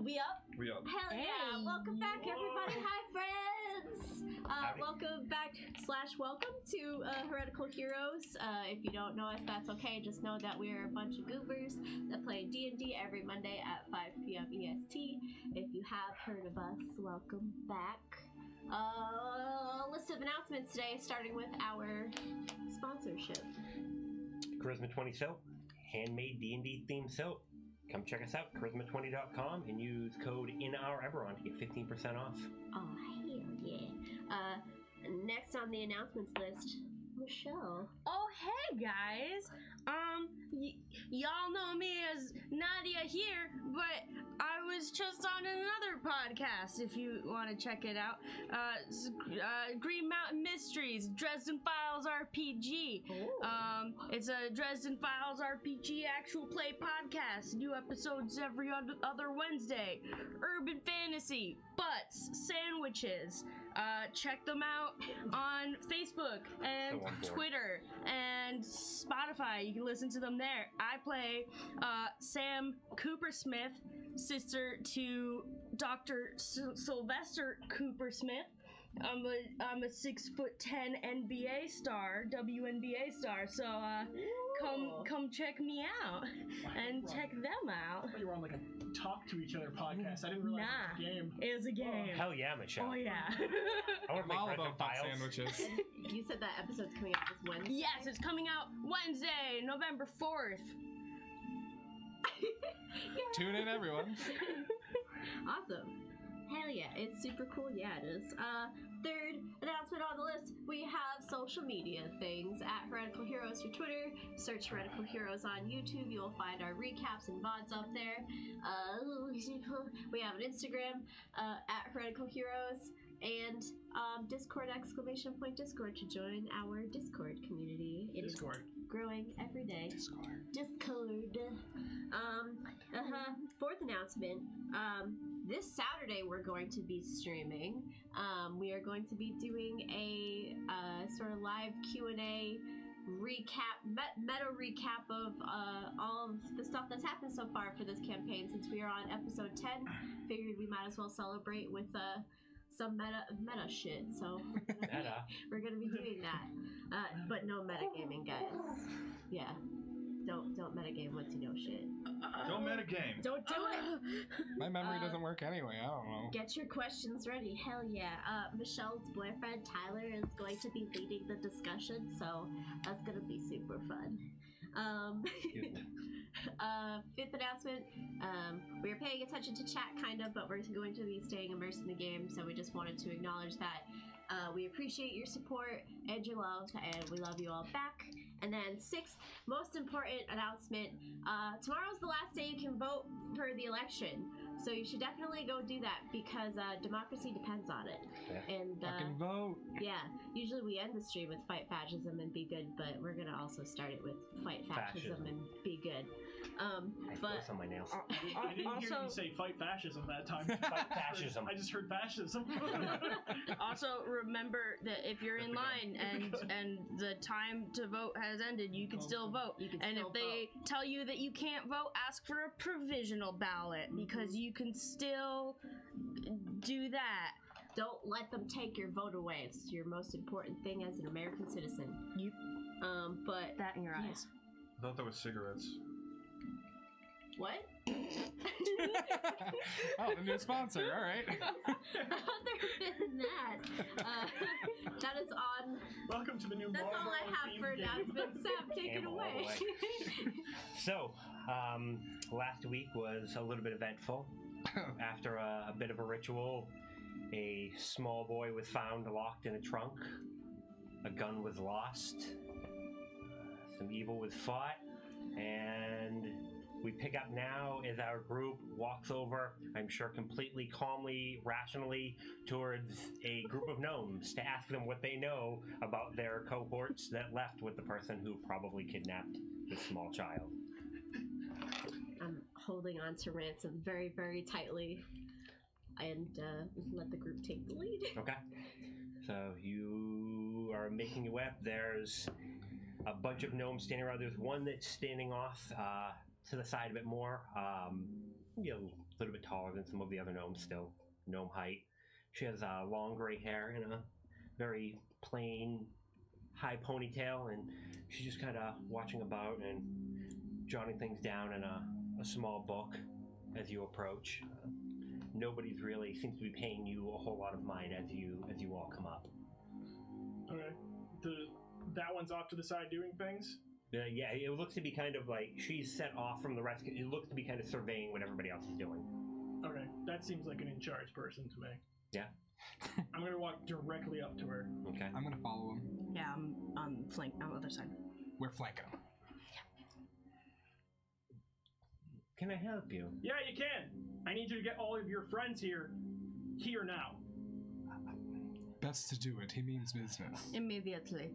We up? We up. Hell yeah! Hey. Welcome back, everybody. Hi, friends. Welcome back / welcome to Heretical Heroes. If you don't know us, that's okay. Just know that we're a bunch of goobers that play D&D every Monday at 5 p.m. EST. If you have heard of us, welcome back. List of announcements today, starting with our sponsorship. Charisma 20 soap, handmade D&D themed soap. Come check us out, charisma20.com, and use code INOUREBERRON to get 15% off. Oh, hell yeah. Next on the announcements list, Michelle. Oh, hey guys. Y'all know me as Nadia here, but I was just on another podcast if you want to check it out. Green Mountain Mysteries, Dresden Files RPG. It's a Dresden Files RPG actual play podcast. New episodes every other Wednesday. Urban fantasy, butts, sandwiches. Check them out on Facebook and Twitter and Spotify. You can listen to them there. I play Sam Coopersmith, sister to Dr. Sylvester Coopersmith. I'm a 6'10" NBA star, WNBA star. So come check me out and check them out. I thought you were on like a talk to each other podcast. I didn't realize it was a game. It was a game. Oh, hell yeah, Michelle. Oh yeah. I want to All play about butt Files. sandwiches. You said that episode's coming out this Wednesday. Yes, it's coming out Wednesday, November 4th. Tune in, everyone. Awesome. Hell yeah, it's super cool. Yeah, it is. Third announcement on the list, we have social media things at Heretical Heroes for Twitter. Search Heretical Heroes on YouTube. You'll find our recaps and VODs up there. We have an Instagram at Heretical Heroes. And Discord, / Discord to join our Discord community. It is growing every day. Discord. Fourth announcement. This Saturday we're going to be streaming. We are going to be doing a sort of live Q&A recap, meta recap of all of the stuff that's happened so far for this campaign. Since we are on episode 10, figured we might as well celebrate with some meta shit, so we're gonna be doing that, but no metagaming, guys. Yeah, don't metagame once you know shit. Don't metagame. Don't do it. My memory doesn't work anyway. I don't know. Get your questions ready. Hell yeah. Michelle's boyfriend Tyler is going to be leading the discussion, so that's gonna be super fun. Fifth announcement, we're paying attention to chat kind of, but we're going to be staying immersed in the game, so we just wanted to acknowledge that we appreciate your support and your love, and we love you all back. And then sixth, most important announcement, tomorrow's the last day you can vote for the election, so you should definitely go do that, because democracy depends on it. And Fucking vote. yeah, usually we end the stream with fight fascism and be good, but we're gonna also start it with fight fascism and be good. But on my nails. I didn't hear you say fight fascism that time. Fight fascism. I just heard fascism. Also, remember that if you're in line and the time to vote has ended, you can still vote. And if they tell you that you can't vote, ask for a provisional ballot, because you can still do that. Don't let them take your vote away. It's your most important thing as an American citizen. But That in your eyes. I thought that was cigarettes. what? Oh, the new sponsor. All right. Other than that, that is on. Welcome to the new. That's all I have for announcements. Sam, take it away. So, last week was a little bit eventful. After a bit of a ritual, a small boy was found locked in a trunk. A gun was lost. Some evil was fought. And we pick up now as our group walks over, I'm sure completely calmly, rationally, towards a group of gnomes to ask them what they know about their cohorts that left with the person who probably kidnapped this small child. I'm holding on to Ransom very, very tightly, and let the group take the lead. Okay. So you are making your way up. There's a bunch of gnomes standing around. There's one that's standing off to the side a bit more. You know, a little bit taller than some of the other gnomes, still gnome height. She has long gray hair and a very plain high ponytail, and she's just kind of watching about and jotting things down in a small book as you approach. Nobody's really seems to be paying you a whole lot of mind as you all come up. Okay. That one's off to the side doing things? Yeah, it looks to be kind of like she's set off from the rest. It looks to be kind of surveying what everybody else is doing. Okay, that seems like an in-charge person to me. Yeah. I'm gonna walk directly up to her. Okay. I'm gonna follow him. Yeah, I'm on the other side. We're flanking him. Can I help you? Yeah, you can. I need you to get all of your friends here now. Best to do it. He means business. Immediately.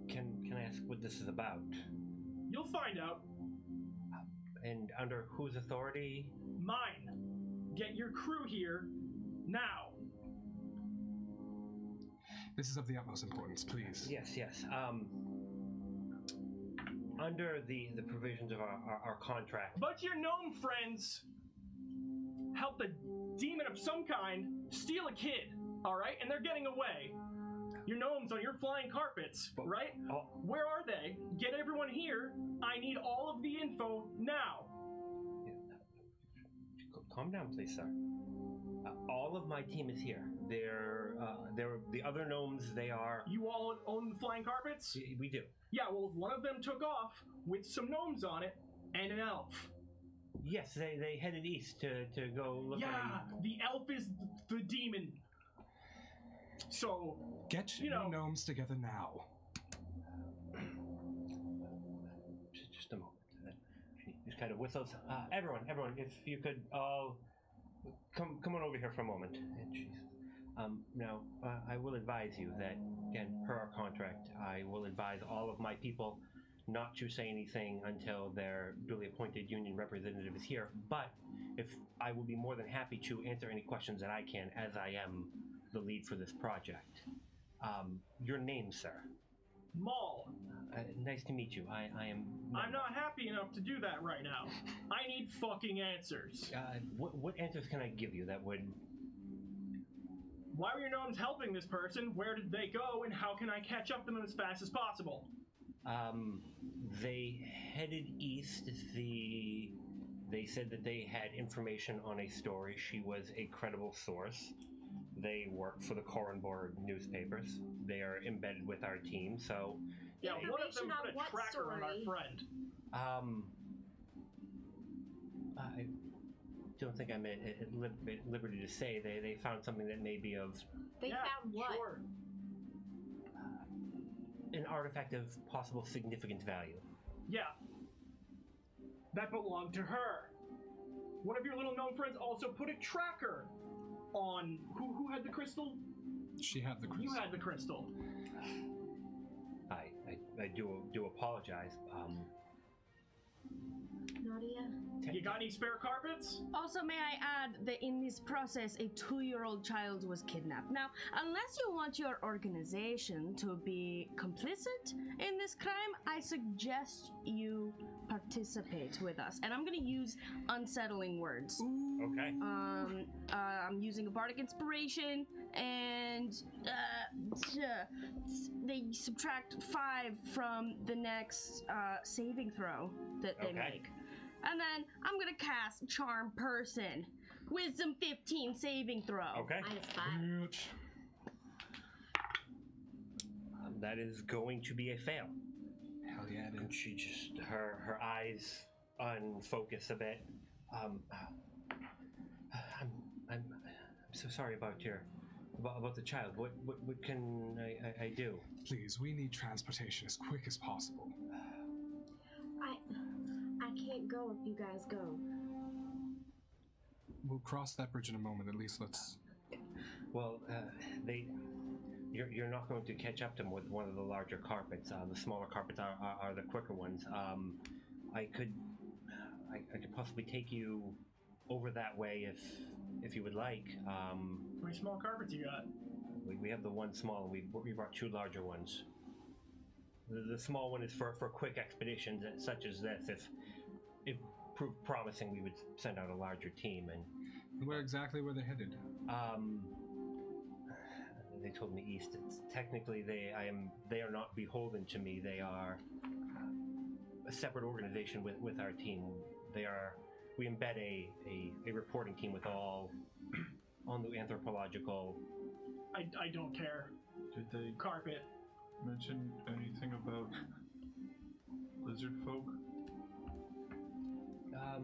Can I ask what this is about? You'll find out. And under whose authority? Mine. Get your crew here now. This is of the utmost importance, please. Yes. Under the provisions of our contract. But your gnome friends helped a demon of some kind steal a kid, alright? And they're getting away. Your gnomes on your flying carpets, right? Where are they? Get everyone here. I need all of the info now. Calm down, please, sir. All of my team is here. They're the other gnomes. They are. You all own the flying carpets? We do. Yeah, well, one of them took off with some gnomes on it and an elf. Yes, they headed east to go look at. Yeah, the elf is the demon. So, get your gnomes together now. Just a moment. She just kind of whistles. Everyone, if you could all come on over here for a moment. And she's, now, I will advise you that, again, per our contract, I will advise all of my people not to say anything until their duly appointed union representative is here. But if I will be more than happy to answer any questions that I can, as I am the lead for this project. Your name, sir? Maul. Nice to meet you. I am. I'm not happy enough to do that right now. I need fucking answers. What answers can I give you that would? Why were your gnomes helping this person? Where did they go? And how can I catch up to them as fast as possible? They headed east. They said that they had information on a story. She was a credible source. They work for the Korenborg newspapers. They are embedded with our team, so... Yeah, one of them put a tracker on our friend. I don't think I'm at liberty to say. They found something that may be of... They found what? Sure. An artifact of possible significant value. Yeah. That belonged to her. One of your little gnome friends also put a tracker on... Who had the crystal? She had the crystal. You had the crystal. I do apologize. Nadia? You got any spare carpets? Also, may I add that in this process, a 2-year-old child was kidnapped. Now, unless you want your organization to be complicit in this crime, I suggest you participate with us. And I'm going to use unsettling words. Okay. I'm using a bardic inspiration, and they subtract 5 from the next saving throw that they make. And then I'm gonna cast Charm Person. Wisdom 15 saving throw. Okay. -5. That is going to be a fail. Hell yeah, dude. And she just her eyes unfocus a bit. I'm so sorry about the child. What can I do? Please, we need transportation as quick as possible. I can't go if you guys go. We'll cross that bridge in a moment. At least let's... Well, you're not going to catch up to them with one of the larger carpets. The smaller carpets are the quicker ones. I could possibly take you over that way if you would like. How many small carpets you got? We have the one small. We brought 2 larger ones. The small one is for quick expeditions such as this. If it proved promising, we would send out a larger team. And Where exactly were they headed? They told me east. Technically, they are not beholden to me. They are a separate organization with our team. We embed a reporting team with all the anthropological. I don't care. Did they Carpet. mention anything about lizard folk? I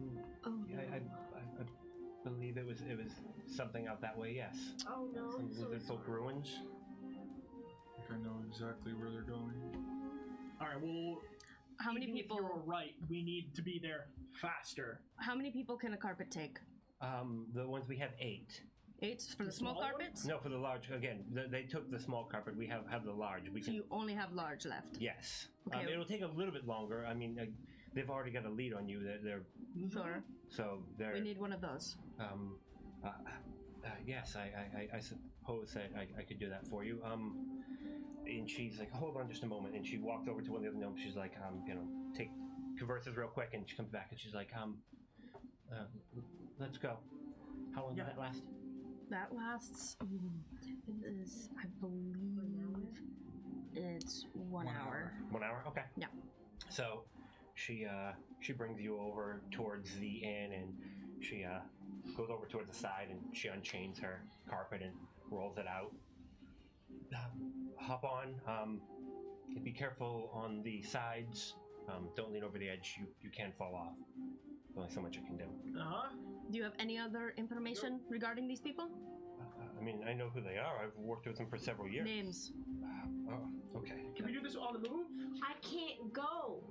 believe it was something out that way. Yes. Oh no. Some lizard folk ruins. I think I know exactly where they're going. All right. Well, How many even people? If you're right, we need to be there faster. How many people can a carpet take? The ones we have 8. 8 for the small small one? carpets. No, for the large. Again, they took the small carpet. We have the large. We So can. you only have large left. Yes. Okay. It'll take a little bit longer. I mean, they've already got a lead on you. They're Sure. so they're. We need one of those. Yes, I suppose that I could do that for you. And she's like, hold on just a moment. And she walked over to one of the other gnomes. She's like, converses real quick, and she comes back and she's like, let's go. How long did that last? That lasts. Is I believe it's 1 hour. 1 hour. Okay. Yeah. So she brings you over towards the inn, and she goes over towards the side, and she unchains her carpet and rolls it out. Hop on. Be careful on the sides. Don't lean over the edge. You can fall off. There's only so much I can do. Do you have any other information regarding these people? I mean, I know who they are. I've worked with them for several years. Names. Oh, okay. Can we do this on the move? I can't go.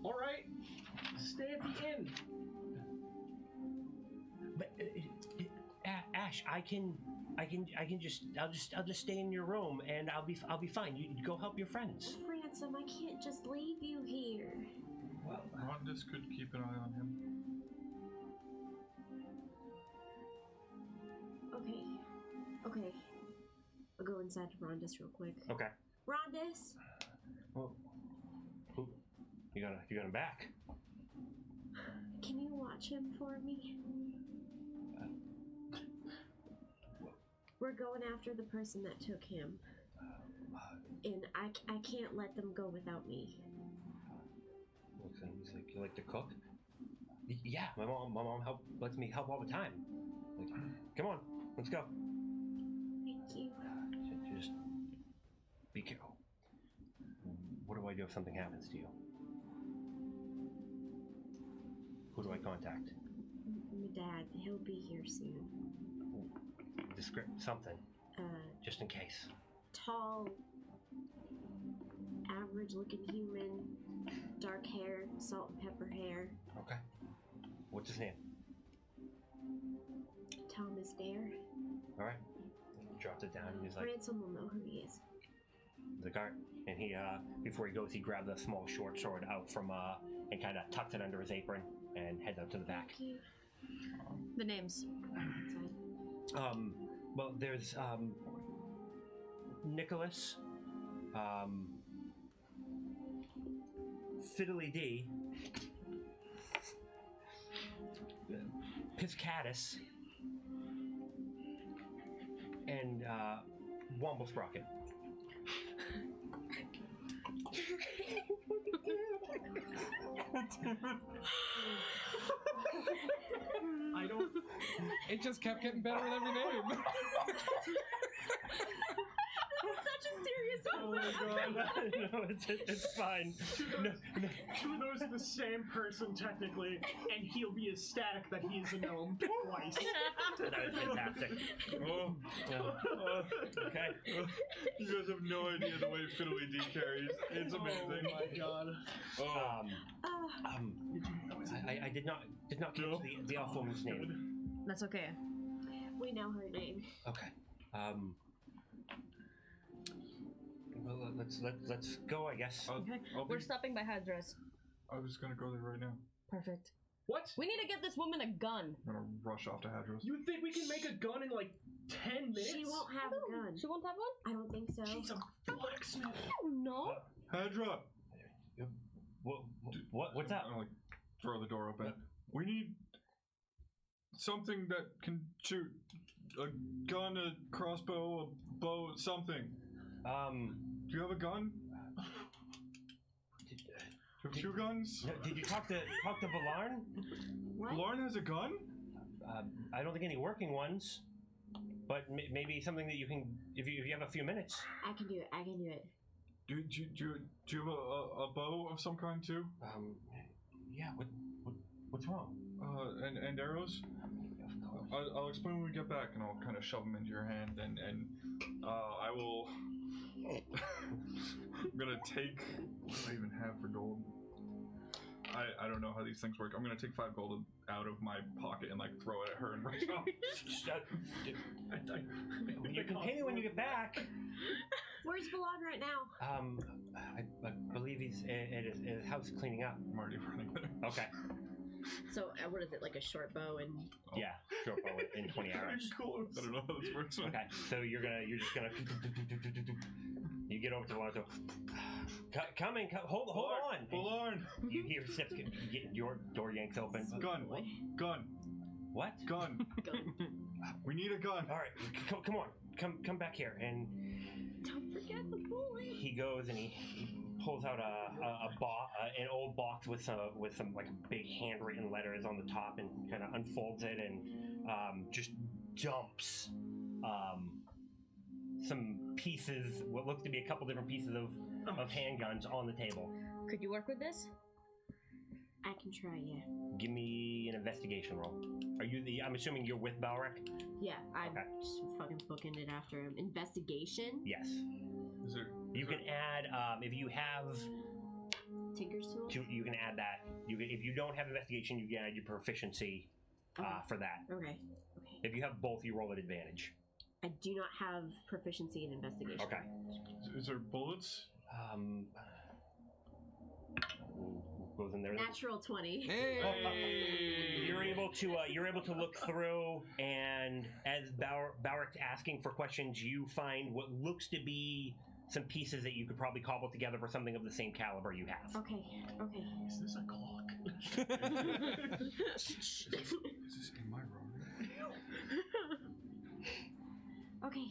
All right. Stay at the inn. But Ash, I'll just stay in your room, and I'll be fine. You go help your friends. Ransom, I can't just leave you here. Well, Rondis could keep an eye on him. Okay. I'll go inside to Rondis real quick. Okay. Rondis! Well, you got him back. Can you watch him for me? We're going after the person that took him. And I can't let them go without me. Looks at him, he's like, you like to cook? Yeah, my mom lets me help all the time. Like, come on, let's go. Thank you. Just be careful. What do I do if something happens to you? Who do I contact? My dad, he'll be here soon. Something. Just in case. Tall, average-looking human, dark hair, salt and pepper hair. Okay. What's his name? Thomas Dare. All right. He dropped it down, and he's like, Ransom will know who he is. the guard. And he, before he goes, he grabbed a small short sword out from, and kind of tucked it under his apron and heads out to the back. Thank you. The names. Outside. Well, there's, Nicholas, Fiddly D, Piscatus, and, Womble Sprocket. I don't. It just kept getting better with every name. Such a serious Oh my god. No, it's fine. Two of those are the same person technically, and he'll be ecstatic that he's a gnome twice. That was fantastic. Okay. You guys have no idea the way Fiddly D carries. It's amazing. Oh my god. I did not catch the elf woman's name. That's okay. We know her name. Okay. Well, let's go, I guess. Okay. We're stopping by Hadras. I was gonna go there right now. Perfect. What? We need to get this woman a gun. I'm gonna rush off to Hadros. You think we can make a gun in like 10 minutes? She won't have a gun. She won't have one? I don't think so. She's a blacksmith. No. Hadra! What's up? I'll, throw the door open. We need something that can shoot. A gun, a crossbow, a bow, something. Do you have a gun? Do you have 2 guns? Did you talk to Valarn? What? Lauren has a gun? I don't think any working ones, but maybe something that you can, if you have a few minutes. I can do it. I can do it. Do you have a bow of some kind too? Yeah. What's wrong? And arrows? Of course. I'll explain when we get back, and I'll kind of shove them into your hand, and I will. I'm gonna take. What do I even have for gold? I don't know how these things work. I'm gonna take 5 gold out of my pocket and throw it at her and rush off. You can pay me when you get back. Where's Valon right now? I believe he's at his house cleaning up. I'm already running there. Okay. So, what is it, like a short bow and... Yeah, short bow in 20 hours. Cool. I don't know how this works. Okay, so you're just gonna. You get over to the line. Coming. Hold on. Valorn. You hear steps. Your door yanks open. Gun. What? Gun. We need a gun. All right, come on. Come back here. And Don't forget the bullet. he goes and he pulls out an old box with some big handwritten letters on the top, and kind of unfolds it and just dumps some pieces, what looks to be a couple different pieces of handguns on the table. Could you work with this? I can try, yeah. Give me an investigation roll. I'm assuming you're with Balric? Yeah, I'm Okay. just fucking booking it after him. Investigation? Yes. You can add, if you have... Tinker's Tool? You can add that. If you don't have investigation, you can add your proficiency for that. Okay. If you have both, you roll at advantage. I do not have proficiency in investigation. Okay. Is there bullets? Goes in there. Natural 20. Hey! You're able to look through, and as Balric's asking for questions, you find what looks to be some pieces that you could probably cobble together for something of the same caliber you have. Okay. Is this a clock? Is this in my room? Okay.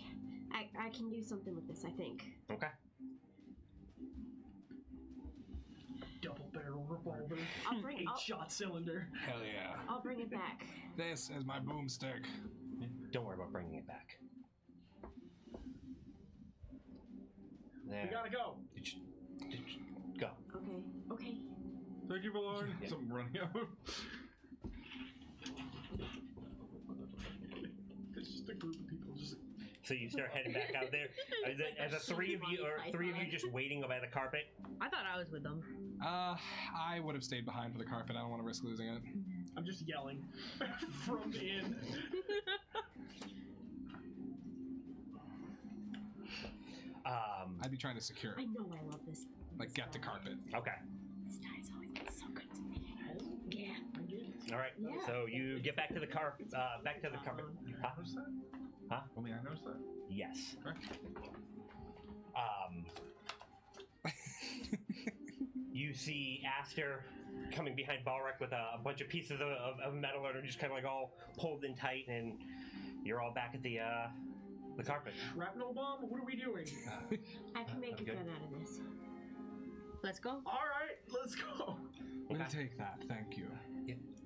I can do something with this, I think. Okay. Double barrel revolver. I'll bring 8-shot cylinder. Hell yeah. I'll bring it back. This is my boomstick. Don't worry about bringing it back. There. We gotta go. Go. Okay. Thank you, Valorn. Yeah. So I'm running out. It's just a group of people just. So you start heading back out there. As the three of you just waiting by the carpet. I thought I was with them. I would have stayed behind for the carpet. I don't want to risk losing it. I'm just yelling from the inn. I'd be trying to secure I it. know I love this. Get the carpet. Okay. This guy's always been so good to me. Yeah. All right. Yeah. So you get back to the carpet. Back to the carpet. Huh? Noticed that? Huh? Only I noticed that. Yes. Okay. You see Aster coming behind Balric with a bunch of pieces of metal that are just kind of all pulled in tight, and you're all back at the carpet. Shrapnel bomb? What are we doing? I can make a good. gun out of this. Let's go. Alright, let's go. We'll Okay. take that. Thank you.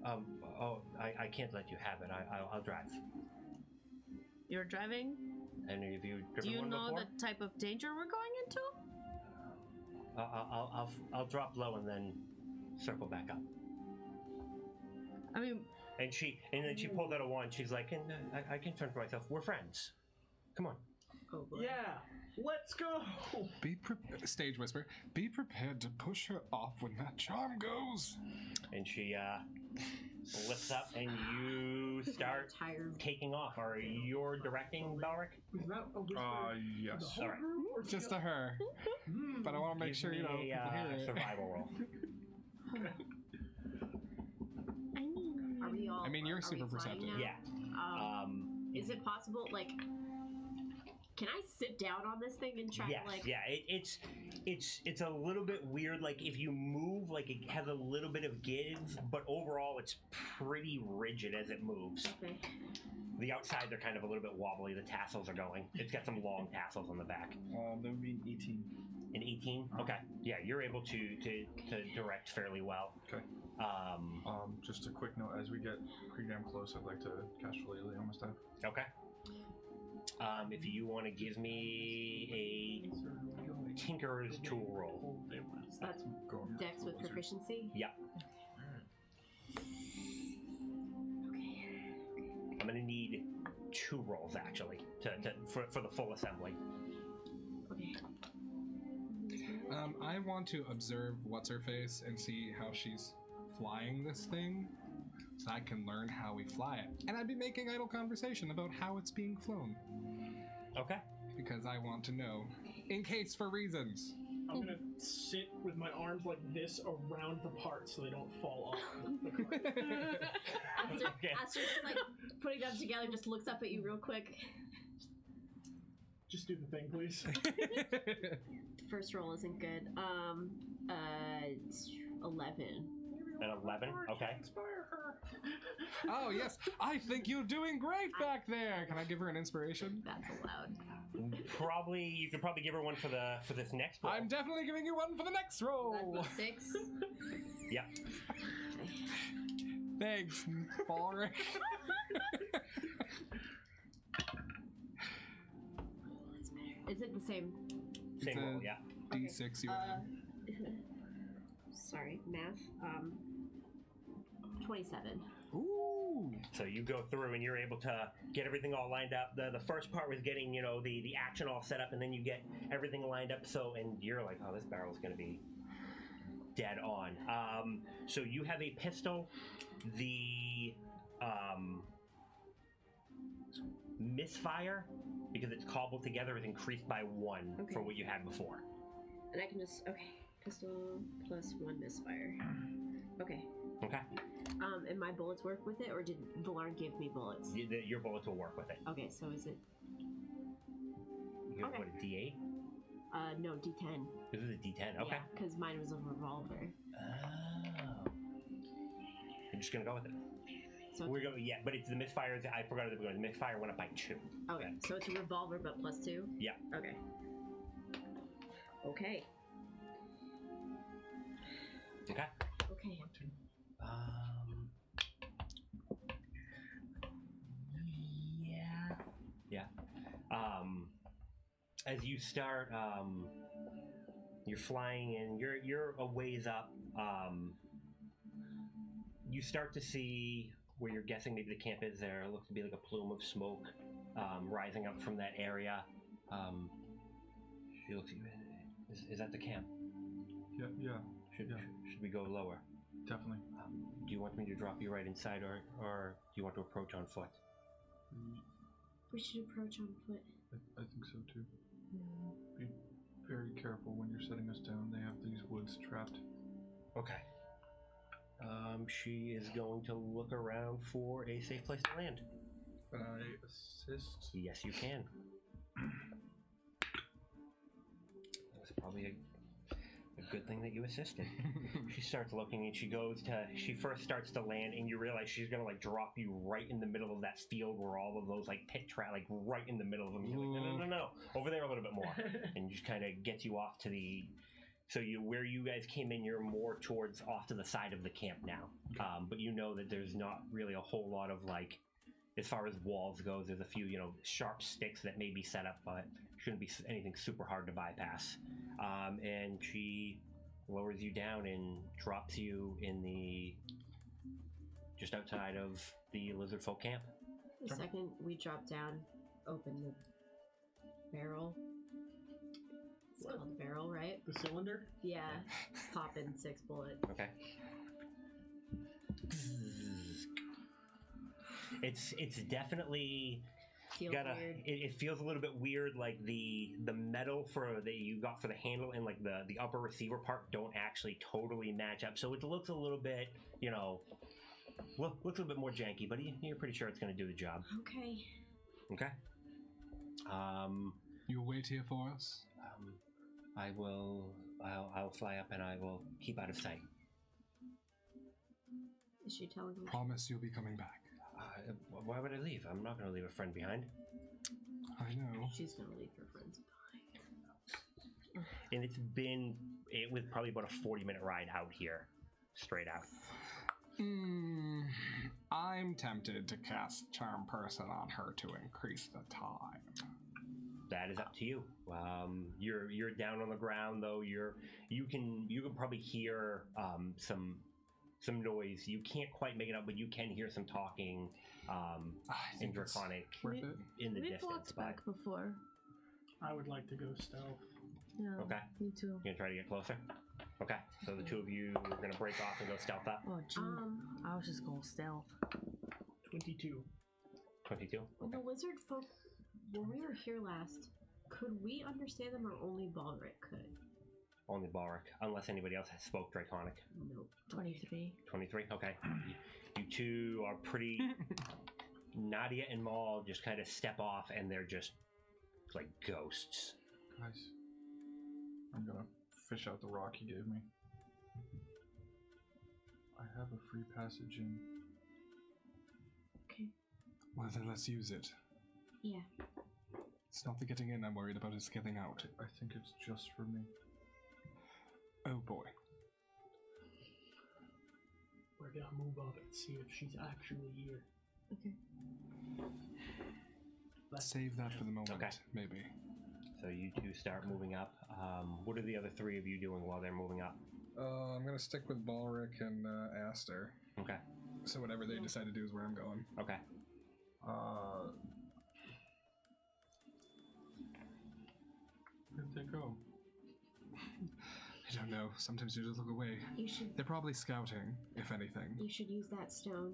I can't let you have it. I'll drive. You're driving? And if you Do you one know before, the type of danger we're going into? I'll drop low and then circle back up. I mean, And then she pulled out a wand. She's like, and I can turn for myself. We're friends. Come on. Oh boy. Yeah, let's go. Stage whisper. Be prepared to push her off when that charm goes. And she lifts up, and you start taking off. Are you directing, Balric? Was that a whisper? Yes. The whole Alright. group or Just to her. But I want to make Give sure, me people a hear it. survival roll. Are we all? I mean, you're are we super flying perceptive. now? Yeah. Is it possible, like, can I sit down on this thing and try Yes, to, like... yeah, it's a little bit weird. Like, if you move, like, it has a little bit of give, but overall it's pretty rigid as it moves. Okay. The outside, they're kind of a little bit wobbly. The tassels are going. It's got some long tassels on the back. That would be an 18. An 18? Okay. Yeah, you're able to direct fairly well. Okay. Just a quick note, as we get pretty damn close, I'd like to cast Shillelagh on my staff. Okay. If you want to give me a Tinker's tool roll. So that's Dex with proficiency? Yeah. I'm gonna need 2 rolls actually for the full assembly. Okay. I want to observe what's her face and see how she's flying this thing, so I can learn how we fly it. And I'd be making idle conversation about how it's being flown. Okay. Because I want to know, in case for reasons. I'm gonna sit with my arms like this around the parts so they don't fall off the cart. Aster just like putting them together, just looks up at you real quick. Just do the thing, please. First roll isn't good. 11. An 11? Okay. Inspire her. Oh yes, I think you're doing great back there. Can I give her an inspiration? That's allowed. Probably, you could probably give her one for this next roll. I'm definitely giving you one for the next roll. That'd be 6. Yeah. Thanks, Balric. Is it the same? Same It's a roll, yeah. D6 you have. Sorry, math. 27. Ooh. So you go through and you're able to get everything all lined up. The first part was getting, the action all set up, and then you get everything lined up. So, and you're like, oh, this barrel's going to be dead on. So you have a pistol. The misfire, because it's cobbled together, is increased by 1 for what you had before. And I can just, pistol plus 1 misfire. Okay. Okay. And my bullets work with it, or did Valarn give me bullets? Your bullets will work with it. Okay, so is it... You have, what, a D8? No, D10. This is a D10, okay. Yeah, because mine was a revolver. Oh. I'm just gonna go with it. So We're going, yeah, but it's the misfire. I forgot that the misfire went up by 2. okay, so it's a revolver, but plus 2? Yeah. Okay. Okay. Okay. Okay. Yeah. As you start, you're flying and you're a ways up. You start to see where you're guessing maybe the camp is. There looks to be like a plume of smoke rising up from that area. She looks at you. Is that the camp? Yeah. Should we go lower? Definitely. Do you want me to drop you right inside, or do you want to approach on foot? We should approach on foot. I think so too. Be very careful when you're setting us down. They have these woods trapped. Okay. She is going to look around for a safe place to land. Can I assist? Yes, you can. That was probably a good thing that you assisted. She starts looking and she first starts to land, and you realize she's gonna like drop you right in the middle of that field where all of those like pit trap, like right in the middle of them. You're like, no, over there a little bit more, and just kind of gets you off to the. So where you guys came in, you're more towards off to the side of the camp now. But you know that there's not really a whole lot of like, as far as walls goes, there's a few, sharp sticks that may be set up, but shouldn't be anything super hard to bypass. And she lowers you down and drops you in just outside of the lizard folk camp. The second we drop down, open the barrel. It's called the barrel, right? The cylinder? Yeah. Pop in 6 bullets. Okay. It's definitely Feels weird. It feels a little bit weird, like the metal that you got for the handle and like the upper receiver part don't actually totally match up. So it looks a little bit, looks a little bit more janky, but you're pretty sure it's going to do the job. Okay. Okay. You wait here for us? I'll fly up and I will keep out of sight. Is she telling me? Promise you'll be coming back. Why would I leave? I'm not going to leave a friend behind. I know. She's gonna leave her friends behind. And it was probably about a 40-minute ride out here, straight out. I'm tempted to cast Charm Person on her to increase the time. That is up to you. You're down on the ground though. You can probably hear some noise. You can't quite make it out, but you can hear some talking in Draconic in the We've distance. walked back before. I would like to go stealth. Yeah. Okay. Me too. You gonna try to get closer? Okay. So the two of you are gonna break off and go stealth up. Oh, gee. I was just going stealth. 22. 22. When the wizard folk, when we were here last, could we understand them or only Balric could? Only Balric, unless anybody else has spoke Draconic. Nope. 23. 23. Okay. You two are pretty. Nadia and Maul just kind of step off, and they're just like ghosts. Guys, I'm gonna fish out the rock he gave me. I have a free passage in. Okay. Well, then let's use it. Yeah. It's not the getting in I'm worried about, it's getting out. I think it's just for me. Oh boy. We're gonna move up and see if she's actually here. Okay. Save that for the moment, Okay. maybe. So you two start moving up. What are the other three of you doing while they're moving up? I'm gonna stick with Balric and Aster. Okay. So whatever they decide to do is where I'm going. Okay. Where'd they go? I don't know. Sometimes you just look away. You should. They're probably scouting, if anything. You should use that stone,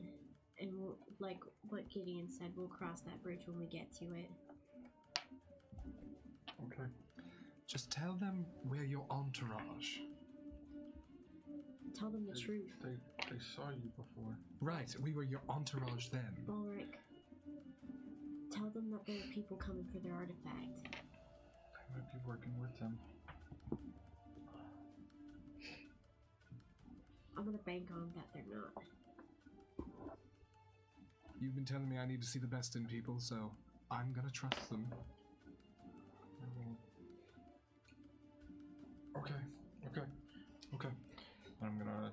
and we'll, like what Gideon said, we'll cross that bridge when we get to it. Okay. Just tell them we're your entourage. Tell them the truth. They saw you before. Right, we were your entourage then. Balric, tell them that there are people coming for their artifact. I might be working with them. I'm gonna bank on that they're not. You've been telling me I need to see the best in people, so I'm gonna trust them. Okay. I'm gonna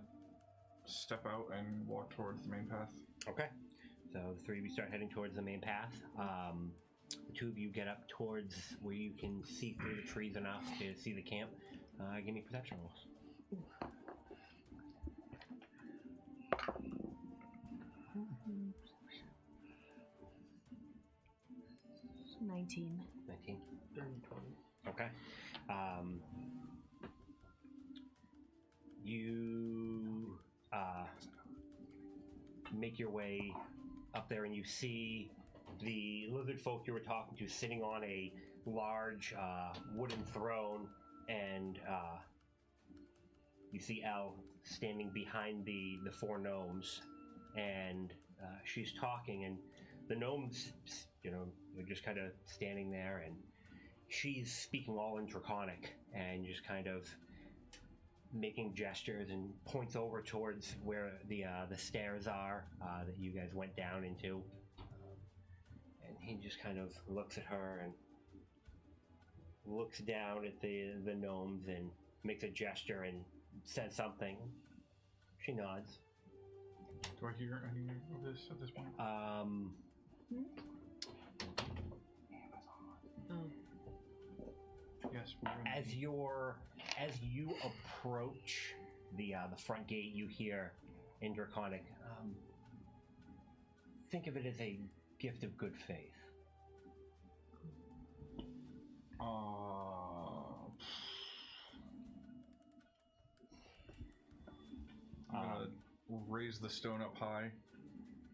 step out and walk towards the main path. Okay. So the three of you start heading towards the main path. The two of you get up towards where you can see through the trees enough to see the camp. Give me perception rolls. 19. 19. 30, 20. Okay. You make your way up there and you see the lizard folk you were talking to sitting on a large wooden throne, and you see Elle standing behind the four gnomes, and she's talking, and the gnomes, they're just kind of standing there, and she's speaking all in Draconic and just kind of making gestures and points over towards where the stairs are that you guys went down into. And he just kind of looks at her and looks down at the gnomes and makes a gesture and says something. She nods. Do I hear any of this at this point? Yes. As you approach the front gate, you hear in Draconic. Think of it as a gift of good faith. I'm gonna raise the stone up high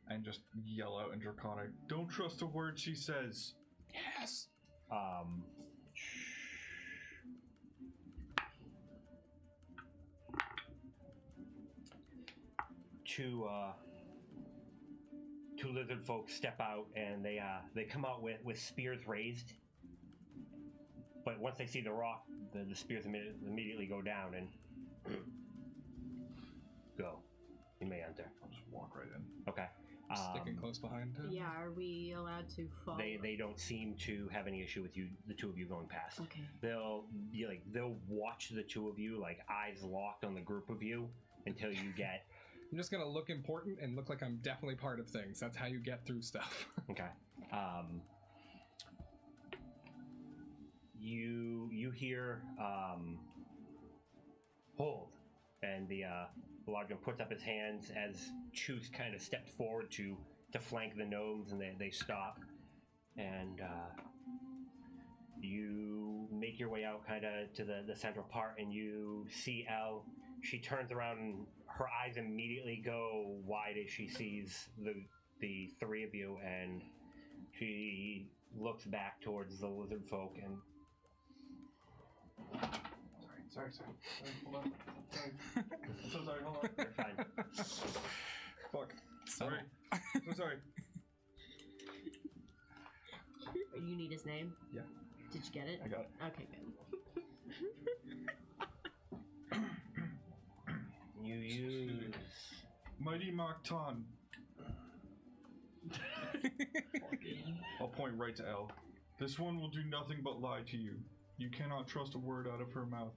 and just yell out in Draconic, "Don't trust a word she says." Yes. two lizard folks step out, and they come out with spears raised. But once they see the rock, the spears immediately go down and go. You may enter. I'll just walk right in. Okay. Sticking close behind him. Yeah, are we allowed to follow? They don't seem to have any issue with you, the two of you going past. Okay. They'll watch the two of you, like eyes locked on the group of you, until you get. I'm just gonna look important and look like I'm definitely part of things. That's how you get through stuff. Okay. You hear hold, and the large one puts up his hands as Chooth kind of steps forward to flank the gnomes, and they stop, and you make your way out kind of to the central part, and you see Elle. She turns around, and her eyes immediately go wide as she sees the three of you, and she looks back towards the lizard folk and. Sorry. Hold on. Sorry. I'm so sorry. Hold on. You're fine. Fuck. Sorry. So sorry. You need his name? Yeah. Did you get it? I got it. Okay, good. You use Mighty Maktan. I'll point right to Elle. This one will do nothing but lie to you. You cannot trust a word out of her mouth.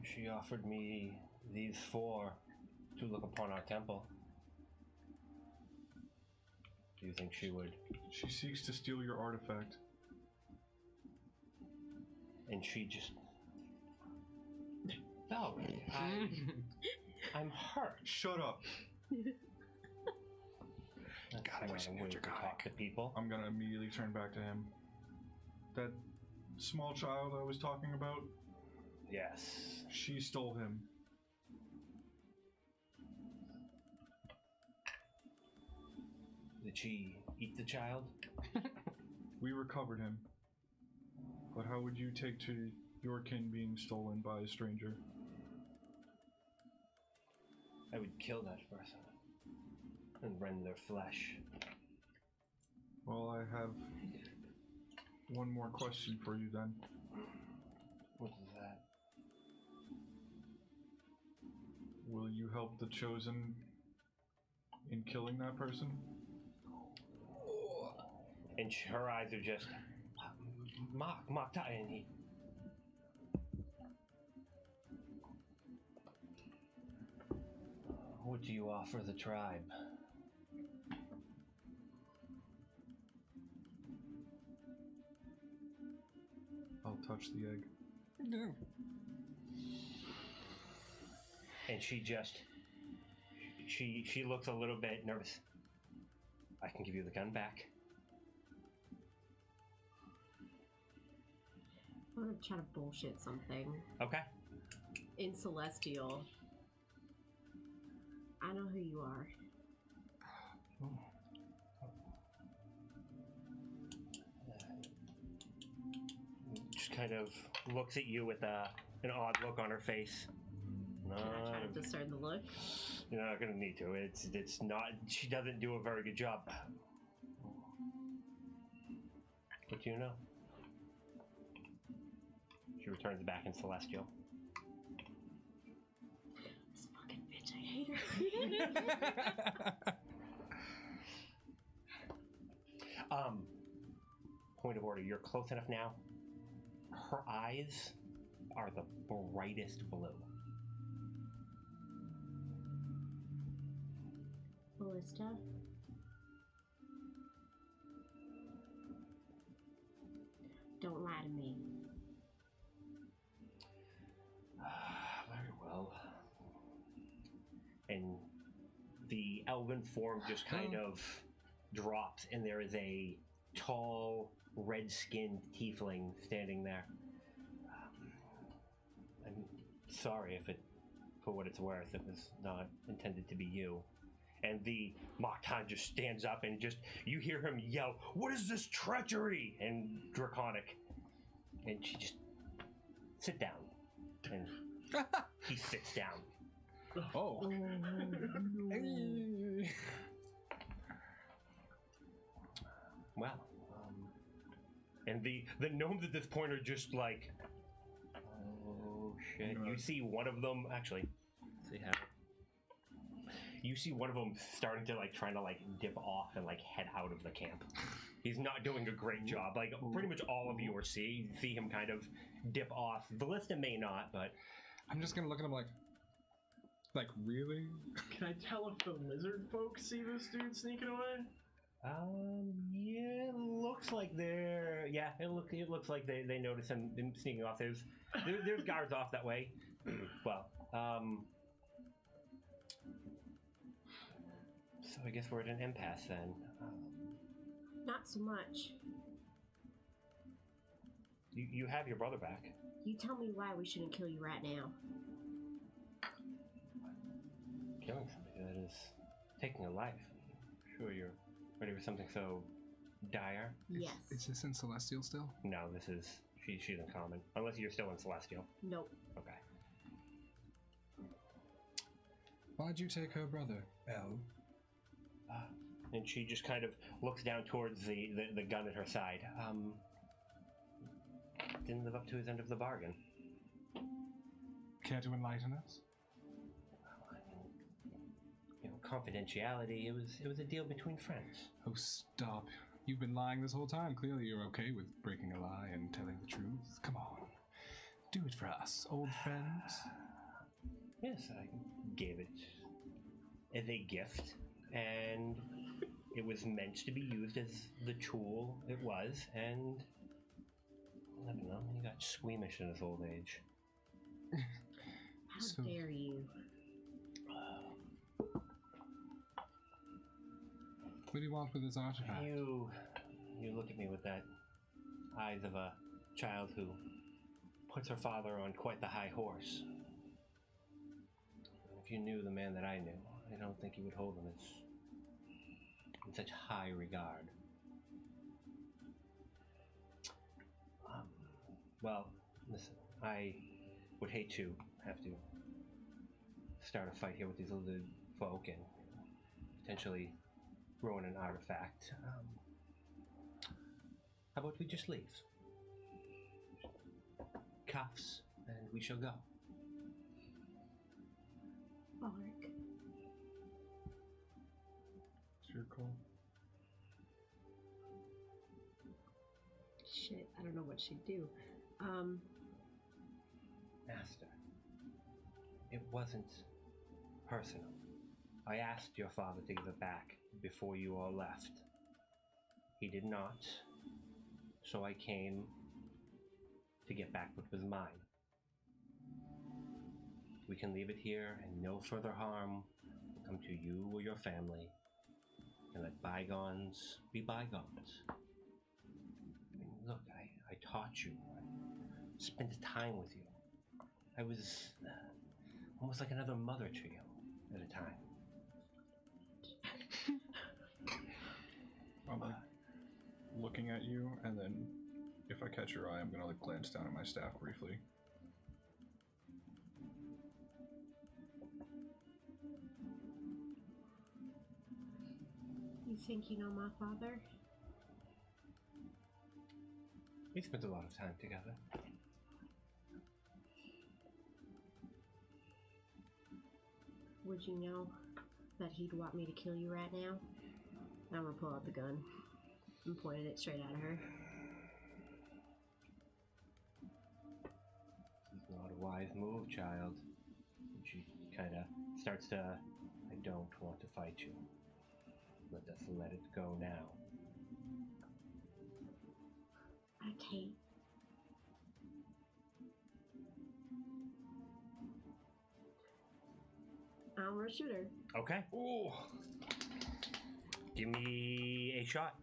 She offered me these 4 to look upon our temple. Do you think she would? She seeks to steal your artifact. And she just... No, I'm hurt. Shut up. God, I wish I knew to talk to people. I'm gonna immediately turn back to him. That small child I was talking about? Yes. She stole him. Did she eat the child? We recovered him. But how would you take to your kin being stolen by a stranger? I would kill that person and rend their flesh. Well, I have one more question for you then. What is that? Will you help the Chosen in killing that person? And her eyes are just... Mark, and he... What do you offer the tribe? I'll touch the egg. No. And she just... She looks a little bit nervous. I can give you the gun back. I'm gonna try to bullshit something. Okay. In Celestial. I know who you are. Just kind of looks at you with an odd look on her face. Can I try to discern the look? You're not gonna need to. It's not. She doesn't do a very good job. What do you know? She returns back in Celestial. This fucking bitch, I hate her. Point of order. You're close enough now. Her eyes are the brightest blue. Ballista? Don't lie to me. Very well. And the elven form just kind of drops, and there is a tall, red-skinned tiefling standing there. I'm sorry if it, for what it's worth, it was not intended to be you. And the Maktan just stands up and just, you hear him yell, "What is this treachery?" And draconic. And she just, sit down. And he sits down. Oh. Hey. Well, and the gnomes at this point are just like, oh shit. You see one of them actually. Let's see how. You see one of them starting to like trying to like dip off and like head out of the camp. He's not doing a great job. Like pretty much all of you are see him kind of dip off. Ballista may not, but I'm just gonna look at him like really? Can I tell if the lizard folks see this dude sneaking away? Yeah, it looks like they're it looks like they notice him sneaking off. There's guards off that way. Well, so I guess we're at an impasse then. Not so much. You have your brother back. You tell me why we shouldn't kill you right now. Killing somebody that is taking a life. Sure, you're ready for something so dire. Yes. Is this in Celestial still? No, this is she's in common. Unless you're still in Celestial. Nope. Okay. Why'd you take her brother, Elle? And she just kind of looks down towards the gun at her side. Didn't live up to his end of the bargain. Care to enlighten us? You know, confidentiality. It was a deal between friends. Oh, stop. You've been lying this whole time. Clearly you're okay with breaking a lie and telling the truth. Come on. Do it for us, old friends. Yes, I gave it as a gift, and it was meant to be used as the tool it was, and I don't know, he got squeamish in his old age. How dare you? What do you want with this artifact? You look at me with that eyes of a child who puts her father on quite the high horse. If you knew the man that I knew, I don't think you would hold him in such high regard. Well, listen, I would hate to have to start a fight here with these lizard folk and potentially ruin an artifact. How about we just leave? Cuffs, and we shall go. Bark. It's your call. Shit, I don't know what she'd do. Aster, it wasn't personal. I asked your father to give it back before you all left. He did not, so I came to get back what was mine. We can leave it here and no further harm will come to you or your family, and let bygones be bygones. I mean, look, I taught you. I spent time with you. I was almost like another mother to you at a time. I'm like looking at you, and then if I catch your eye, I'm gonna like glance down at my staff briefly. You think you know my father? We spent a lot of time together. Would you know that he'd want me to kill you right now? I'm gonna pull out the gun and pointed it straight at her. It's not a wise move, child. And she kind of starts to, I don't want to fight you. Let us let it go now. I can't. I'm gonna shoot her. Okay. Oh, Give me a shot.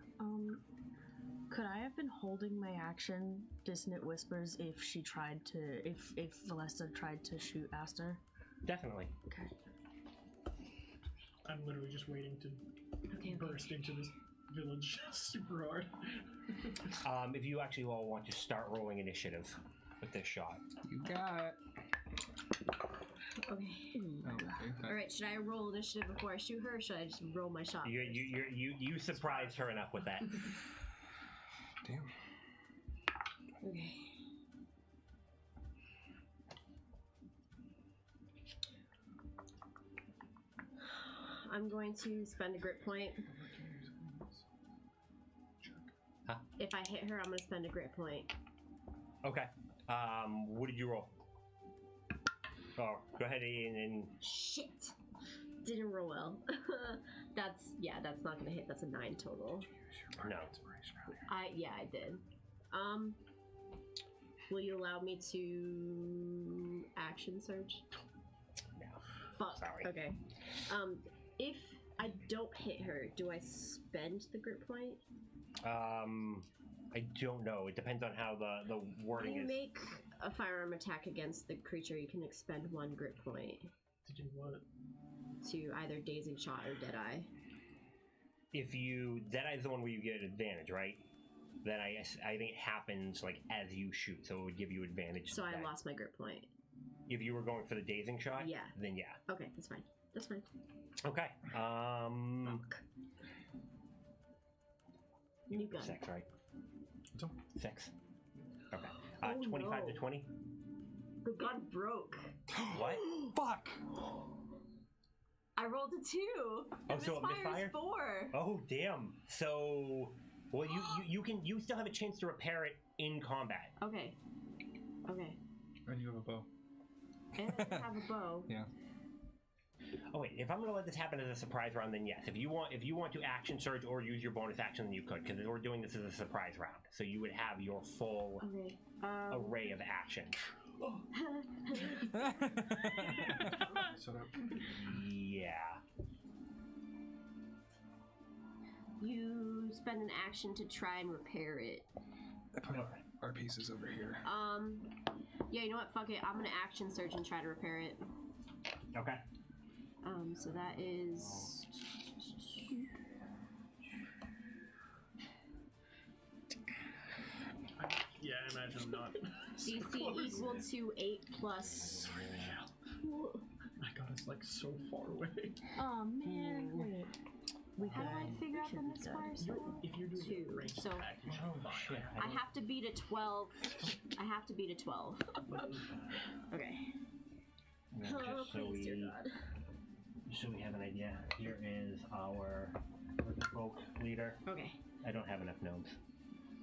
Could I have been holding my action, Dissonant Whispers, if she tried to, if Valesta tried to shoot Aster? Definitely. Okay. I'm literally just waiting to burst into this village super hard. If you actually all want to start rolling initiative with this shot. You got it. Okay. Okay. right, should I roll initiative before I shoot her, or should I just roll my shot? You surprised her enough with that. Damn. Okay. I'm going to spend a grit point. Huh? If I hit her, I'm going to spend a grit point. Okay. What did you roll? Oh, go ahead and... Shit! Didn't roll well. That's not going to hit. That's a 9 total. No. I did. Will you allow me to action surge? No. Fuck. Sorry. Okay. If I don't hit her, do I spend the grit point? I don't know. It depends on how the wording When you is. make a firearm attack against the creature, you can expend 1 grit point To do what? to either dazing shot or deadeye. If you Deadeye is the one where you get advantage, right? Then I think it happens like as you shoot, so it would give you advantage. So I then. lost my grit point. If you were going for the dazing shot, Yeah. then yeah. Okay, that's fine. That's fine. Okay. Fuck. New gun. 6, right? 6. Okay. Oh, 25 no. to 20. The gun broke. What? Fuck! I rolled a 2. Oh, so it misfires misfired? 4. Oh, damn. So, well, you still have a chance to repair it in combat. Okay. Okay. And you have a bow. And I have a bow. Yeah. Oh wait, if I'm gonna let this happen as a surprise round, then yes. If you want to action surge or use your bonus action, then you could, because we're doing this as a surprise round. So you would have your full Okay. array of action. Set up. Yeah. You spend an action to try and repair it. I put our pieces over here. Yeah, you know what? Fuck it. I'm gonna action surge and try to repair it. Okay. So that is... Yeah, I imagine I'm not. DC equal to 8 plus... My god, it's like so far away. Oh man. How do I figure out the misfires? If you're doing 2. a ranged So attack, you should be fine. I have to beat a 12. I have to beat a 12. Okay. Oh, please, dear God. So we have an idea. Here is our folk leader. Okay. I don't have enough gnomes.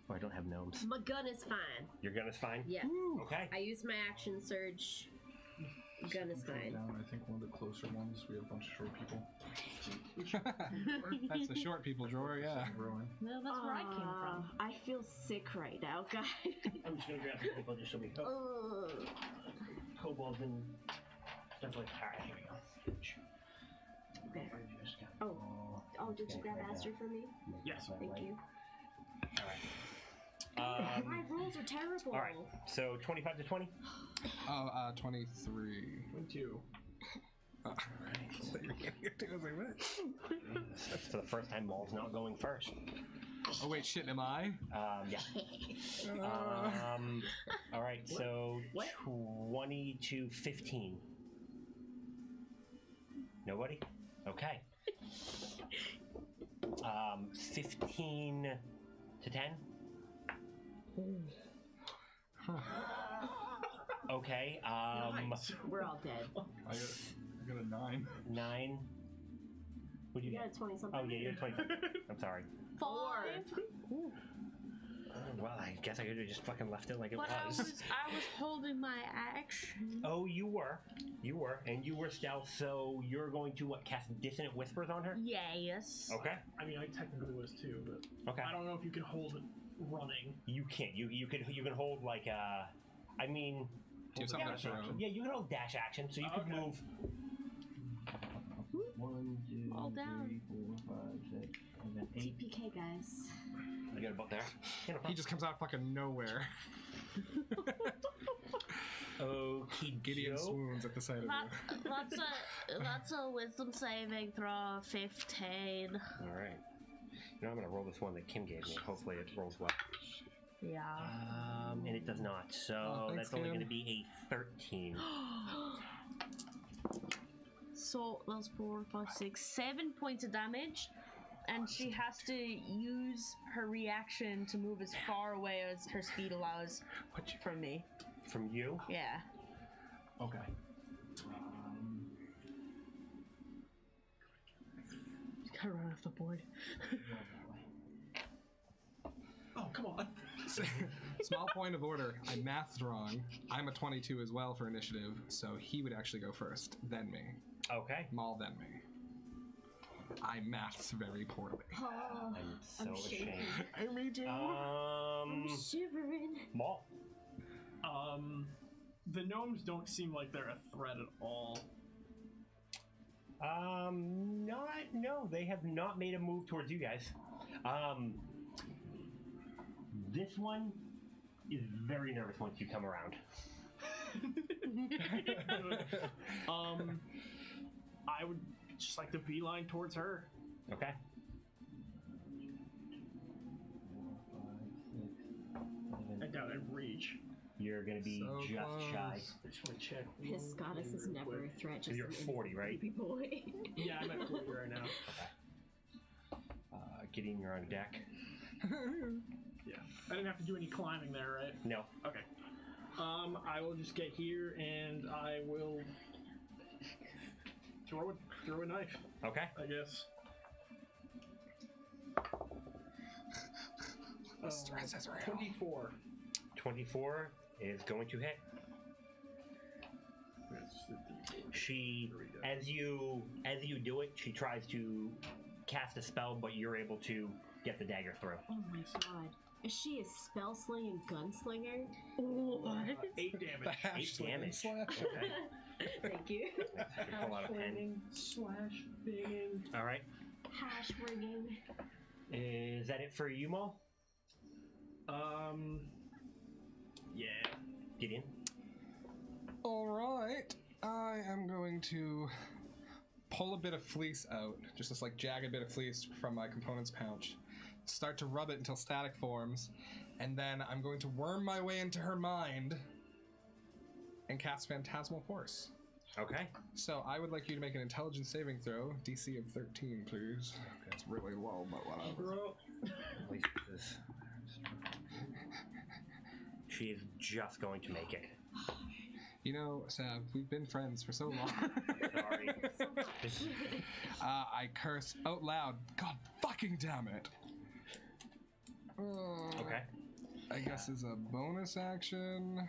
Or I don't have gnomes. My gun is fine. Your gun is fine? Yeah. Okay. I used my action surge. Gun is fine. Down, I think one of the closer ones, we have a bunch of short people. That's the short people drawer, yeah. Growing. No, that's where I came from. I feel sick right now, guys. I'm just gonna grab some people just so we go. Kobolds and stuff like that. Alright, here we go. Okay. Oh, did you grab Aster for me? Yes. Thank you. Alright. My rolls are terrible. Alright, so 25 to 20? 23. 22. That's for the first time Maul's not going first. Oh wait, shit, am I? Yeah. Alright, so 20 to 15. Nobody? Okay. 15 to 10? Okay, Nice. We're all dead. I got a 9. 9. What'd you You got get? a 20 something? Oh, yeah, you're 20. I'm sorry. 4. Well, I guess I could have just fucking left it like it But I was. was holding my action. Oh, you were, and you were stealth, so you're going to what? Cast dissonant whispers on her? Yes. Okay. I mean, I technically was too, but Okay. I don't know if you can hold it running. You can't. You can hold like a. I mean. Do you have something to throw? Yeah, you can hold dash action, so you could Okay. move. 1, 2, All down. 3, 4, 5, 6, 7, 8. TPK, guys. You got a book there. Yeah, no He problem. just comes out fucking nowhere. Okay, Gideon swoons at the sight of you. That's a wisdom saving throw of 15. All right. You know, I'm gonna roll this one that Kim gave me. Hopefully, it rolls well. Yeah. And it does not. So Oh, thanks, that's only Kim. going to be a 13. So that's 4, 5, 6, 7 points of damage. And she has to use her reaction to move as far away as her speed allows from me. From you? Yeah. Okay. Just gotta run off the board. Oh, come on. Small point of order. I mathed wrong. I'm a 22 as well for initiative, so he would actually go first, then me. Okay. Maul, then me. I mathed very poorly. Oh, I'm so ashamed. I made you. I'm shivering. Maul. The gnomes don't seem like they're a threat at all. No, they have not made a move towards you guys. This one is very nervous once you come around. I would just like to beeline towards her. Okay. 4, 5, 6, 7, 8. I doubt I'd reach. You're gonna be So just close. shy. I just want to check. His goddess is never a threat. Just You're an 40, right? baby boy. Yeah, I'm at 40 right now. Gideon, you're on deck. Yeah. I didn't have to do any climbing there, right? No. Okay. I will just get here and I will throw a knife, Okay. I guess. Stress is real. 24. 24 is going to hit. She, as you do it, she tries to cast a spell, but you're able to get the dagger through. Oh my god. Is she a spell slinging gunslinger? What? 8 damage. 8 damage. Slash. Okay. Thank you. Pull out a pen. Slash banging. All right. Hash ringing. Is that it for you, Maul? Yeah. Gideon. All right. I am going to pull a bit of fleece out, just this like jagged bit of fleece from my components pouch. Start to rub it until static forms, and then I'm going to worm my way into her mind and cast Phantasmal Force. Okay. So I would like you to make an intelligence saving throw, DC of 13, please. It's really low, but whatever. She is just going to make it. You know, Sav, we've been friends for so long. Sorry. I curse out loud. God fucking damn it. Okay. I guess as a bonus action.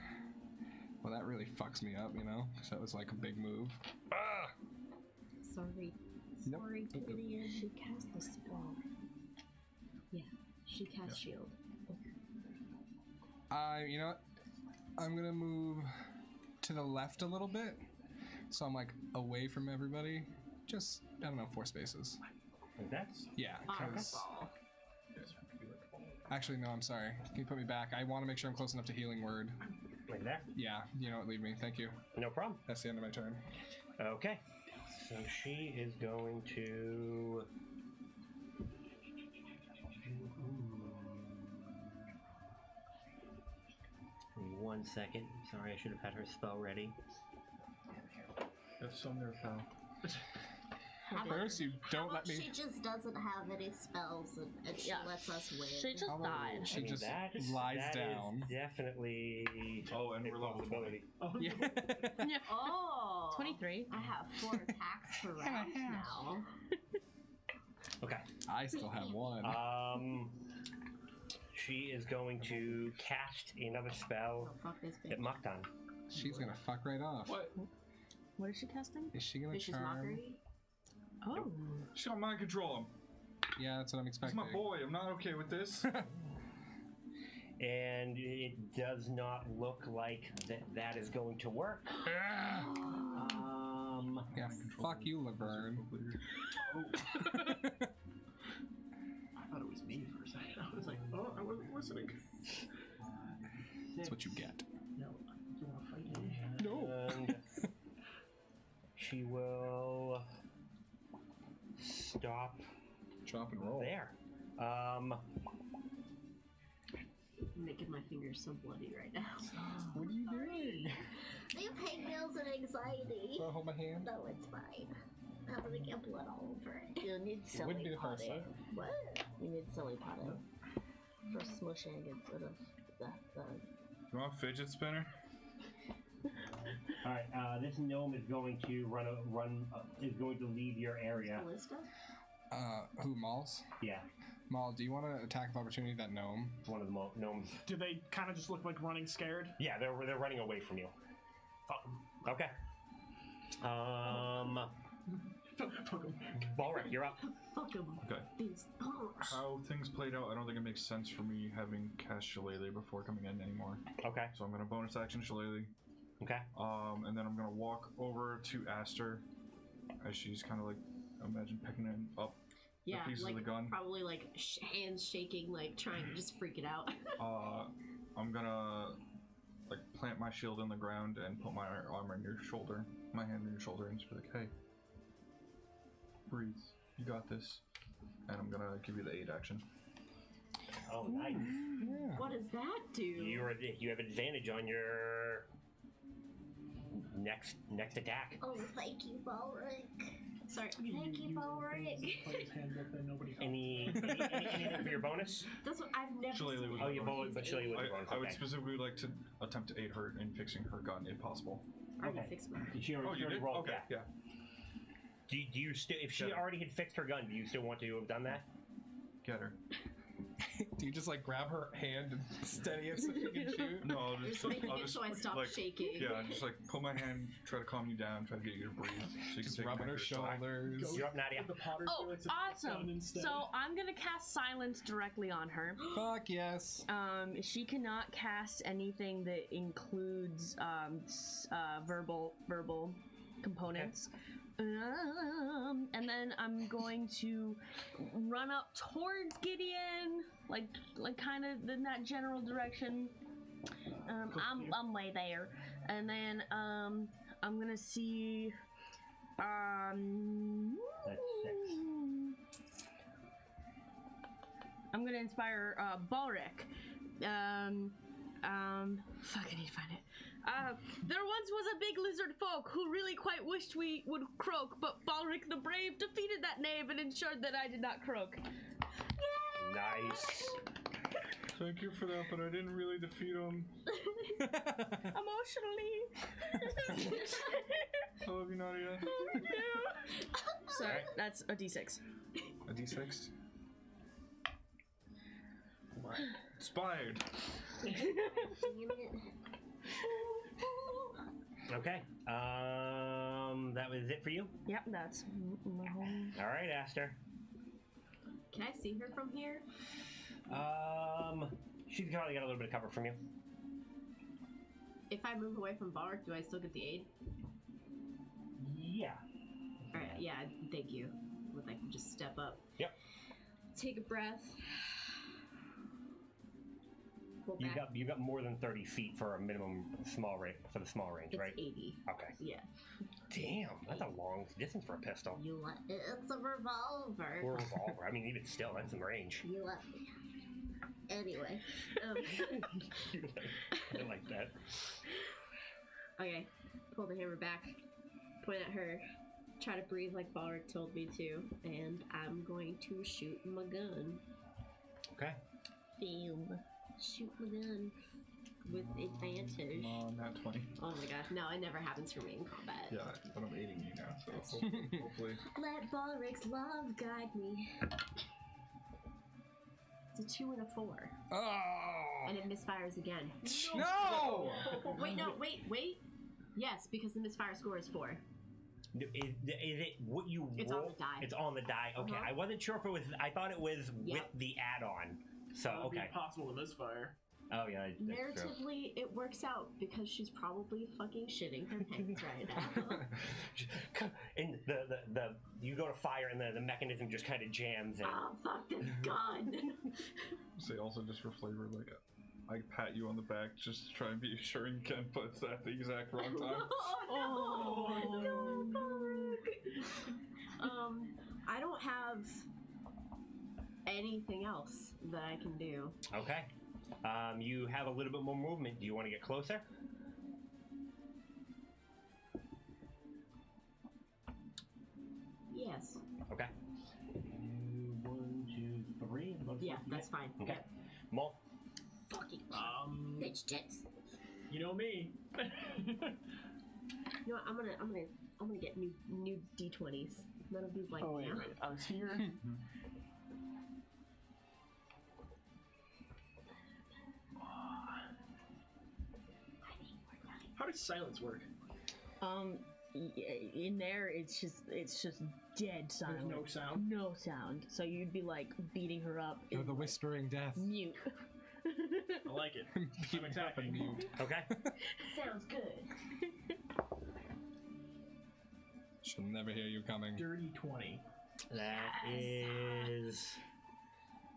Well, that really fucks me up, you know? Because that was like a big move. Ah! Sorry. Nope. Sorry, Gideon. She cast the spell. Yeah, she cast shield. You know what? I'm gonna move to the left a little bit. So I'm like away from everybody. Just, I don't know, 4 spaces. Like that? Yeah, because... Actually, no, I'm sorry. Can you put me back? I want to make sure I'm close enough to Healing Word. Like that? Yeah, you know what, leave me. Thank you. No problem. That's the end of my turn. Okay. So she is going to... 1 second. Sorry, I should have had her spell ready. That's some there, pal. First, you don't let me... She just doesn't have any spells and she lets us win. She just How about died. She just lies down. Is definitely Oh, and a we're level 20. possibility. Yeah. Oh! 23. I have 4 attacks per round now. Okay. I still have 1. She is going to cast another spell Oh, fuck this at bitch. Muktan. She's gonna fuck right off. What? What is she casting? Is she gonna Vicious charm? Mockery? Oh. She's gonna mind control him. Yeah, that's what I'm He's expecting. my boy. I'm not okay with this. And it does not look like that is going to work. Yeah, fuck you, Laverne. I thought it was me for a second. I was like, oh, I wasn't listening. That's what you get. No, you want to fight me? No. And she will stop Drop and roll. there. making my fingers so bloody right now. What are you doing? I have hangnails and anxiety. Want to hold my hand? No, it's fine. I'm gonna get blood all over it. You'll need It wouldn't be the first time. What? You need silly potting for smushing instead of the. You want a fidget spinner? All right. This gnome is going to is going to leave your area. Callista? Who, Malls? Yeah. Maul, do you want to attack of opportunity that gnome? One of the gnomes. Do they kind of just look like running scared? Yeah, they're running away from you. Fuck 'em. Okay. Fuck 'em. Balric, you're up. Fuck 'em. Okay. These balls. How things played out, I don't think it makes sense for me having cast Shillelagh before coming in anymore. Okay. So I'm gonna bonus action Shillelagh. Okay. And then I'm gonna walk over to Aster as she's kind of like, imagine picking up Yeah, the pieces like of the gun. probably like hands shaking, like trying to just freak it out. I'm gonna like plant my shield in the ground and put my arm on your shoulder, my hand on your shoulder, and just be like, "Hey, breathe. You got this." And I'm gonna give you the aid action. Oh, nice. Yeah. What does that do? You have advantage on your next attack. Oh, thank you, Balric. Sorry. Thank you, Balric. Player's handbook that nobody Anything for your bonus? That's what I've never Shillelagh seen. would Oh, be you bonus. bullet, but Shillelagh would be bonus. I would Okay. specifically like to attempt to aid her in fixing her gun if possible. I already Okay. fixed mine. She already rolled. Okay, yeah. Do you still? If she Get her. already had fixed her gun, do you still want to have done that? Get her. Do you just like grab her hand and steady it so she can shoot? No, I'll Just making it so I stop like, shaking. Yeah, just like put my hand, try to calm you down, try to get you to breathe. So you Just can take rubbing my her crystal. shoulders. You're up, Nadia. The Potter Oh, Felix gun awesome! instead. So I'm gonna cast silence directly on her. Fuck yes. She cannot cast anything that includes verbal components. And then I'm going to run up towards Gideon, like kind of in that general direction. I'm way there, and then I'm gonna see. That's 6. I'm gonna inspire Balric. Fuck, I need to find it. There once was a big lizard folk who really quite wished we would croak, but Balric the Brave defeated that knave and ensured that I did not croak. Nice. Thank you for that, but I didn't really defeat him. Emotionally. I love you, Nadia. So that's a d6. A D6. Inspired. Damn it. Okay. That was it for you. Yep, that's my home. All right, Aster. Can I see her from here? She's probably got a little bit of cover from you. If I move away from Balric, do I still get the aid? Yeah. Alright, yeah, thank you. Would I can just step up. Yep. Take a breath. Pull back. You got more than 30 feet for a minimum small range for the small range, It's right? 80. Okay. Yeah. Damn, that's a long distance for a pistol. You let it's a revolver. Or a revolver. I mean, even still, that's some range. You let me. Anyway, I like that. Okay. Pull the hammer back. Point at her. Try to breathe like Balric told me to. And I'm going to shoot my gun. Okay. Film. Shoot my gun. With advantage. Come on, nat 20. Oh my gosh, no, it never happens for me in combat. Yeah, but I'm aiding you now, so hopefully. Let Balric's love guide me. It's a 2 and a 4. Oh. And it misfires again. No! Wait, no, wait. Yes, because the misfire score is 4. Is it what you It's on roll? the die. It's on the die. Okay, Uh-huh. I wasn't sure if it was. I thought it was Yep. with the add-on. So It would be okay. possible to misfire. Oh yeah. That's true. Narratively, it works out because she's probably fucking shitting her pants right now. And the you go to fire and the mechanism just kind of jams in. Oh, fuck this gun. Say also just for flavor, like I pat you on the back just to try and be sure you can, but it's at the exact wrong time. Oh, no, Balric. I don't have anything else that I can do. Okay. You have a little bit more movement. Do you want to get closer? Yes. Okay. 1, 2, 3. Yeah, that's fine. Okay. Maul. Fucking bitch tits. You know me. You know what, I'm gonna get new D20s. None of these like Oh wait, now. I was here. How does silence work? In there, it's just dead silent. There's no sound. No sound. So you'd be like beating her up. You're in, the whispering death. mute. I like it. I'm attacking. Mute. Okay. Sounds good. She'll never hear you coming. Dirty 20. That is.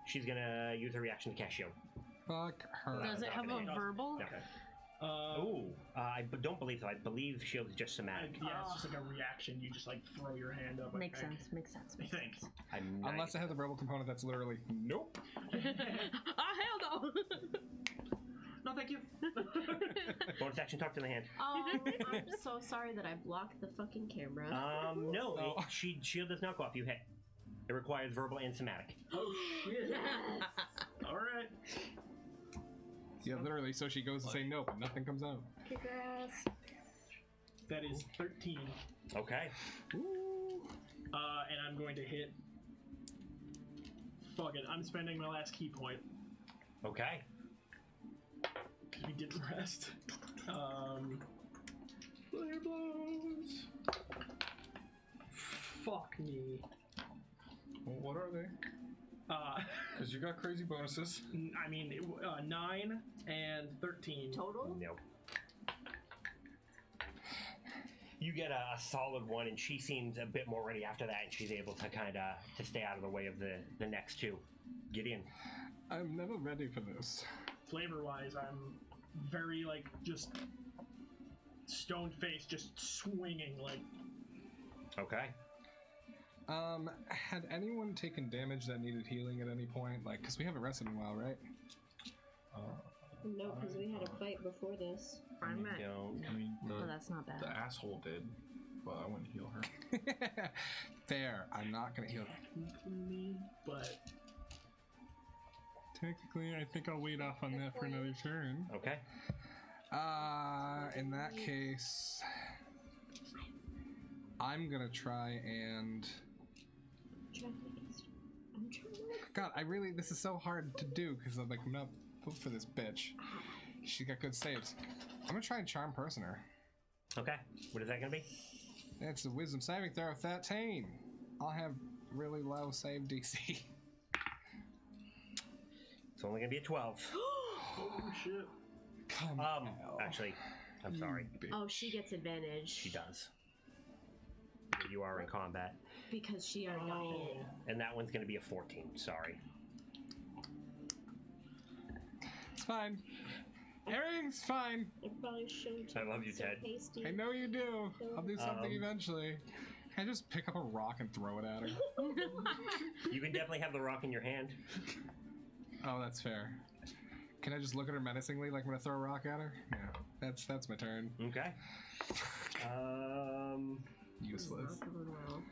She's gonna use her reaction to cast shield. Fuck her. Does it have a verbal? Okay. I don't believe so. I believe shield is just somatic. Yeah, it's just like a reaction. You just like throw your hand up. Makes I think. sense. Makes sense. I Makes think. sense. I'm Unless it has a verbal component that's literally nope. Hell no! No, thank you. Bonus action tucked in the hand. Oh, I'm so sorry that I blocked the fucking camera. No, Oh. shield does not go off. You hit. It requires verbal and somatic. Oh shit. Yes. All right. Yeah, literally. So she goes to say nope, and nothing comes out. Kick her ass. That is 13. Okay. And I'm going to hit. Fuck it. I'm spending my last key point Okay. because we didn't rest. Flare blows. Fuck me. Well, what are they? Because you got crazy bonuses. I mean, 9 and 13. Total? Nope. You get a solid one, and she seems a bit more ready after that, and she's able to kind of to stay out of the way of the next two. Gideon. I'm never ready for this. Flavor-wise, I'm very, like, just stone-faced, just swinging, like... Okay. Had anyone taken damage that needed healing at any point? Like, because we haven't rested in a while, right? No, because we had a fight before this. I'm at. Don't. I mean, Oh, that's not bad. the asshole did, but I wouldn't heal her. Fair. I'm not gonna heal. But Technically, I think I'll wait off on that for another turn. Okay. In that case, I'm gonna try and. I'm trying to look. God, this is so hard to do because I'm like, I'm not built for this bitch. She got good saves. I'm gonna try and charm person her. Okay. What is that gonna be? It's a wisdom saving throw of 13. I'll have really low save DC. It's only gonna be a 12. oh shit. Come on. Actually, I'm sorry. Oh, she gets advantage. She does. You are in combat. Because she already got hit. And that one's gonna be a 14. Sorry. It's fine. Everything's fine. I probably showed I love you, so Ted. hasty. I know you do. I'll do something eventually. Can I just pick up a rock and throw it at her? You can definitely have the rock in your hand. Oh, that's fair. Can I just look at her menacingly like I'm gonna throw a rock at her? Yeah, that's my turn. Okay. Useless. Not going well.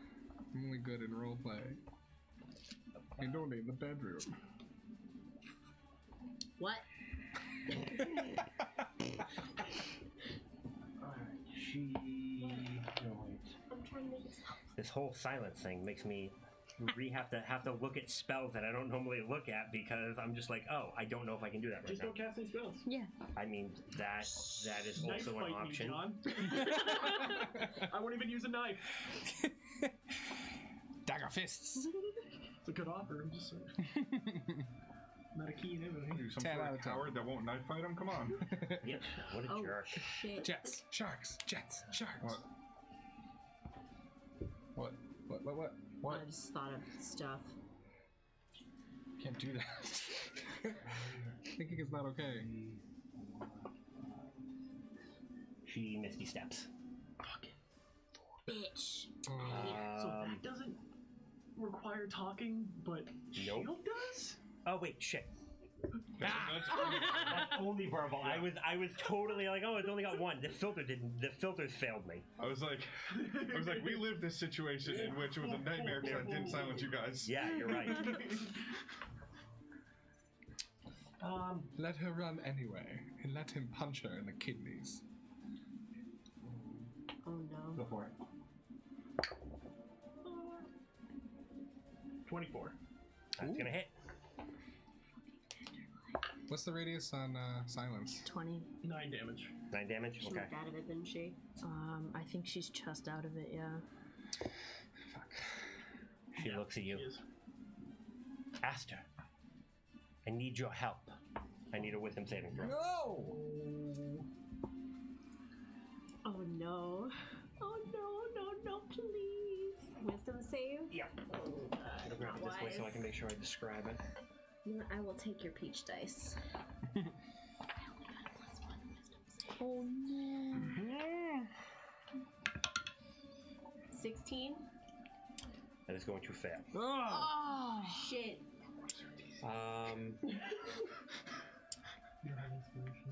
I'm only good in roleplay. I don't need the bedroom. What? I'm trying to make it stop. This whole silence thing makes me have to look at spells that I don't normally look at because I'm just like, oh, I don't know if I can do that right Just now. go casting spells. Yeah. I mean, that is Knife also an fight option. Me, John. I won't even use a knife. Dagger fists. It's a good offer. I'm just saying. Not a key in everything. You some 10 sort out of of 10. coward that won't knife fight him? Come on. Yep. What a Oh, jerk. shit. Jets, sharks, jets, sharks. What? What? I just thought of stuff. Can't do that. Thinking is not okay. She misty steps. Bitch. So that doesn't require talking, but Nope. shield does? Oh wait, shit. That's That's only verbal. Yeah. I was totally like, oh, it's only got one. The filters failed me. I was like, we lived this situation in which it was a nightmare because I didn't silence you guys. Yeah, you're right. Let her run anyway, and let him punch her in the kidneys. Oh no. Go for it. 24. That's gonna hit. What's the radius on silence? 20. 9 damage. 9 damage. She Okay. moved out of it, didn't she? I think she's just out of it, yeah. Fuck. She looks at you. She is. Aster, I need your help. I need a wisdom saving throw. No! Oh no. Oh no, please. Wisdom save? Yeah. I'll grab it this way so I can make sure I describe it. You know what, I will take your peach dice. I only got a +1 wisdom save. Oh no. 16? That is going to fail. Oh, shit.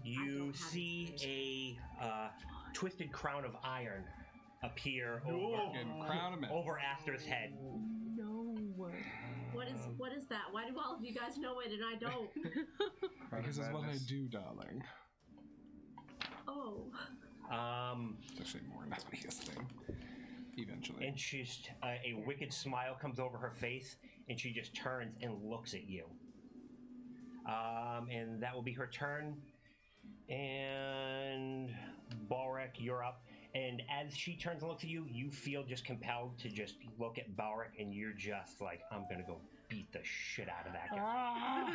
You see a twisted crown of iron appear over Aster's head. No. What is that? Why do all of you guys know it and I don't? Because it's what I do, darling. Oh. It's actually more an obvious thing. Eventually. And she's a wicked smile comes over her face, and she just turns and looks at you. And that will be her turn. And Balric, you're up. And as she turns and looks at you, you feel just compelled to just look at Balric, and you're just like, I'm gonna go beat the shit out of that guy.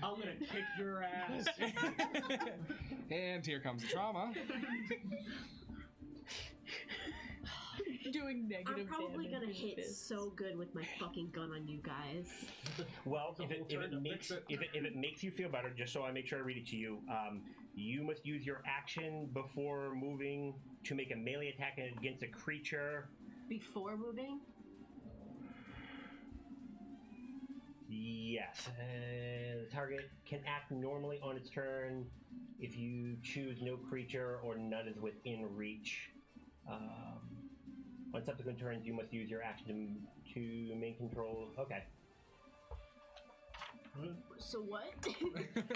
I'm gonna kick your ass. And here comes the trauma. Doing negative I'm probably damage gonna with hit this. so good with my fucking gun on you guys. Well, if whole turn to it fix it. makes you feel better, just so I make sure I read it to you, you must use your action before moving to make a melee attack against a creature. Before moving? Yes. The target can act normally on its turn if you choose no creature or none is within reach. On subsequent turns, you must use your action to main control. Okay. So what?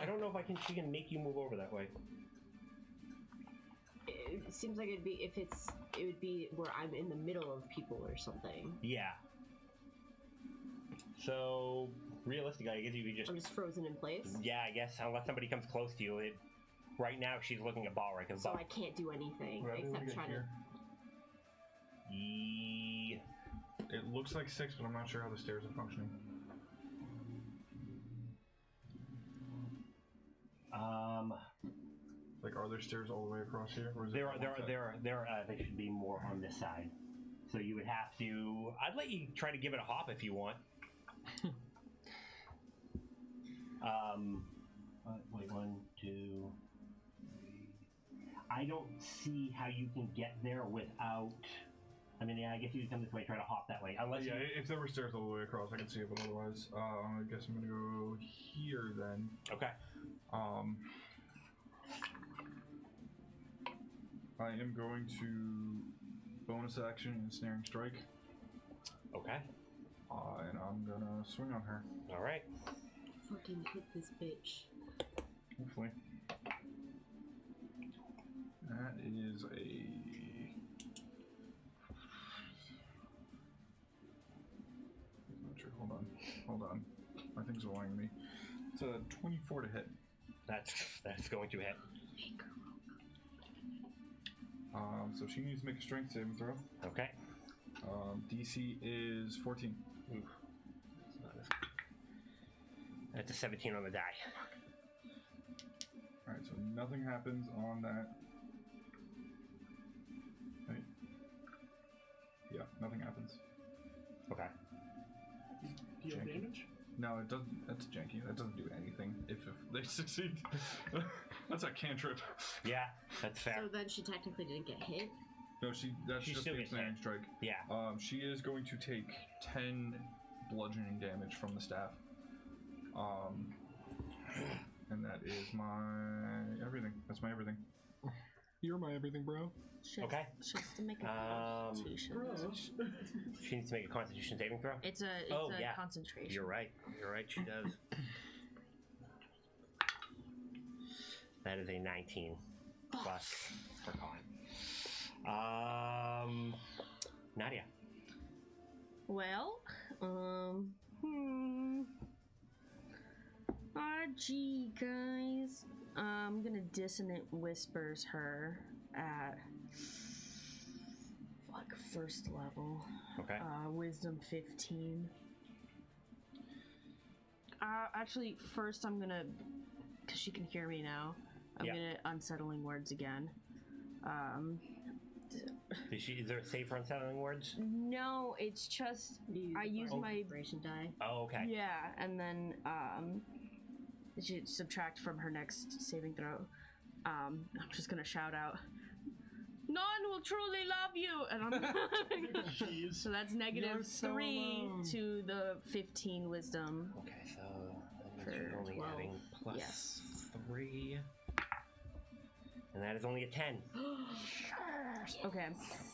I don't know if she can make you move over that way. It seems like it would be where I'm in the middle of people or something. Yeah. So, realistically, I guess you could just... I'm just frozen in place. Yeah, I guess, unless somebody comes close to you. Right now, she's looking at Balric. And So I can't do anything except try to... It looks like 6, but I'm not sure how the stairs are functioning. Like, are there stairs all the way across here? Or is it they should be more on this side. So you would have to... I'd let you try to give it a hop if you want. Wait, 1, 2, 3. I don't see how you can get there without... I mean, yeah, I guess you could come this way, try to hop that way. Unless yeah, if there were stairs all the way across, I could see it, but otherwise, I guess I'm gonna go here then. Okay. I am going to bonus action and snaring strike. Okay. And I'm gonna swing on her. All right. Fucking hit this bitch. Hopefully. That is a... Not sure. Hold on. My thing's lying to me. It's a 24 to hit. That's going to hit. So she needs to make a strength saving throw. Okay. DC is 14. Oof. That's a 17 on the die. Alright, so nothing happens on that. Right. Yeah, nothing happens. Okay. Deal Janky. damage? No, it doesn't. That's janky. That doesn't do anything if they succeed. That's a cantrip. Yeah, that's fair. So then she technically didn't get hit? No, that's She just still the gets snaring hit. strike. Yeah. She is going to take 10 bludgeoning damage from the staff. And that is my everything. That's my everything. You're my everything, bro. Okay. She has to make a constitution. She needs to make a constitution saving throw? It's a concentration. You're right, she does. That is a 19 plus for con. Nadia. Well, RG guys. I'm gonna dissonant whispers her at like first level. Okay. Wisdom 15. Actually, first I'm gonna, cause she can hear me now. I'm gonna unsettling words again. Is there a save for unsettling words? No, it's just I use my vibration die. Oh, okay. Yeah, and then she subtract from her next saving throw. I'm just gonna shout out, "None will truly love you," and I'm so that's negative so 3 alone. to the 15 wisdom. Okay, so that means you're only 12. having plus Yes. 3. And that is only a 10. Okay,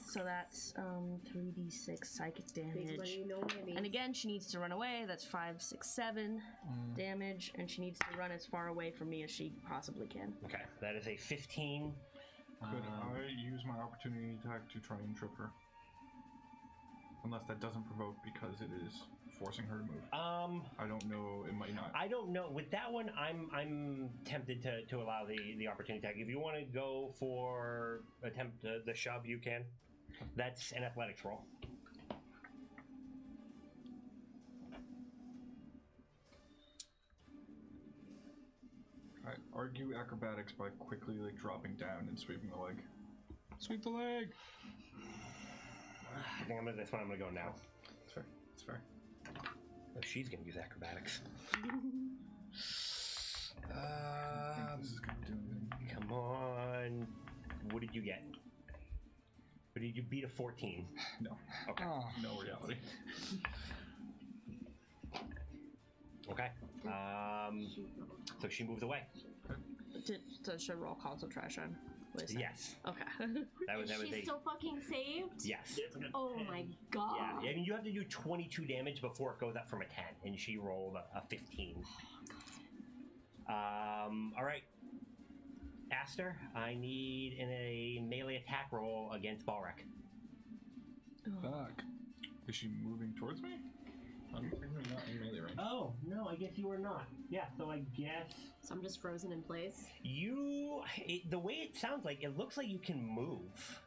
so that's 3d6 psychic damage. Big money, no whammies. And again, she needs to run away. That's 5, 6, 7 damage, and she needs to run as far away from me as she possibly can. Okay, that is a 15. Could I use my opportunity attack to try and trip her? Unless that doesn't provoke because it is forcing her to move. I don't know. It might not. I don't know. With that one, I'm tempted to allow the opportunity attack. If you want to go for attempt the shove, you can. That's an athletics roll. I argue acrobatics by quickly dropping down and sweeping the leg. Sweep the leg. I think that's when I'm gonna go now. It's fair. It's fair. Oh, she's gonna use acrobatics. I think this is gonna do anything. Come on. What did you get? Or did you beat a 14? No. Okay. Oh, No reality. Okay. So she moves away. So should roll concentration. Yes. Okay. That was She's a still fucking saved? yes. Oh my god. Yeah. I mean, you have to do 22 damage before it goes up from a 10, and she rolled a 15. All right. Aster, I need a melee attack roll against Balrek. fuck. Is she moving towards me? I'm technically not in melee range. Oh, no, I guess you were not. Yeah, so I guess... So I'm just frozen in place. The way it sounds like, it looks like you can move.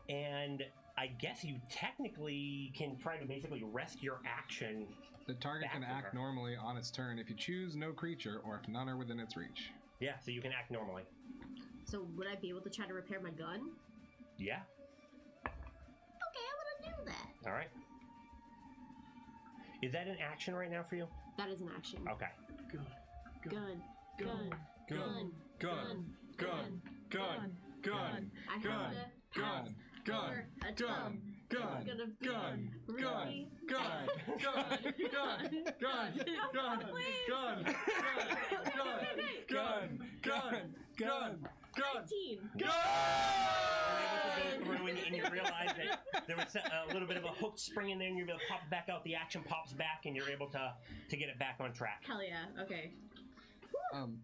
And I guess you technically can try to basically rest your action. The target can Back to act her. normally on its turn if you choose no creature or if none are within its reach. Yeah, so you can act normally. So would I be able to try to repair my gun? Yeah. Okay, I'm gonna do that. All right. Is that an action right now for you? That is an action. Okay. Gun. Gun. Gun. Gun. Gun. Gun. Gun. Gun. I have Gun. to pass Gun. Gun. for a Gun. gun. Gun. It's gonna be Gun. really Gun. Gun. Gun. Gun. Gun. Gun. Gun. Gun. Gun. 19. And you realize that there was a little bit of a hook spring in there, and you're able to pop it back out. The action pops back, and you're able to get it back on track. Hell yeah. Okay.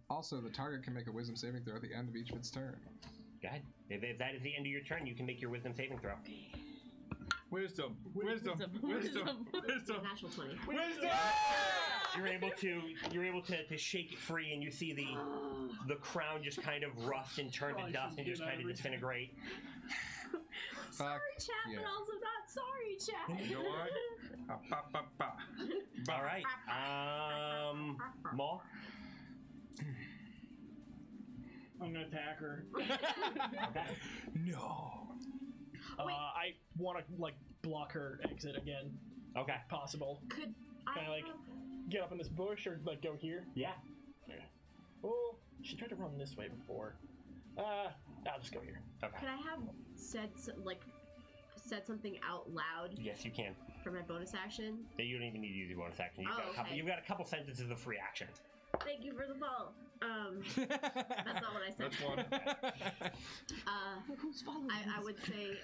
Also, the target can make a wisdom saving throw at the end of each of its turn. Go ahead. If that is the end of your turn, you can make your wisdom saving throw. Wisdom. Wisdom. Wisdom. Wisdom. Natural 20. Wisdom. You're able to shake it free, and you see the crown just kind of rust and turn to dust and just kind of disintegrate. Sorry, chat, yeah. but also not sorry, chat. You know what? All right. Maul. I'm gonna attack her. Okay. No. I want to like block her exit again, Okay. if possible. Could Can I like get up in this bush or like go here? Yeah. Oh, she tried to run this way before. I'll just go here. Okay. Could I have said like said something out loud Yes, you can. for my bonus action? You don't even need to use your bonus action. Okay. You've got a couple sentences of free action. Thank you for the follow. That's not what I said. That's one. Who's following I would say,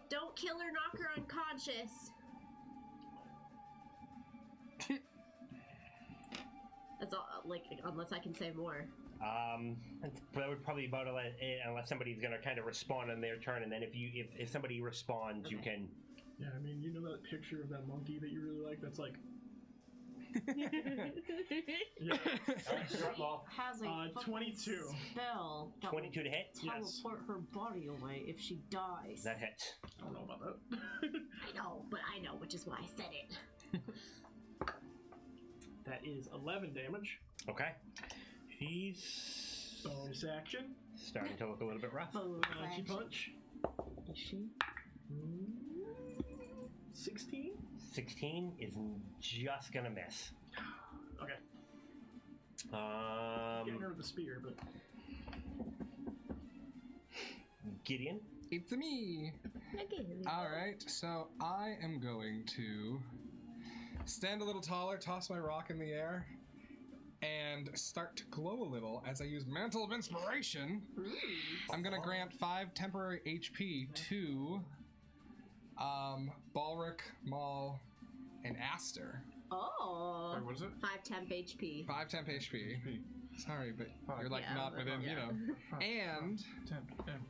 don't kill her, knock her unconscious. That's all, like, unless I can say more. That would probably be about it, unless somebody's gonna kind of respond on their turn, and then if somebody responds, you can. Yeah, I mean, you know that picture of that monkey that you really like? That's like. Yeah. Has a 22 spell. that 22 to hit. will teleport her body away if she dies. That hits. I don't know about that. I know, but I know, which is why I said it. That is 11 damage. Okay. She's Bonus action. starting to look a little bit rough. Punchy punch. Is she? 16? 16 is just gonna miss. Okay. Getting her with the spear, but. Gideon. It's me. Alright, so I am going to stand a little taller, toss my rock in the air, and start to glow a little as I use Mantle of Inspiration. I'm gonna grant 5 temporary HP to Balric, Maul, and Aster. Oh. Sorry, what is it? 5 temp HP. 5 temp HP. Sorry, but you're like Yeah, not but- within, yeah. you know. And 10.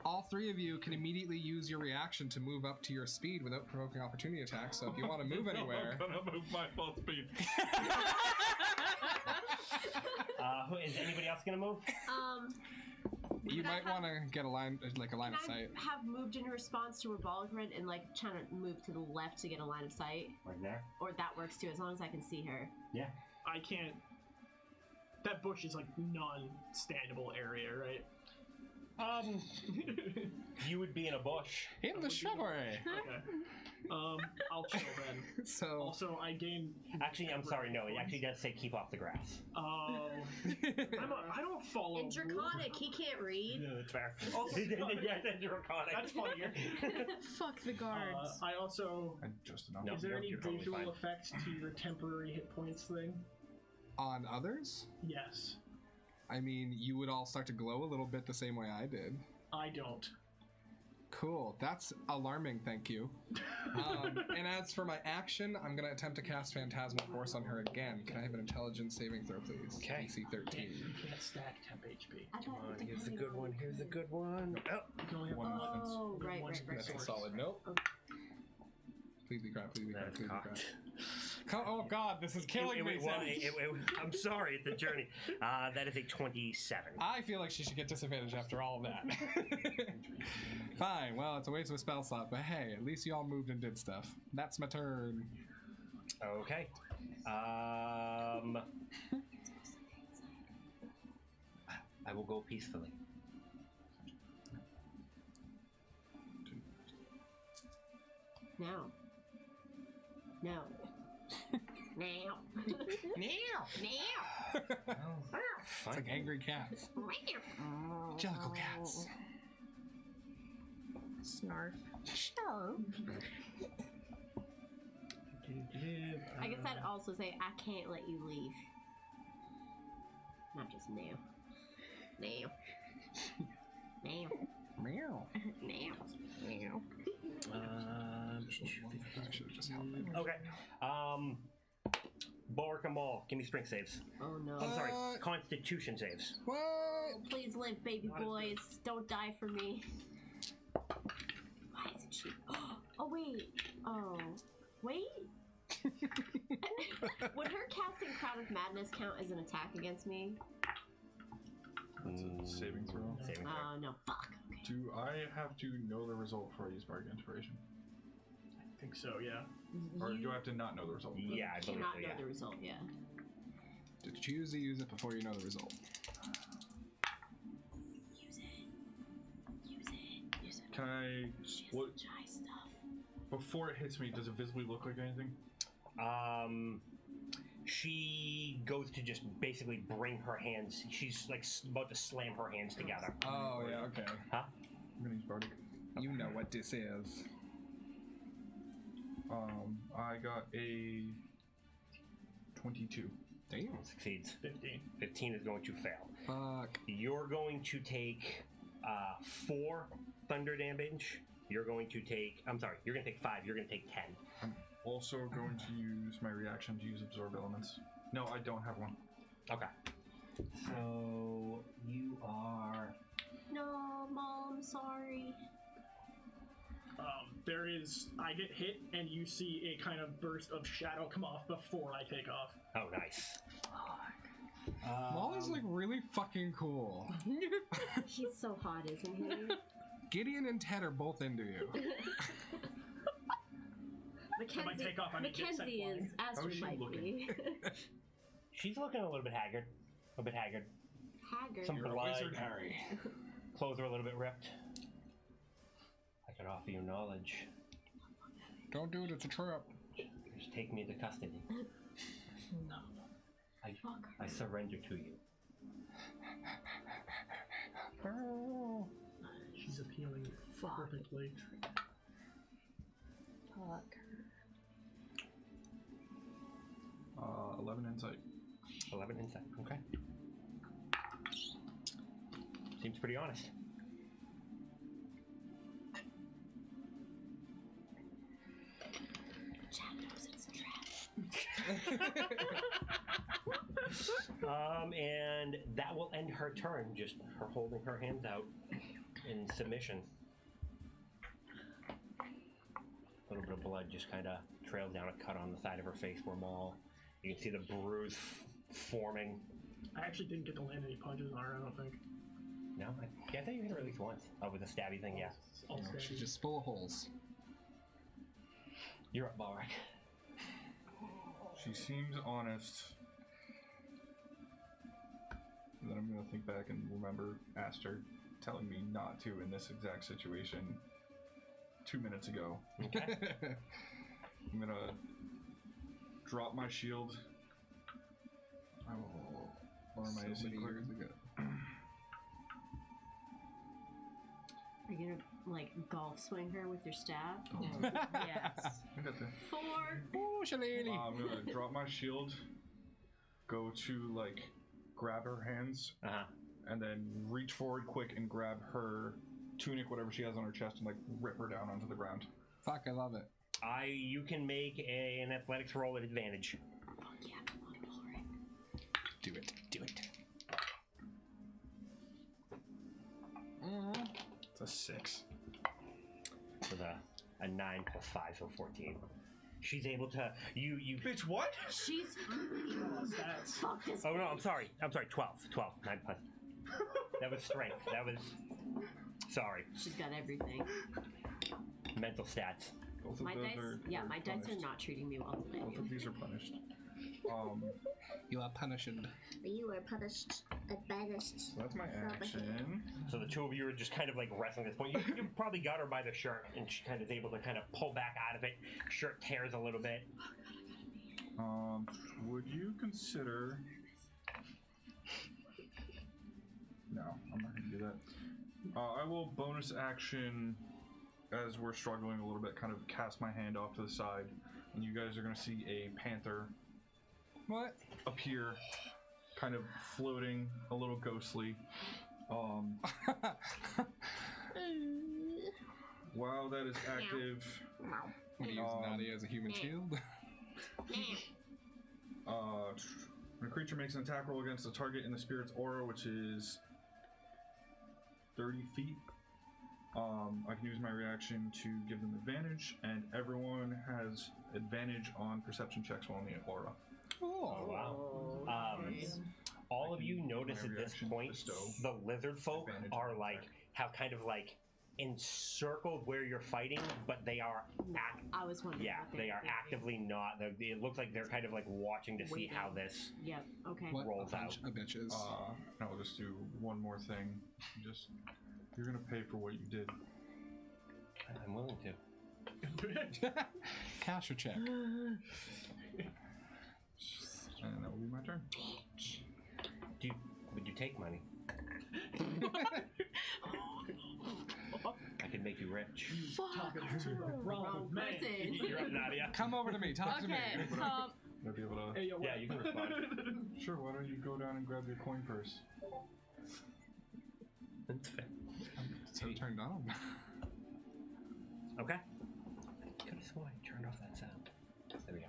all 3 of you can immediately use your reaction to move up to your speed without provoking opportunity attacks. So if you want to move anywhere, I'm gonna move my full speed. Is anybody else gonna move? you Can I might have- want to get a line of Can sight. I have moved in response to her Balgrin and like trying to move to the left to get a line of sight? Right there. Or that works too, as long as I can see her. Yeah. I can't. That bush is like non-standable area, right? You would be in a bush. In the shrubbery. Okay. I'll chill then. So Also, I gain. Actually, I'm sorry. No, it actually does say keep off the grass. Oh. I don't follow. And Draconic, he can't read. Yeah, that's fair. Also, yeah, that's draconic. That's funnier. Fuck the guards. I also. And just enough. No. Is there any you're totally visual fine. effects to your temporary hit points thing? on others, Yes. I mean, you would all start to glow a little bit the same way I did. I don't. Cool. That's alarming, thank you. And as for my action, I'm going to attempt to cast Phantasmal Force on her again. Can I have an intelligence saving throw, please? Okay. DC 13. You can't stack temp HP. Come on, here's the good one. Here's the good one. Oh. You can only have One one. offense. Oh, right. That's a solid note. Please be crap, please be crap, That's please be crap. cocked. Oh god, this is killing me. I'm sorry, the journey. That is a 27. I feel like she should get disadvantage after all of that. Fine, well, it's a waste of a spell slot, but hey, at least you all moved and did stuff. That's my turn. Okay. I will go peacefully. Now. Now. Now. It's like angry cats. Jellicle cats. Snarf. I guess I'd also say I can't let you leave. Not just now. Now. Now. Meow. Now. I should have just held my Okay. Bulwark and Maul, give me strength saves. Oh no. I'm sorry, Constitution saves. What? Please live, baby boys. Don't die for me. Why isn't she? Oh, wait. Oh. Wait? Would her casting Crown of Madness count as an attack against me? That's a saving throw. Saving throw. Oh, no. Fuck. Okay. Do I have to know the result before I use Bardic Inspiration? I think so, yeah. Or do I have to not know the result? Yeah, I believe Cannot so, know yeah. the result, yeah. Just choose to use it before you know the result. Use it. Use it. Use it. Can I... She has What, some shy stuff. before it hits me, does it visibly look like anything? she goes to just basically bring her hands. She's like about to slam her hands together. Oh, yeah, okay. Huh? I'm gonna use Bardic. You know what this is. I got a 22. Damn. Succeeds. 15. 15 is going to fail. Fuck. You're going to take 4 thunder damage. You're going to take... I'm sorry, you're going to take 5. You're going to take 10. I'm also going to use my reaction to use absorb elements. No, I don't have one. Okay. So you are... No, Mom, sorry. I get hit, and you see a kind of burst of shadow come off before I take off. Oh, nice. Molly's like really fucking cool. He's so hot, isn't he? Gideon and Ted are both into you. If I take off, I need to get sent Mackenzie is, flying. as How you is she might looking? be. She's looking a little bit haggard. Haggard. Some You're a blood. wizard, Harry. Clothes are a little bit ripped. I could offer you knowledge. Don't do it, it's a trap. Just take me into custody. No. I surrender to you. She's appealing perfectly. Fuck. 11 insight. 11 insight. Okay. Seems pretty honest. Chad knows it's a trap. And that will end her turn, just her holding her hands out in submission. A little bit of blood just kind of trails down a cut on the side of her face where Maul. You can see the bruise forming. I actually didn't get to land any punches on her, I don't think. No, I thought you hit her at least once. Oh, with the stabby thing, yeah. I'll No, stay. she's just full of holes. You're up, Balric. She seems honest. And then I'm gonna think back and remember Aster telling me not to in this exact situation 2 minutes ago. Okay. I'm gonna drop my shield. I will lower my AC many quick. years ago. Are you gonna, like, golf swing her with your staff? Yes. I got the- 4. Oh, shillelagh. I'm gonna drop my shield, go to like grab her hands, and then reach forward quick and grab her tunic, whatever she has on her chest, and like rip her down onto the ground. Fuck, I love it. You can make an athletics roll at advantage. Fuck yeah, come on, Balric. Do it. Do it. It's a 6. With a 9 plus 5, so 14. She's able to you Bitch, what? She's. Stats. Fuck this. Oh no, I'm sorry. 12. 9 plus. That was strength. That was sorry. She's got everything. Mental stats. Both of My those dice, are my dice are punished. not treating me well today. Both of these are punished. You are punished. You were punished. Banished. So that's my action. So the two of you are just kind of like wrestling at this point. You probably got her by the shirt, and she kind of is able to kind of pull back out of it. Shirt tears a little bit. Would you consider? No, I'm not gonna do that. I will bonus action as we're struggling a little bit, kind of cast my hand off to the side, and you guys are gonna see a panther What? appear, kind of floating, a little ghostly. While that is active, What do you use Nadia as a human shield? when a creature makes an attack roll against a target in the spirit's aura, which is 30 feet, I can use my reaction to give them advantage, and everyone has advantage on perception checks while in the aura. Oh wow. All of you notice my at this reaction point bestow the lizard folk advantage are on like attack. have kind of like encircled where you're fighting, but they are I was wondering. yeah, what they are were actively not. It looks like they're kind of like watching to see Waiting. how this. Yep. Okay. What Rolls a bunch of bitches. No, I'll just do one more thing. Just, you're gonna pay for what you did. I'm willing to. Cash or check? And that will be my turn. Would you take money? I could make you rich. Talking to the wrong person. You're up, Nadia. Come over to me. Talk to me. Okay, so I'll be able to. Hey, yo, Yeah, you can respond. Sure. Why don't you go down and grab your coin purse? That's fair. So turned on. Okay. Could have sworn I turned off that sound. There we go.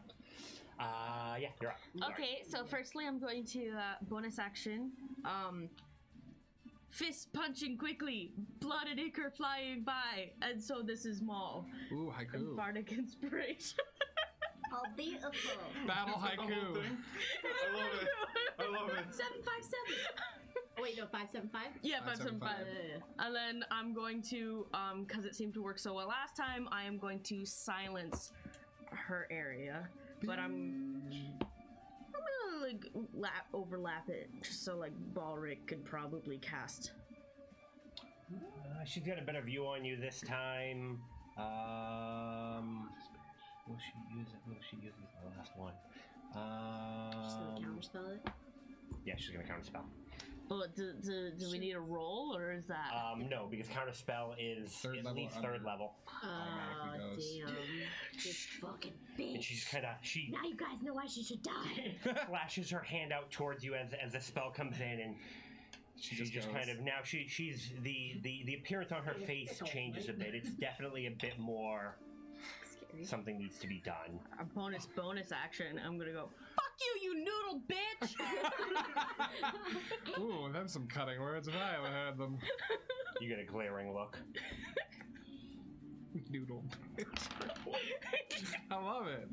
Yeah, you're up. okay, so firstly I'm going to bonus action. Fist punching quickly, blood and ichor flying by, and so this is Maul. Ooh, And haiku. bardic inspiration. All beautiful. Battle The whole haiku. thing? I love it. I love it. 757. Oh wait, no, 575. Yeah, 575. Yeah. And then I'm going to, because it seemed to work so well last time, I am going to silence her area. But I'm gonna like overlap it, just so like Balric could probably cast. She's got a better view on you this time. Will she use it? Will she use it as the last one? She's gonna counterspell it. Yeah, she's gonna counterspell. But do we need a roll, or is that? No, because counterspell is Third at level least under. third level. Oh, Automatically goes. damn. This fucking And bitch. she's she Now you guys know why she should die. flashes her hand out towards you as the spell comes in, and she just goes. kind of now she's the appearance on her face changes a bit. It's definitely a bit more Scary. something needs to be done. A bonus action. I'm gonna go. Fuck you noodle bitch! Ooh, them some cutting words if I ever heard them. You get a glaring look. Noodle. I love it.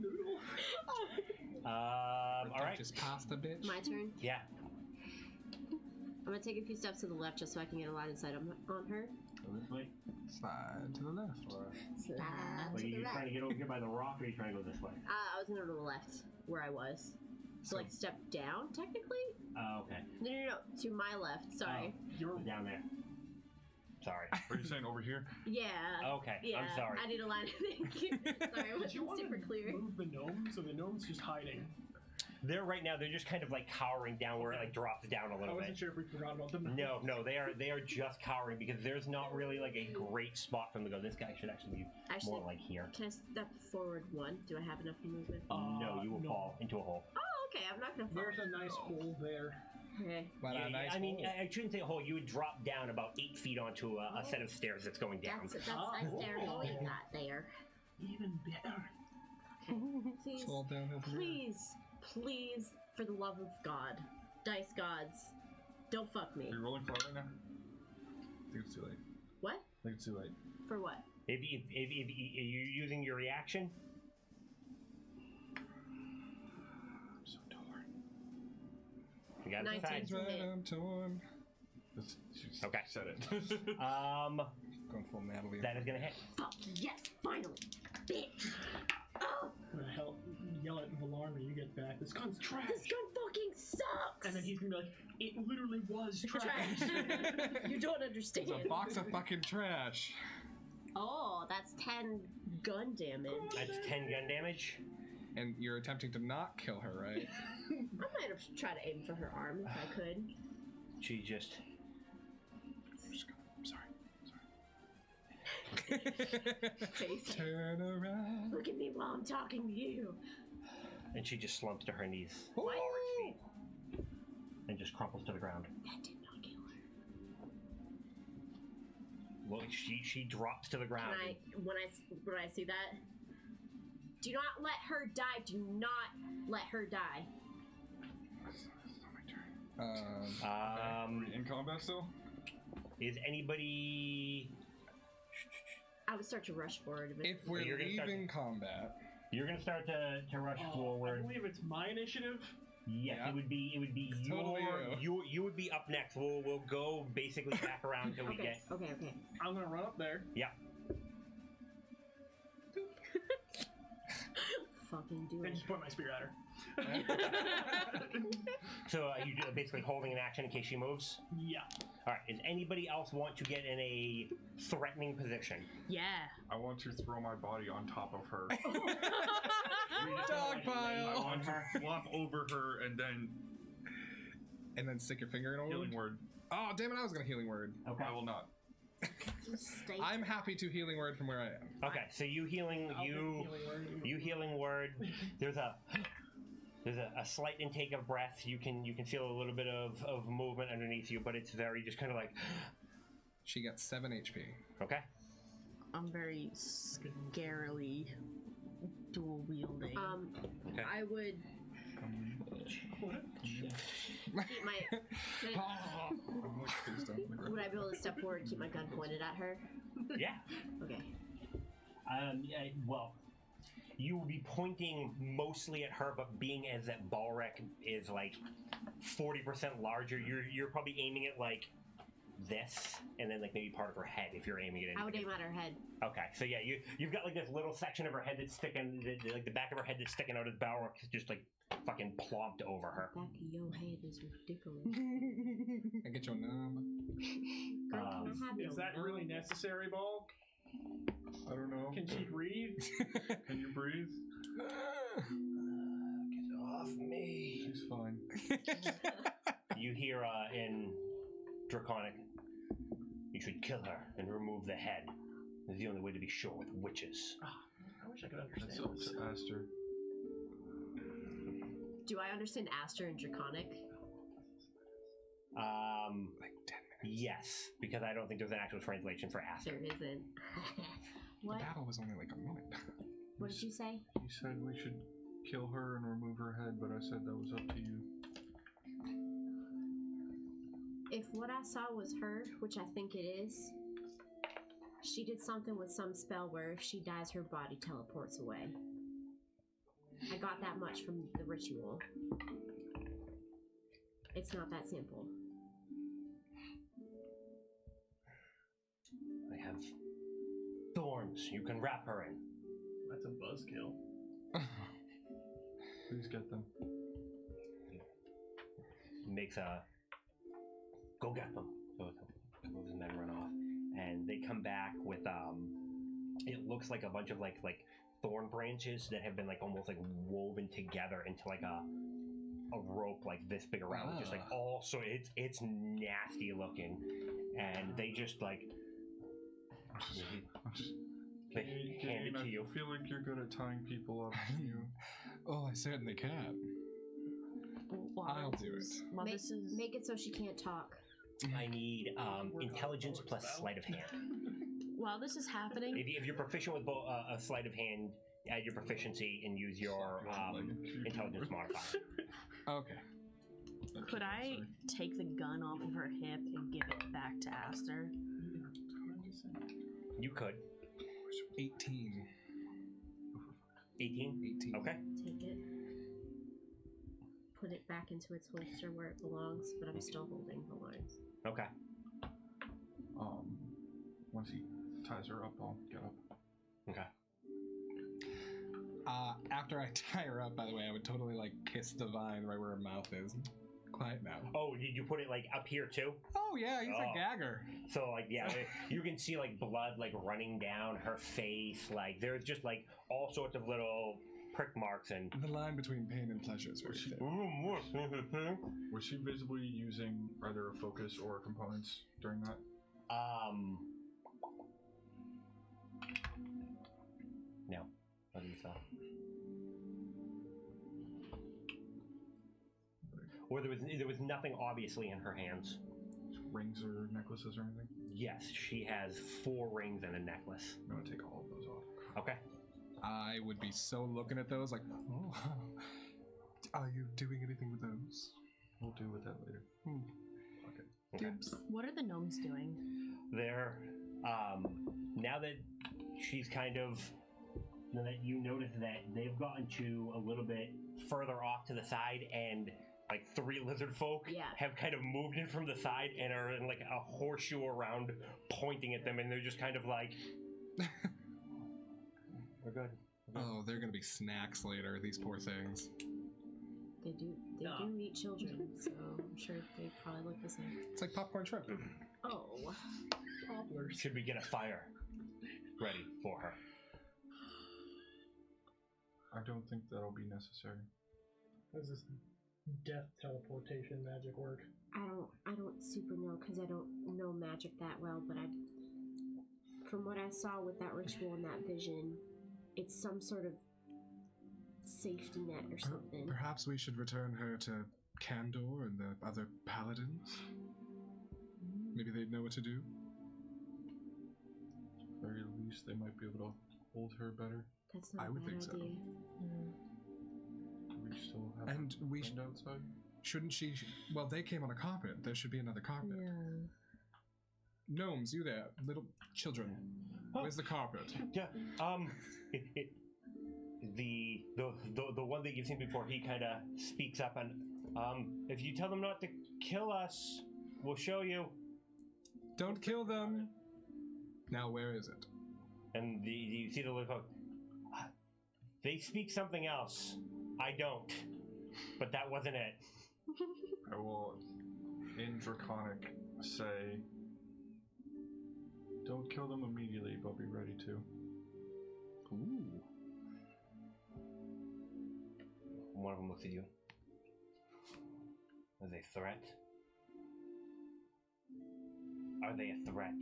All right. Just pasta, bitch. My turn. Yeah. I'm gonna take a few steps to the left just so I can get a line of sight on her. Go this way. Slide to the left. Slide Like, to are the you right. trying to get over here by the rock, or are you trying to go this way? I was gonna go to the left, where I was. So like step down, technically? Okay. No. To my left. Sorry. You're down there. Sorry. Are you saying over here? Yeah. Okay. Yeah. I'm sorry. I need a line. Thank you. Sorry, it Did you wasn't want super to clear. move the gnome so the gnome's just hiding? They're right now. They're just kind of like cowering down where it like drops down a I little wasn't bit. sure if we forgot about them. No, they are just cowering because there's not really like a great spot for them to go. This guy should actually be more like here. Can I step forward one? Do I have enough movement? No, you will no. fall into a hole. Oh, okay. I'm not gonna fall. There's a nice hole there. Okay. But Yeah, a nice I mean, hole. I shouldn't say a hole. You would drop down about 8 feet onto a set of stairs that's going down. That's nice there. Oh. Hole you got there. Even better. Please, It's all downhill from here. please, for the love of God, dice gods, don't fuck me. Are you rolling for it right now? I think it's too late. What? I think it's too late. For what? If you're using your reaction, I'm so torn. you got to 19. decide. Right, I'm torn. She Okay. said it. Going full Natalie. That is gonna hit. Fuck yes, finally, bitch. Oh, I'm gonna yell at Valar when you get back. This gun's trash. this gun fucking sucks. And then he's gonna be like, it literally was trash. trash. You don't understand. It's a box of fucking trash. Oh, that's 10 gun damage. That's 10 gun damage. And you're attempting to not kill her, right? I might have tried to aim for her arm if I could. She just. I'm sorry. Face. Turn around. Look at me while I'm talking to you. And she just slumps to her knees. Ooh. Balric's feet. And just crumples to the ground. That did not kill her. Well, she drops to the ground. When I see that, do not let her die. Do not let her die. It's not my turn. Um, Are we in combat still? Is anybody? I would start to rush forward a bit. if we're You're gonna start- leaving combat, You're gonna start to rush I forward. believe it's my initiative. Yes, Yeah. it would be It's your totally you would be up next. We'll go basically back around until we get. Okay. I'm gonna run up there. Yeah. Fucking do And it. just point my spear at her. So you basically holding an action in case she moves? Yeah. Alright, does anybody else want to get in a threatening position? Yeah. I want to throw my body on top of her. Dog I pile. want to flop over her and then stick your finger in a healing wound. word. Oh, damn it, I was going to healing word. Okay. I will not. Stay. I'm happy to healing word from where I am. Okay, so you healing word. There's a slight intake of breath. You can feel a little bit of movement underneath you, but it's very just kind of like. She got 7 HP. Okay. I'm very scarily dual wielding. Okay. I would keep my. Would I be able to step forward and keep my gun pointed at her? Yeah. Okay. Well, you will be pointing mostly at her, but being as that Balrek is like 40% larger, you're probably aiming at like this, and then like maybe part of her head if you're aiming at it. I would aim at her head. Okay, so yeah, you've got like this little section of her head that's sticking, like the back of her head that's sticking out of the Balrek, just like fucking plopped over her. Back of your head is ridiculous. I get your number. Girl, can I have Is your that number? really necessary, Ball? I don't know. Can she breathe? Can you breathe? Get off me. She's fine. You hear in Draconic, you should kill her and remove the head. It's the only way to be sure with witches. I wish I could That's understand up this. to Aster. Do I understand Aster and Draconic? Like 10 minutes. Yes, because I don't think there's an actual translation for Aster. There isn't. The What? battle was only like a minute. What did you say? He said we should kill her and remove her head, but I said that was up to you. If what I saw was her, which I think it is, she did something with some spell where if she dies, her body teleports away. I got that much from the ritual. It's not that simple. I have thorns you can wrap her in. That's a buzzkill. Please get them. Makes a go get them. So a couple of his men run off, and they come back with it looks like a bunch of like thorn branches that have been like almost like woven together into like a rope like this big around, just like all so it's nasty looking, and they just like they hand it to you. I feel like you're good at tying people up. You. Oh, I certainly can. I'll do it. Well, Make, this is make it so she can't talk. I need intelligence plus sleight of hand. while this is happening. If you're proficient with a sleight of hand, add your proficiency and use your intelligence modifier. Okay. Could I take the gun off of her hip and give it back to Aster? You could. 18. 18? 18. Okay. Take it. Put it back into its holster where it belongs, but I'm still holding the lines. Okay. Once he ties her up, I'll get up. Okay. After I tie her up, by the way, I would totally like kiss the vine right where her mouth is. Quiet now. Oh, did you put it like up here too? Oh yeah, he's a gagger. So like yeah, you can see like blood like running down her face. Like there's just like all sorts of little prick marks and The line between pain and pleasure is very thin. Was she visibly using either a focus or components during that? No. I think so. Or there was nothing obviously in her hands. Rings or necklaces or anything? Yes, she has 4 rings and a necklace. I'm gonna take all of those off. Okay. I would be so looking at those like, oh, are you doing anything with those? We'll deal with that later. Okay. What are the gnomes doing? They're now that she's kind of now that you notice that they've gotten to a little bit further off to the side and like 3 lizard folk have kind of moved in from the side and are in like a horseshoe around pointing at them, and they're just kind of like we're good. Oh, they're gonna be snacks later, these poor things. They do eat children, so I'm sure they probably look the same. It's like popcorn shrimp. Oh. Poplars. Should we get a fire ready for her? I don't think that'll be necessary. How does this death teleportation magic work? I don't super know because I don't know magic that well, but from what I saw with that ritual and that vision, it's some sort of safety net or something. Perhaps we should return her to Candor and the other paladins. Maybe they'd know what to do. At the very least, they might be able to hold her better. That's not I a would bad think so. idea. Do we still have And a we friend outside? Shouldn't she? Well, they came on a carpet. There should be another carpet. Gnomes, you there? Little children. Where's the carpet? Yeah. The one that you've seen before, he kind of speaks up and if you tell them not to kill us, we'll show you. Don't kill them. Now, where is it? And you see the look of. They speak something else. I don't. But that wasn't it. I will, in Draconic, say, don't kill them immediately, but be ready to. Ooh. One of them looks at you. As a threat? Are they a threat?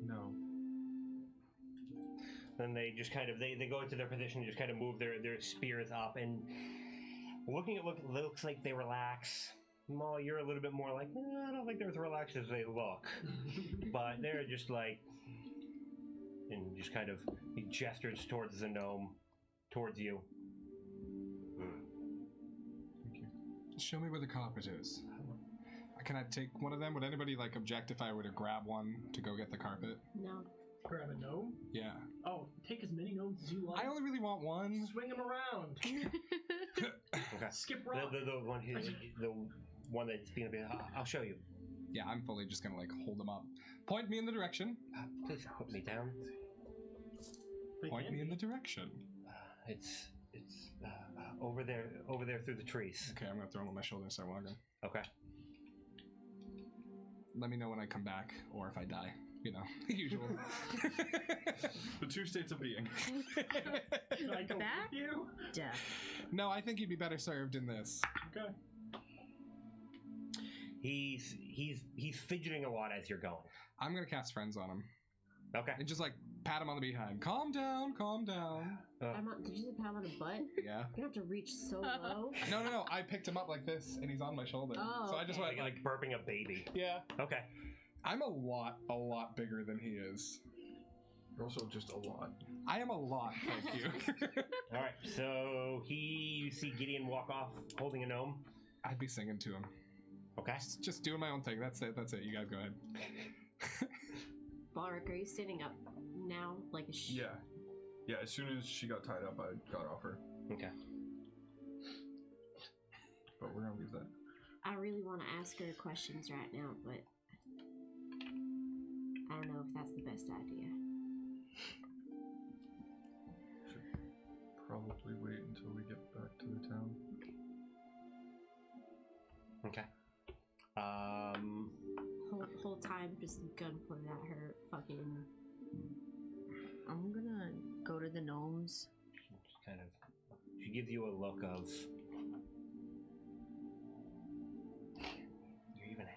No. Then they just kind of, they go into their position and just kind of move their spears up, and looking at looks like they relax. Well, you're a little bit more like, I don't think they're as relaxed as they look. But they're just like, and just kind of, he gestures towards the gnome, towards you. Thank you. Show me where the carpet is. Can I take one of them? Would anybody like object if I were to grab one to go get the carpet? No. Grab a gnome? Yeah. Oh, take as many gnomes as you like. I only really want one. Swing them around. Okay. Skip rock. The one that's being a bit, I'll show you. Yeah, I'm fully just gonna like hold them up. Point me in the direction. Please put me down. Point me in the direction. It's over there through the trees. Okay, I'm gonna throw them on my shoulder and start walking. Okay. Let me know when I come back, or if I die. You know, the usual. The two states of being. Can I go Back? with you? Death. No, I think you'd be better served in this. Okay. He's fidgeting a lot as you're going. I'm gonna cast friends on him. Okay. And just like pat him on the behind. Calm down, calm down. Did you say pat him on the butt? Yeah. You have to reach so low. No. I picked him up like this, and he's on my shoulder. Oh, so I just went like burping a baby. yeah. Okay. I'm a lot bigger than he is. You're also just a lot. I am a lot, thank you. All right. So you see Gideon walk off holding a gnome. I'd be singing to him. Okay. Just doing my own thing. That's it. You guys go ahead. Balric, are you standing up now? Like a Yeah. Yeah, as soon as she got tied up, I got off her. Okay. But we're gonna leave that. I really want to ask her questions right now, but I don't know if that's the best idea. Should probably wait until we get back to the town. Okay. Whole time just gun pointed at her fucking. I'm gonna go to the gnomes. Just kind of, she gives you a look of.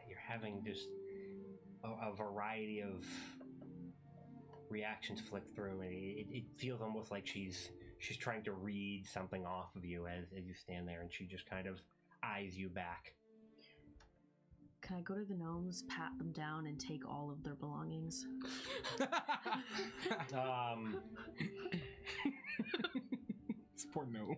You're having just a variety of reactions flick through, and it feels almost like she's trying to read something off of you as you stand there, and she just kind of eyes you back. Can I go to the gnomes, pat them down, and take all of their belongings? Poor gnome.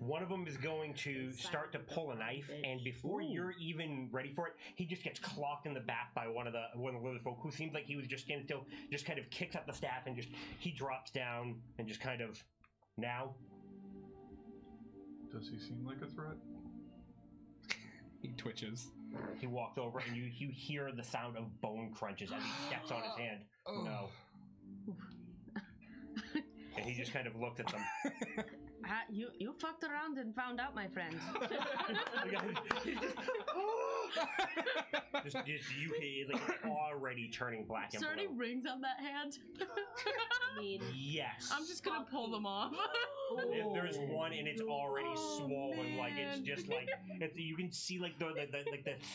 One of them is going to start to pull a knife, and before you're even ready for it, he just gets clocked in the back by one of the other folk who seems like he was just standing still, just kind of kicks up the staff, and he drops down and just kind of now. Does he seem like a threat? He twitches. He walks over, and you hear the sound of bone crunches as he steps on his hand. Oh. No. And he just kind of looks at them. You fucked around and found out, my friend. just you like already turning black and Is there any blue. rings on that hand? I mean, Yes. I'm just gonna pull them off. There's one and it's already swollen. Like it's man. just like you can see like the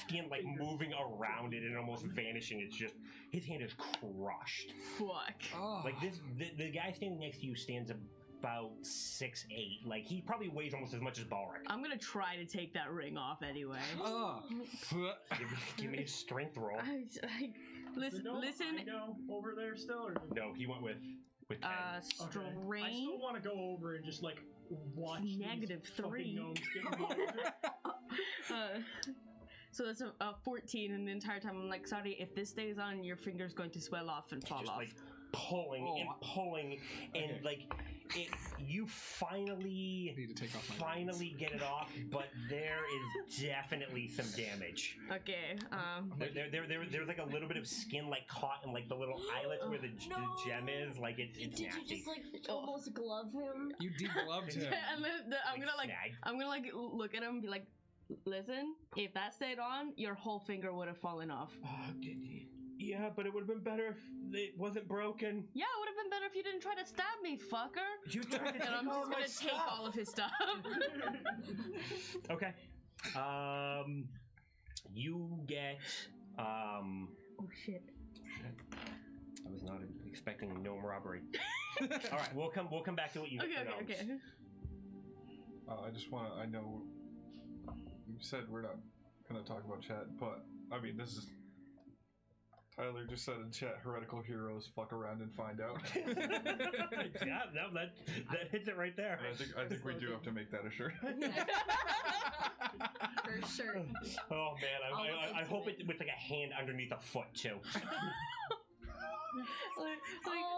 skin like moving around it and almost vanishing. It's just his hand is crushed. Fuck. Oh. Like this, the guy standing next to you stands about 6'8". Like he probably weighs almost as much as Balric. I'm gonna try to take that ring off anyway. Oh. Give me a strength roll. Listen. I go over there still, or No, he went with 10. okay. I Strain. still want to go over and just like watch Negative these fucking 3. gnomes get involved. So that's a 14, and the entire time I'm like, sorry, if this stays on, your finger's going to swell off and fall just off. like pulling and pulling, and Okay. like you finally Need to take off my get it off, but there is definitely some damage. Okay. There's like a little bit of skin like caught in like the little eyelets where the gem is. Like it's Did nasty. you just like almost glove him? You degloved him. and then I'm gonna like snag. I'm gonna like look at him and be like, listen, if that stayed on, your whole finger would have fallen off. Yeah, but it would have been better if it wasn't broken. Yeah, it would have been better if you didn't try to stab me, fucker. You tried to And I'm just gonna take all of his stuff. Okay. You get Oh shit. I was not expecting a gnome robbery. All right, we'll come back to what you get for gnomes. Okay. I just want to. I know you said we're not gonna talk about chat, but I mean this is. Tyler just said in chat, heretical heroes fuck around and find out. Yeah, no, that hits it right there. I think we do have to make that a shirt. For sure. Oh man, I I'll hope look it with like a hand underneath a foot too.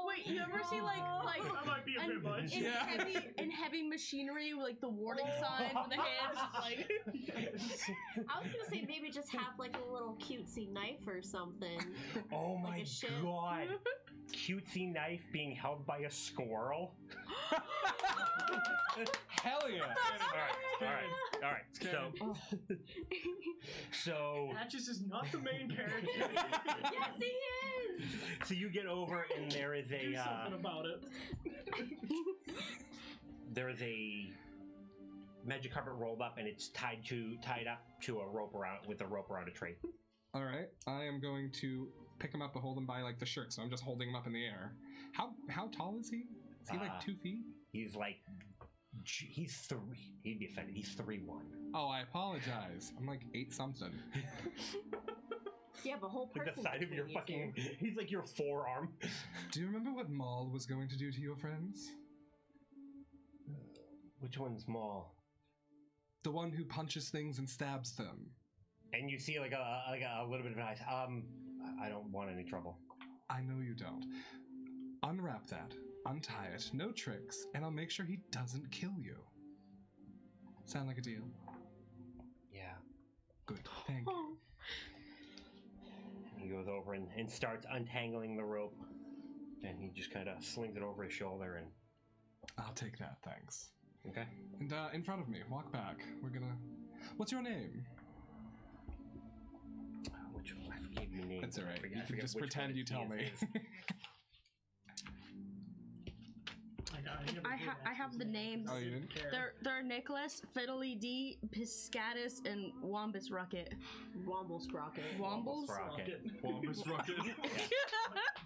Wait, you ever see like That might be a bit much. in heavy machinery like the warning sign with the hands like I was gonna say maybe just have like a little cutesy knife or something. Oh Like my a ship. god. Cutesy knife being held by a squirrel. Hell yeah. All right. So Patches is not the main character. Yes, he is. so you get over and there is Do something about it. a magic carpet rolled up and it's tied up to a rope around a tree. All right, I am going to pick him up and hold him by like the shirt, so I'm just holding him up in the air. How tall is he? Is he like 2 feet? He's 3. He'd be offended. He's 3'1". Oh, I apologize. I'm like 8 something. you have a whole person. Like the side of your between you fucking. He's like your forearm. Do you remember what Maul was going to do to your friends? Which one's Maul? The one who punches things and stabs them. And you see like a little bit of an eyes. I don't want any trouble. I know you don't. Unwrap that, untie it, no tricks, and I'll make sure he doesn't kill you. Sound like a deal? Yeah. Good, thank you. He goes over and starts untangling the rope, and he just kind of slings it over his shoulder and. I'll take that, thanks. Okay. And in front of me, walk back. We're gonna. What's your name? Which one? I forget your name. That's alright. I You can forget just which pretend one you tell me. is. I have the names. Oh, you didn't? They're Nicholas, Fiddly D, Piscatus, and Wombus Rocket. Womble Sprocket. Wombles? Sprocket. Wombus Rocket.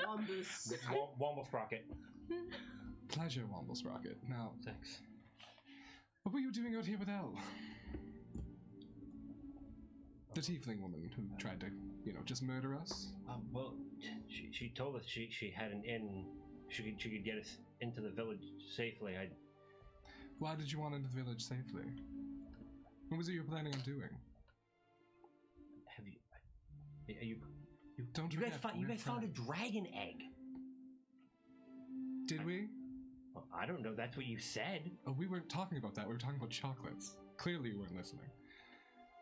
Wombus. Womble Sprocket. Pleasure, Womble Sprocket. Now, Thanks. what were you doing out here with Elle? The tiefling woman who tried to, just murder us? Well, she told us she had an inn. She could get us into the village safely. Why did you want into the village safely? What was it you were planning on doing? Have you? Don't You forget, guys, you we're guys found a friends. dragon egg. Did we? Well, I don't know. That's what you said. Oh, we weren't talking about that. We were talking about chocolates. Clearly, you weren't listening.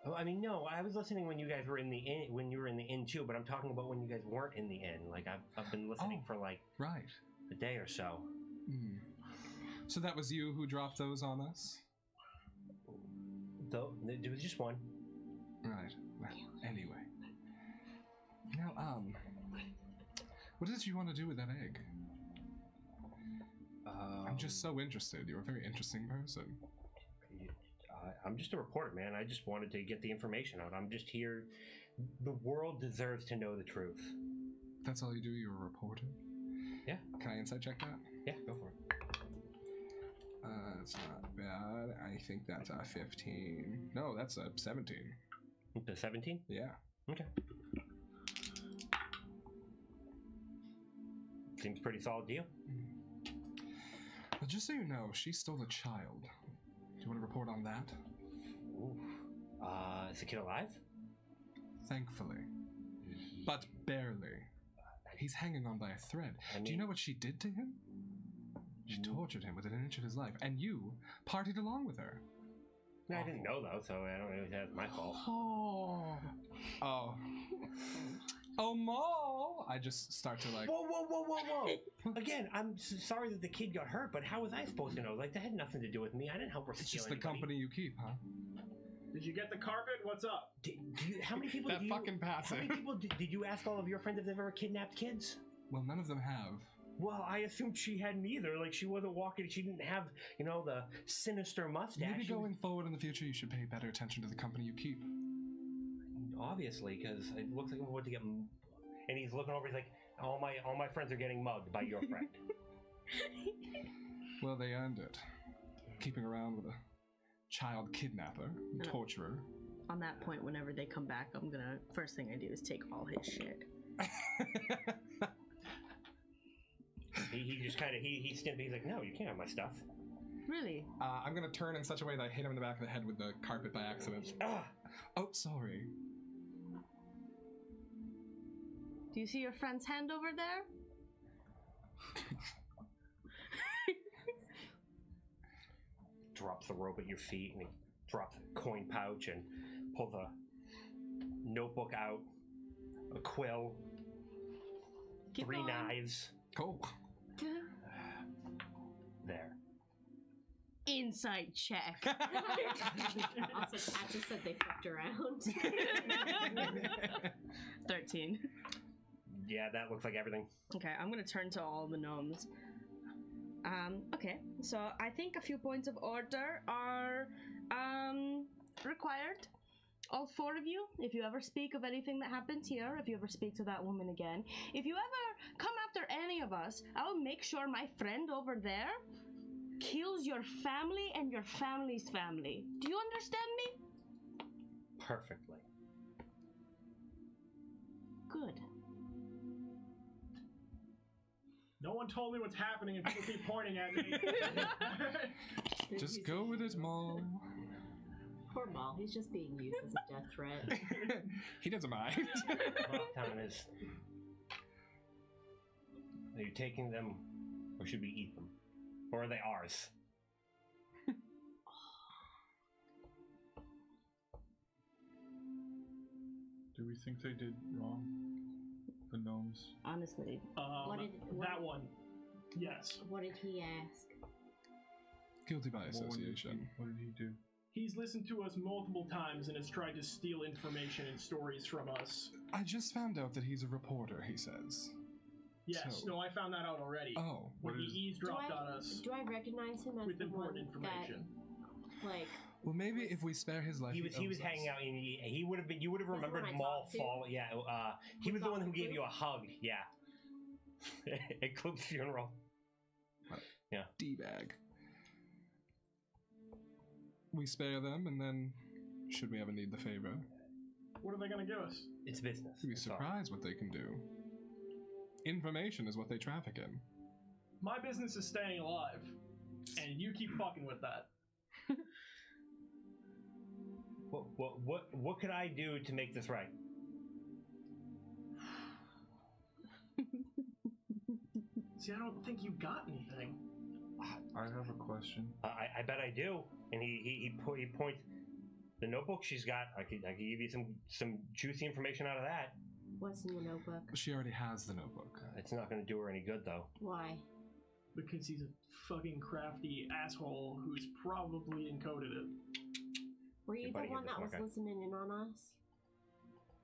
Oh, I mean, no. I was listening when you guys were in the inn. When you were in the inn too. But I'm talking about when you guys weren't in the inn. Like I've been listening for like Right. a day or so. Hmm. So that was you who dropped those on us? Though there was just one. Right. Well, anyway. Now, what did you want to do with that egg? I'm just so interested. You're a very interesting person. I'm just a reporter, man. I just wanted to get the information out. I'm just here. The world deserves to know the truth. That's all you do? You're a reporter? Yeah. Can I insight check that? Yeah, go for it. It's not bad. I think that's a 15. No, that's a 17. The 17? Yeah. Okay. Seems pretty solid deal. But just so you know, she stole a child. Do you want to report on that? Ooh. Is the kid alive? Thankfully. But barely. He's hanging on by a thread. Do you know what she did to him? She tortured him within an inch of his life, and you partied along with her. I didn't know, though, so I don't know if that's my fault. Oh, Mo! I just start to like... Whoa! Again, I'm sorry that the kid got hurt, but how was I supposed to know? Like, that had nothing to do with me. I didn't help her steal It's just anybody. the company you keep, huh? Did you get the carpet? What's up? How many people That fucking passive. How many people did you ask all of your friends if they've ever kidnapped kids? Well, none of them have. Well, I assumed she hadn't either. Like, she wasn't walking, she didn't have, the sinister mustache. Maybe going forward in the future, you should pay better attention to the company you keep. Obviously, because it looks like we're about to get... And he's looking over, he's like, all my friends are getting mugged by your friend. Well, they earned it. Keeping around with a child kidnapper, torturer. On that point, whenever they come back, first thing I do is take all his shit. He just kind of, he's like, no, you can't have my stuff. Really? I'm gonna turn in such a way that I hit him in the back of the head with the carpet by accident. Oh, sorry. Do you see your friend's hand over there? Drops the rope at your feet, and he drops a coin pouch and pulls a notebook out, a quill, Keep 3 going. knives. Cool. There. Insight check. Also, Kat just said they fucked around. 13. Yeah, that looks like everything. Okay, I'm gonna turn to all the gnomes. Okay, so I think a few points of order are required. All 4 of you, if you ever speak of anything that happened here, if you ever speak to that woman again, if you ever come after any of us, I will make sure my friend over there kills your family and your family's family. Do you understand me? Perfectly. Good. No one told me what's happening and people keep pointing at me. Just go with it, Maul. Poor Maul, he's just being used as a death threat. He doesn't mind. Well, time is. Are you taking them, or should we eat them? Or are they ours? Do we think they did wrong? The gnomes? Honestly. That one. Yes. What did he ask? Guilty by association. What did he do? He's listened to us multiple times and has tried to steal information and stories from us. I just found out that he's a reporter, he says. Yes, So- no, I found that out already. Oh. When he eavesdropped on us Do I recognize him as with the one important information. that, like, Well, maybe if we spare his life, He was owes hanging us. out, and he would have been. You would have Was the remembered one I Maul talked to? fall. Yeah, he was the one who gave Clue? you a hug. Yeah, at Club's funeral. Yeah. D-bag. We spare them, and then, should we ever need the favor, What are they going to give us? It's business. you'd be That's all. surprised what they can do. Information is what they traffic in. My business is staying alive, and you keep fucking with that. What could I do to make this right? See, I don't think you got anything. I have a question. I bet I do. And he points the notebook she's got. I could give you some juicy information out of that. what's in the notebook? She already has the notebook. It's not going to do her any good though. Why? because he's a fucking crafty asshole who's probably encoded it. Were you the one that was listening in on us?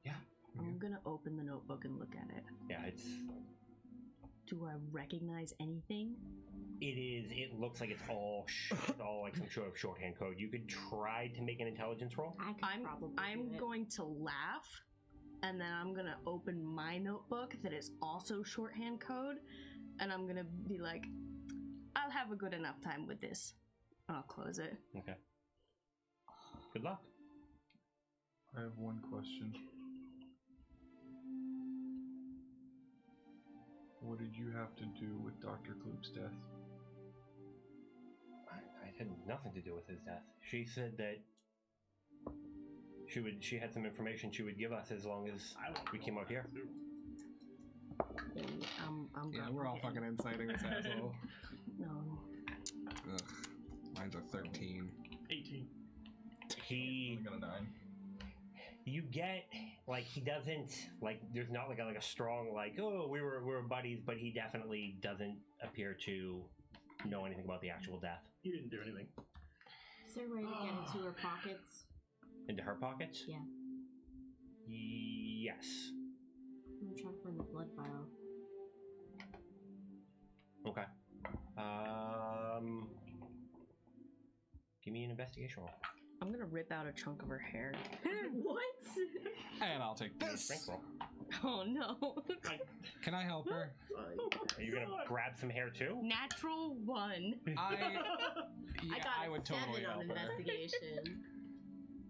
Yeah. I'm gonna open the notebook and look at it. Yeah, it's... Do I recognize anything? It looks like it's all like some sort of shorthand code. You could try to make an intelligence roll. I'm going to laugh, and then I'm gonna open my notebook that is also shorthand code, and I'm gonna be like, I'll have a good enough time with this. I'll close it. Okay. Good luck. I have one question. What did you have to do with Dr. Kloop's death? I had nothing to do with his death. She said that she had some information she would give us as long as we came out here. Yeah, we're all fucking inciting this asshole. No. Ugh. Mine's a 13. 18. I got a 9. You get, like, he doesn't, like, there's not like a strong, like, oh, we were buddies, but he definitely doesn't appear to know anything about the actual death. He didn't do anything. Is there a way to get into her pockets? Into her pockets? Yeah. Yes. I'm trying to find the blood vial. Okay. Give me an investigation roll. I'm gonna rip out a chunk of her hair. What? And I'll take this. Strength roll. Oh no. Can I help her? Are you gonna grab some hair too? Natural 1. I got I would totally 7 on help her. investigation.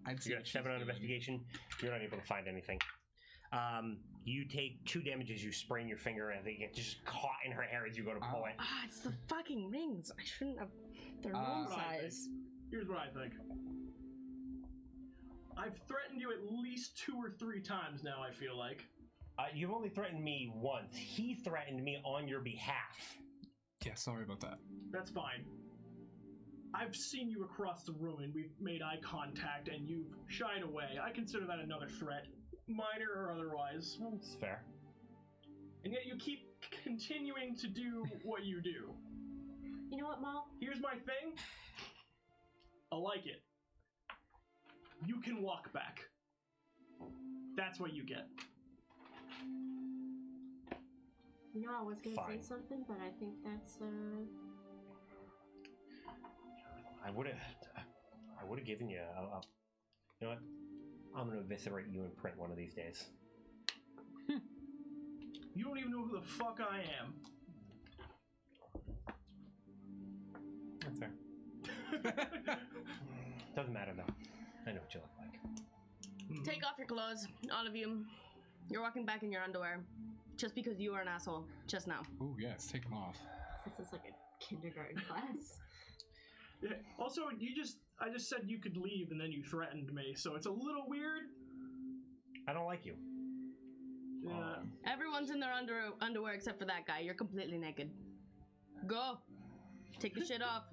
I'd see You got what 7 she's on doing. investigation. You're not able to find anything. You take 2 damage as you sprain your finger and they get just caught in her hair as you go to pull it. Ah, it's the fucking rings. I shouldn't have. They're normal size. Here's what I think. I've threatened you at least 2 or 3 times now, I feel like. You've only threatened me once. He threatened me on your behalf. Yeah, sorry about that. That's fine. I've seen you across the room and we've made eye contact and you've shied away. I consider that another threat, minor or otherwise. That's fair. And yet you keep continuing to do what you do. You know what, Mal? Here's my thing. I like it. You can walk back. That's what you get. You know, I was gonna Fine. say something, but I think that's I would have given you a you know what? I'm gonna eviscerate you in print one of these days. You don't even know who the fuck I am. That's fair. Doesn't matter though. I know what you look like. Take off your clothes, all of you. You're walking back in your underwear. Just because you are an asshole. Just now. Ooh, yes, take them off. this is like a kindergarten class. Yeah. Also, I just said you could leave and then you threatened me, so it's a little weird. I don't like you. Yeah. Everyone's in their underwear except for that guy. You're completely naked. Go. Take the shit off.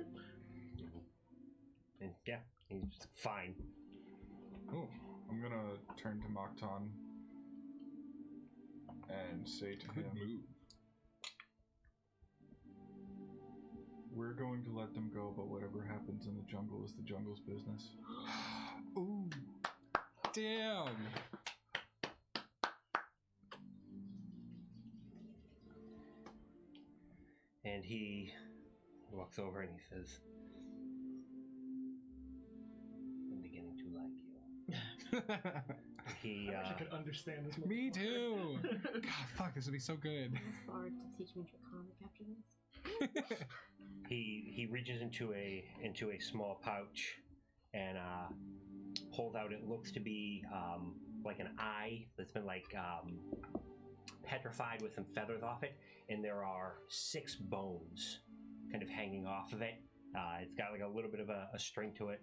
And yeah, he's fine. Oh, I'm gonna turn to Maktan and say to him, Move. we're going to let them go, but whatever happens in the jungle is the jungle's business. Ooh. Damn. And he walks over and he says, I'm beginning to like you. He, I wish I could understand this. Me too. God, fuck, this would be so good. Ask Bard to teach me Draconic after this. he reaches into a small pouch and pulls out, it looks to be like an eye that's been like petrified with some feathers off it, and there are 6 bones kind of hanging off of it. It's got like a little bit of a string to it.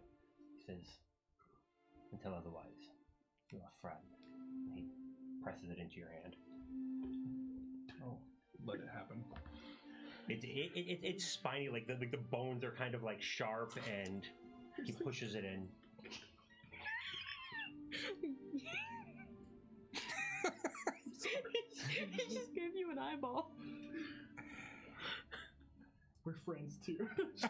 He says, until otherwise, you're a friend. And he presses it into your hand. Oh, let it happen. It's spiny, like the bones are kind of like sharp, and he pushes it in. He just gave you an eyeball. We're friends too. Is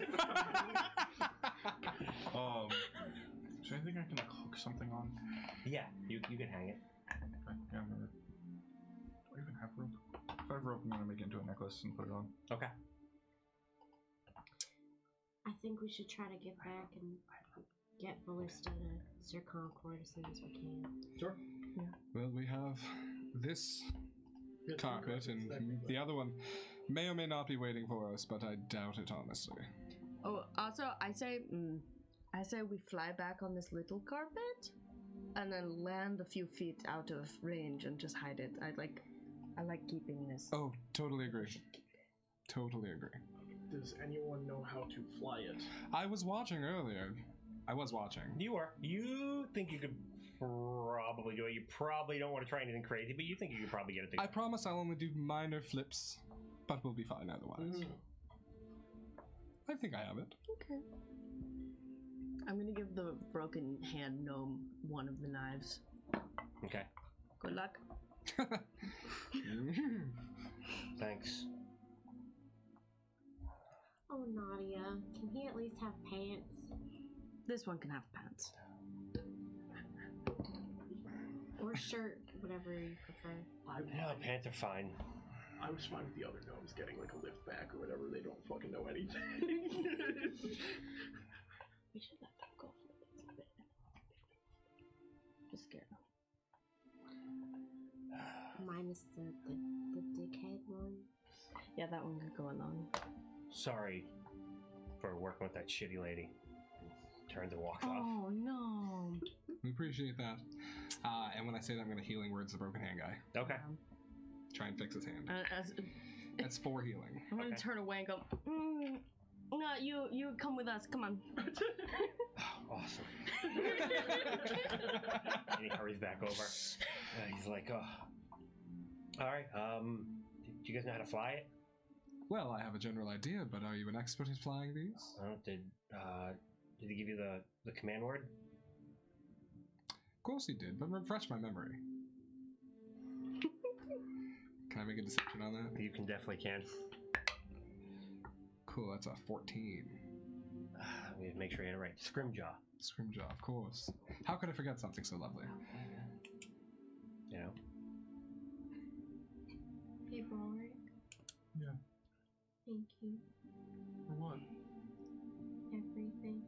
there anything I can like hook something on? Yeah, you can hang it. Okay, yeah, I'm gonna... Do I even have rope? If I have rope, I'm gonna make it into a necklace and put it on. Okay. I think we should try to get back and get Ballista to Sir Concord as soon as we can. Sure. Yeah. Well, we have this carpet, and the other one may or may not be waiting for us, but I doubt it, honestly. Oh, also, I say we fly back on this little carpet, and then land a few feet out of range and just hide it. I like keeping this. Oh, totally agree. Totally agree. Does anyone know how to fly it? I was watching earlier. You think you could probably do it. You probably don't want to try anything crazy, but you think you could probably get it together. I promise I'll only do minor flips, but we'll be fine otherwise. I think I have it. Okay. I'm gonna give the broken hand gnome one of the knives. Okay. Good luck. Thanks. Oh, Nadia, can he at least have pants? This one can have pants. Or shirt, whatever you prefer. No, pants are fine. I was fine with the other gnomes getting like a lift back or whatever. They don't fucking know anything. We should let them go for a little bit. Just scare them. Minus the dickhead one. Yeah, that one could go along. Sorry for working with that shitty lady. Turns and walks off. Oh no. We appreciate that. And when I say that, I'm going to healing words the broken hand guy. Okay. Try and fix his hand. As, That's 4 healing. I'm gonna turn away and go, no, you come with us, come on. Awesome. And he hurries back over. He's like, oh. Alright, do you guys know how to fly it? Well, I have a general idea, but are you an expert at flying these? Did he give you the command word? Of course he did, but refresh my memory. Can I make a deception on that? You definitely can. Cool, that's a 14. We have to make sure you get it right. Scrimjaw. Scrimjaw, of course. How could I forget something so lovely? You know? Hey, Ballrick. Yeah. Thank you. For what? Everything.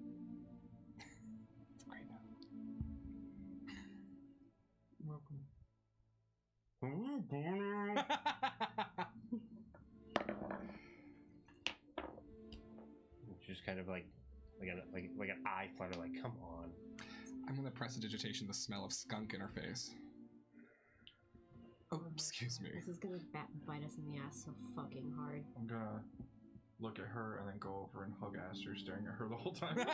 It's great now. You're welcome. Just kind of like an eye flutter, like, come on. I'm gonna prestidigitation the smell of skunk in her face. Oh, excuse me. This is gonna bite us in the ass so fucking hard. I'm gonna look at her and then go over and hug Aster, staring at her the whole time. I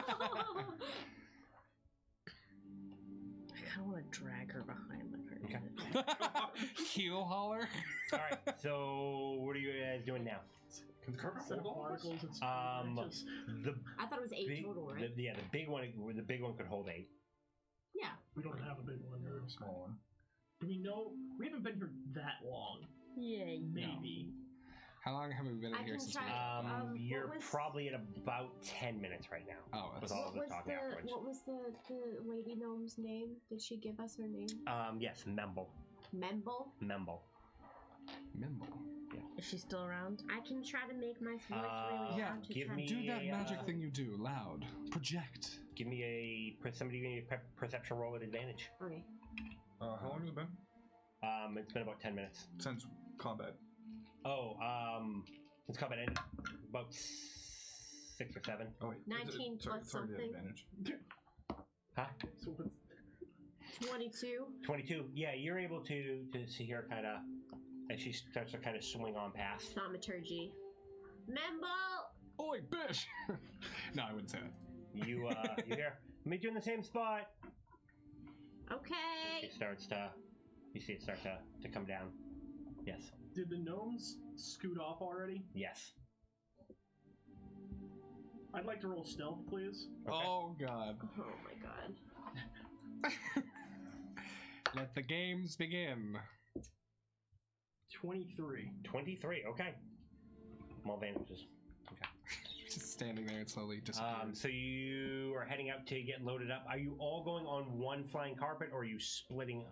kind of want to drag her behind like her. Okay. Heel holler. Alright, so what are you guys doing now? Can the carpet hold all of us? Particles, I thought it was 8 total, right? The big one could hold 8. Yeah. we don't have a big one. We have a small one. Do we know? We haven't been here that long. Yay. Maybe. How long have we been in I here can since try- You're what was- probably at about 10 minutes right now. Oh, with that's... all of the talking afterwards. What was the lady gnome's name? Did she give us her name? Yes, Memble. Memble? Memble. Nimble. Is she still around? I can try to make my voice really yeah, loud to give try me- Do that Yeah. magic thing you do, loud. Project. Give me somebody give me a perception roll at advantage. Okay. How long has it been? It's been about 10 minutes. Since combat. Since combat ended, about 6 or 7. Oh wait. 19 plus it's already something. advantage. Huh? So what's 22. 22. Yeah, you're able to see her kind of as she starts to kind of swing on past. Thaumaturgy. Memble! Oi, bitch! No, I wouldn't say that. You hear, meet you in the same spot. Okay. It starts to, you see it start to come down. Yes. Did the gnomes scoot off already? Yes. I'd like to roll stealth, please. Okay. Oh, God. Oh my god. Let the games begin. 23. 23. Okay. More advantages. Okay. standing there and slowly disappears. So you are heading out to get loaded up. Are you all going on one flying carpet, or are you splitting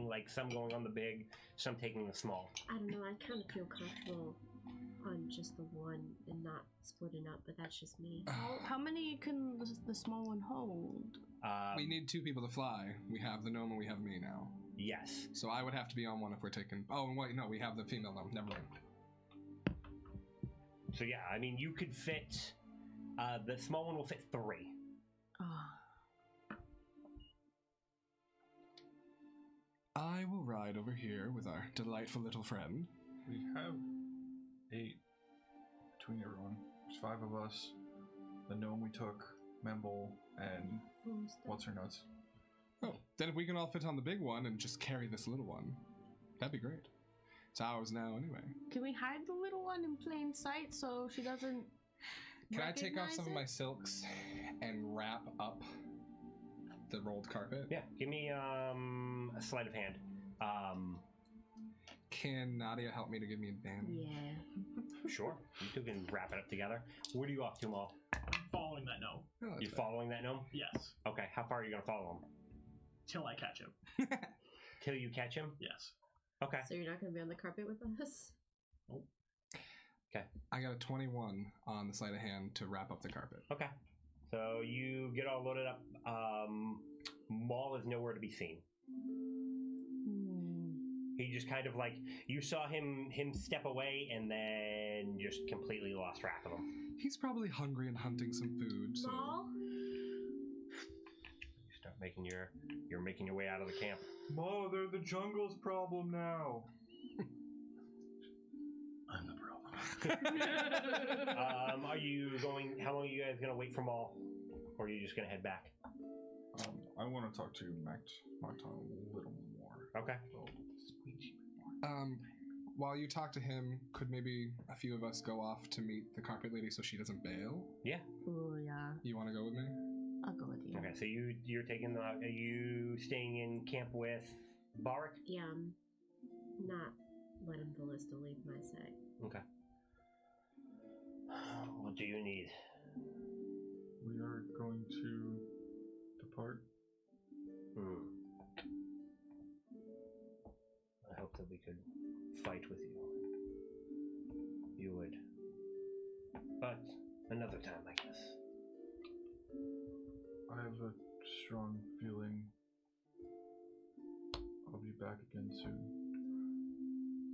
like some going on the big, some taking the small? I don't know. I kind of feel comfortable on just the one and not splitting up, but that's just me. How many can the small one hold? We need 2 people to fly. We have the gnome and we have me now. Yes. So I would have to be on one if we're taking... Oh, wait, no, we have the female gnome. Never mind. So yeah, I mean, you could fit... the small one will fit 3. I will ride over here with our delightful little friend. We have 8 between everyone. There's 5 of us. The gnome we took, Memble, and what's her nuts. Oh, then if we can all fit on the big one and just carry this little one, that'd be great. It's ours now anyway. Can we hide the little one in plain sight so she doesn't Can I take off recognize some of it? my silks and wrap up the rolled carpet? Yeah, give me a sleight of hand. Can Nadia help me to give me a band? Yeah. Sure. You two can wrap it up together. Where do you off to, Maul? I'm following that gnome. Oh, that's You're fair. following that gnome? Yes. Okay, how far are you going to follow him? Till I catch him. Till you catch him? Yes. Okay. So you're not going to be on the carpet with us? I got a 21 on the sleight of hand to wrap up the carpet. Okay. So you get all loaded up. Maul is nowhere to be seen. He just kind of like, you saw him step away and then just completely lost track of him. He's probably hungry and hunting some food, so... Maul? You start making you're making your way out of the camp. Mo, they're the jungle's problem now. I'm the problem. Are you going, how long are you guys going to wait for Maul? Or are you just going to head back? I want to talk to Macton a little more. Okay. While you talk to him, could maybe a few of us go off to meet the carpet lady so she doesn't bail? Yeah. Oh, yeah. You want to go with me? I'll go with you. Okay, so you're taking the, are you staying in camp with Barak? Yeah, I'm not letting Ballista leave my side. Okay. What do you need? We are going to depart. I hope that we could fight with you. You would. But another time, I guess. I have a strong feeling I'll be back again soon.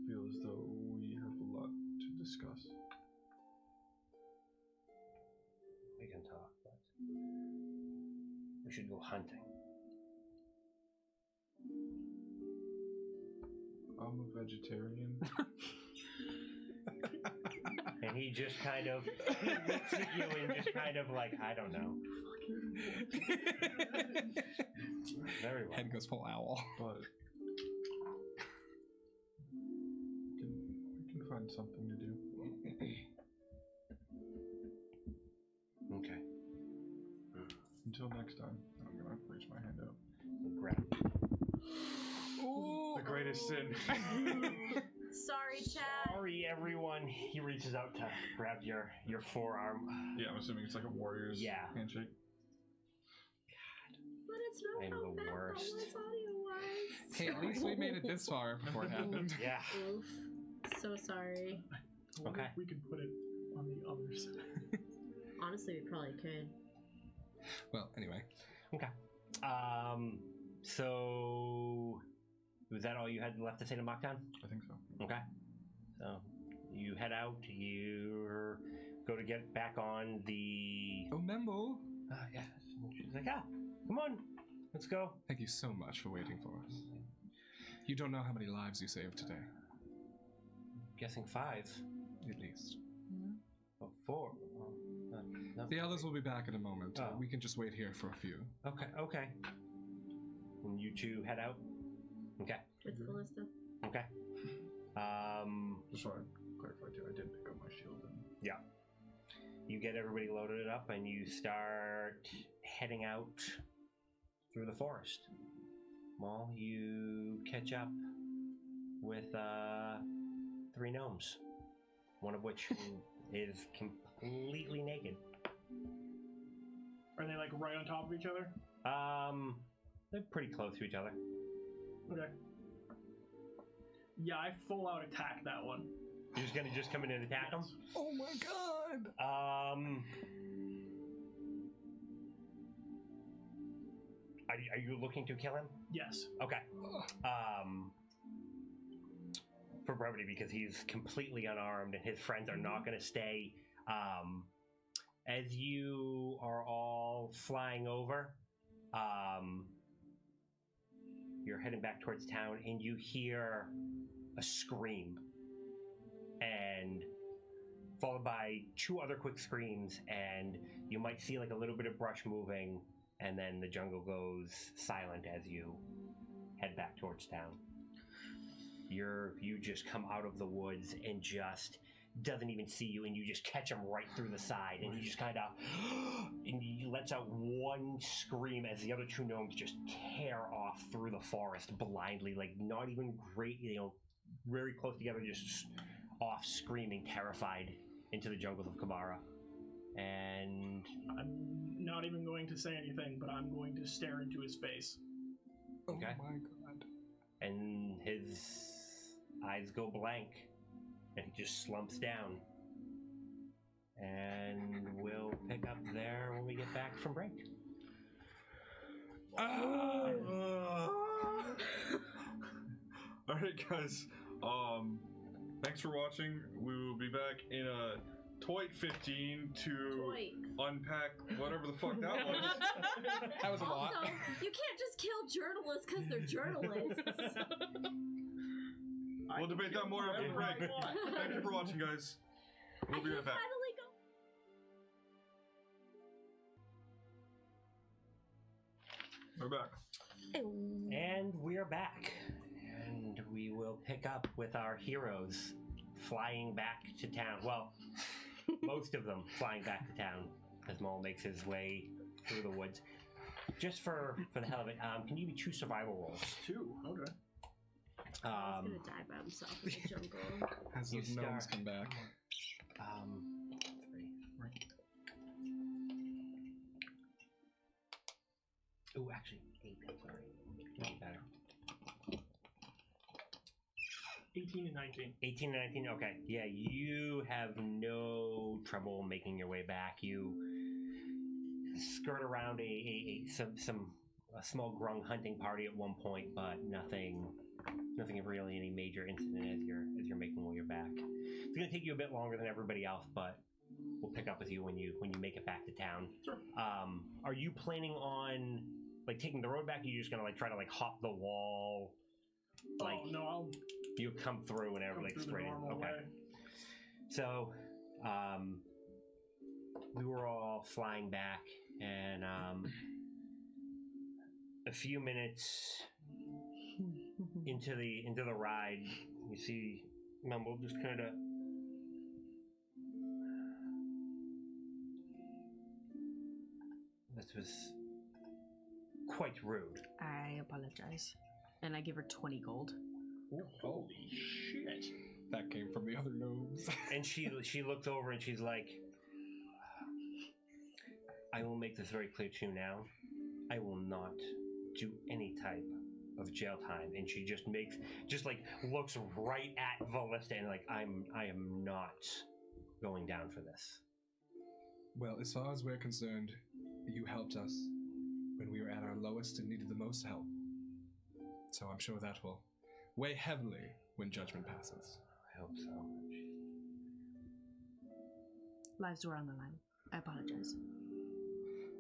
Feel as though we have a lot to discuss. We can talk, but we should go hunting. I'm a vegetarian. And he just kind of looks at you and just kind of like, I don't know. Very well. Head goes full owl. But we can find something to do. Okay. Until next time, I'm gonna reach my hand out. Grab. The greatest sin. Sorry, Chad. Sorry, everyone. He reaches out to grab your forearm. Yeah, I'm assuming it's like a warrior's handshake. But it's not I'm how the bad worst. that was audio-wise. Hey, at least we made it this far before it happened. Yeah. Oof. So sorry. Okay. We could put it on the other side. Honestly, we probably could. Well, anyway. Okay. So was that all you had left to say to Macton? I think so. Okay. So you head out. You go to get back on the. Oh, Memble. Yeah. She's like, come on, let's go. Thank you so much for waiting for us. You don't know how many lives you saved today. Guessing 5. At least. Oh, 4. No. The others will be back in a moment. Oh. We can just wait here for a few. Okay. And you two head out. Okay. With Ballista. Okay. Just want to clarify too, I did pick up my shield and Yeah. You get everybody loaded up and you start heading out through the forest. Well, you catch up with 3 gnomes. One of which is completely naked. Are they like right on top of each other? They're pretty close to each other. Okay. Yeah, I full out attack that one. You're just gonna come in and attack them? Oh my god! Are you looking to kill him? Yes. Okay. For brevity, because he's completely unarmed and his friends are not going to stay. As you are all flying over, you're heading back towards town, and you hear a scream, and followed by 2 other quick screams, and you might see like a little bit of brush moving, and then the jungle goes silent as you head back towards town. You just come out of the woods and just doesn't even see you, and you just catch him right through the side, and he just kind of and he lets out one scream as the other 2 gnomes just tear off through the forest blindly, like not even great, very close together, just off screaming, terrified into the jungles of Kabara. And I'm not even going to say anything, but I'm going to stare into his face. Okay. Oh my god. And his eyes go blank, and he just slumps down. And we'll pick up there when we get back from break. Alright, guys. Thanks for watching. We will be back in a Toit 15 to unpack whatever the fuck that was. That was a lot. Also, you can't just kill journalists because they're journalists. We'll debate that more after the break. Thank you for watching, guys. We'll be right back. Finally go. We're back. And we're back. And we will pick up with our heroes flying back to town. Well, most of them flying back to town as Maul makes his way through the woods. Just for the hell of it, can you give me 2 survival rolls? 2, okay. He's gonna die by himself in the jungle. As You those gnomes start. come back. 3. Oh, actually, 8. I'm sorry. Not better. 18 and 19. 18 and 19. Okay, yeah, you have no trouble making your way back. You skirt around a small grung hunting party at one point, but nothing of really any major incident as you're making your way back. It's gonna take you a bit longer than everybody else, but we'll pick up with you when you make it back to town. Sure. Are you planning on like taking the road back? Or are you just gonna like try to like hop the wall? Like, oh no, I'll you come through and come like through the straight in. normal Okay. way. So, we were all flying back, and a few minutes into the ride, you see Mumble just kind of. This was quite rude. I apologize. And I give her 20 gold. Holy shit. That came from the other gnomes. And she looks over and she's like, I will make this very clear to you now. I will not do any type of jail time. And she just looks right at Valista and like, I am not going down for this. Well, as far as we're concerned, you helped us when we were at our lowest and needed the most help. So I'm sure that will weigh heavily when judgment passes. I hope so. Lives were on the line. I apologize.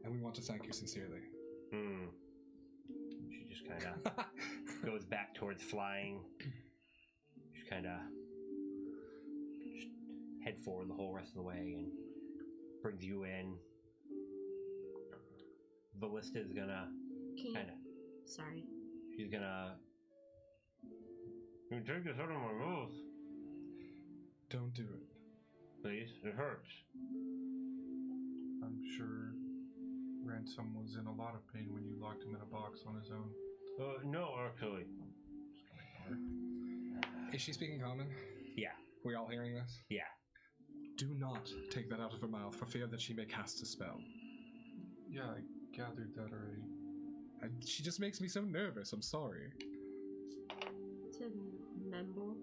And we want to thank you sincerely. She just kind of goes back towards flying. She kind of just head forward the whole rest of the way and brings you in. Ballista is gonna kind of. Sorry. She's gonna. You take this out of my mouth. Don't do it. Please, it hurts. I'm sure Ransom was in a lot of pain when you locked him in a box on his own. No, actually. Is she speaking common? Yeah. We all hearing this? Yeah. Do not take that out of her mouth for fear that she may cast a spell. Yeah, I gathered that already. She just makes me so nervous. I'm sorry. To Memble,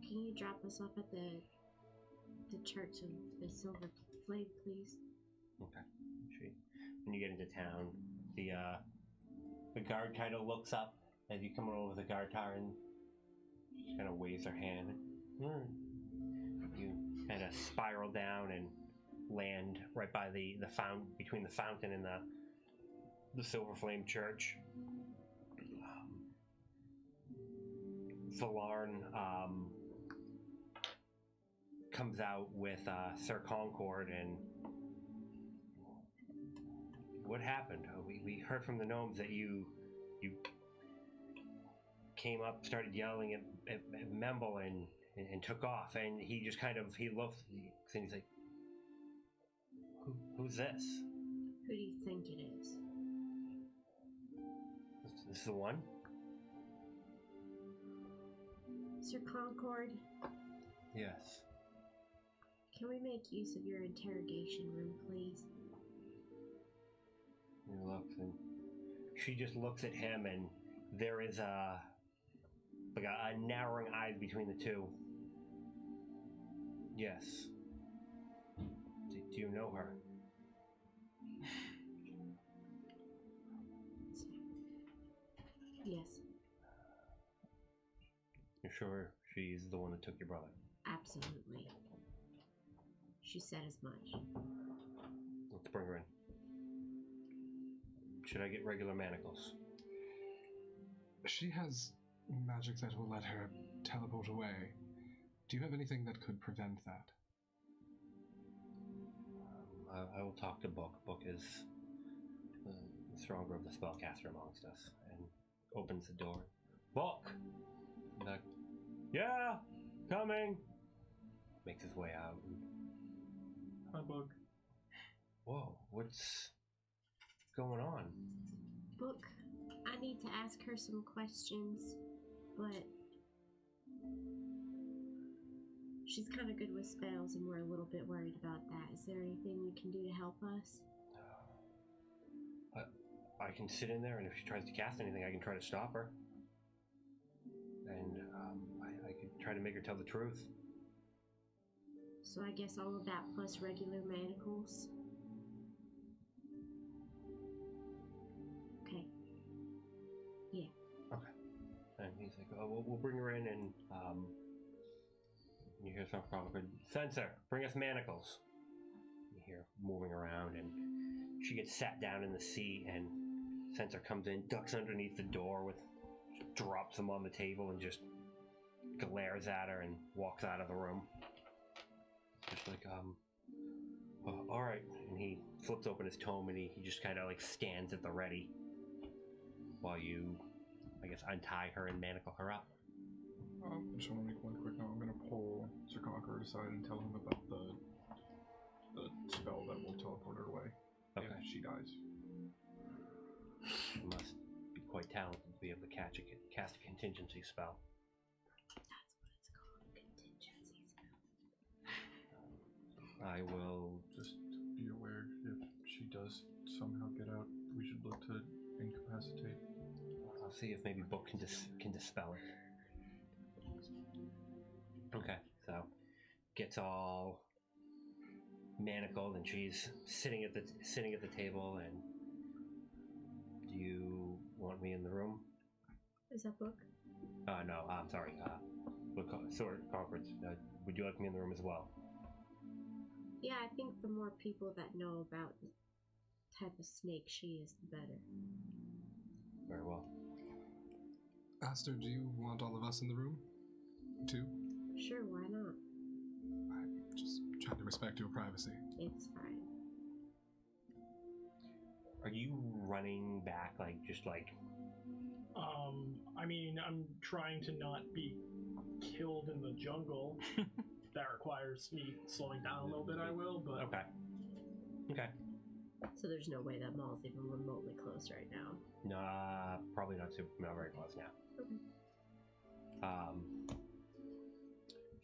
can you drop us off at the Church of the Silver Flame, please? Okay. When you get into town, the guard kind of looks up as you come over the guard tower and just kind of waves her hand. You kind of spiral down and land right by the fountain, between the fountain and the Silver Flame Church. Valarn comes out with Sir Concord and what happened? We heard from the gnomes that you came up, started yelling at Memble and took off, and he just kind of he looks and he's like, who's this? Who do you think it is? This is the one? Sir Concord? Yes. Can we make use of your interrogation room, please? He looks and she just looks at him, and there is a narrowing eyes between the two. Yes. Do you know her? Yes. You're sure she's the one that took your brother? Absolutely. She said as much. Let's bring her in. Should I get regular manacles? She has magic that will let her teleport away. Do you have anything that could prevent that? I will talk to Book. Book is the stronger of the spellcaster amongst us, and opens the door. Book! Yeah, coming! Makes his way out. Hi, Bug. Whoa, what's going on? Book, I need to ask her some questions, but she's kind of good with spells, and we're a little bit worried about that. Is there anything you can do to help us? I can sit in there, and if she tries to cast anything, I can try to stop her. And I could try to make her tell the truth. So I guess all of that plus regular manacles? Okay. Yeah. Okay. And he's like, oh, we'll bring her in, and you hear some Concord, Censor, bring us manacles. You hear moving around, and she gets sat down in the seat, and Censor comes in, ducks underneath the door, drops them on the table, and just glares at her and walks out of the room. Just like, all right. And he flips open his tome, and he just kind of like stands at the ready while you, I guess, untie her and manacle her up. I just want to make one quick note. I'm going to pull Sir Conqueror aside and tell him about the spell that will teleport her away if she dies. You must be quite talented to be able to cast a contingency spell. That's what it's called, a contingency spell. I will just be aware if she does somehow get out, we should look to incapacitate. I'll see if maybe Book can dispel it. Okay, so gets all manacled, and she's sitting at the table. And do you want me in the room? Is that Book? No, I'm sorry. Sword Conference. Would you like me in the room as well? Yeah, I think the more people that know about the type of snake she is, the better. Very well. Aster, do you want all of us in the room, too? Sure, why not? I'm just trying to respect your privacy. It's fine. Are you running back, just like... I mean, I'm trying to not be killed in the jungle. If that requires me slowing down a little bit, I will, but... Okay. So there's no way that mall's even remotely close right now? Nah, probably not very close now.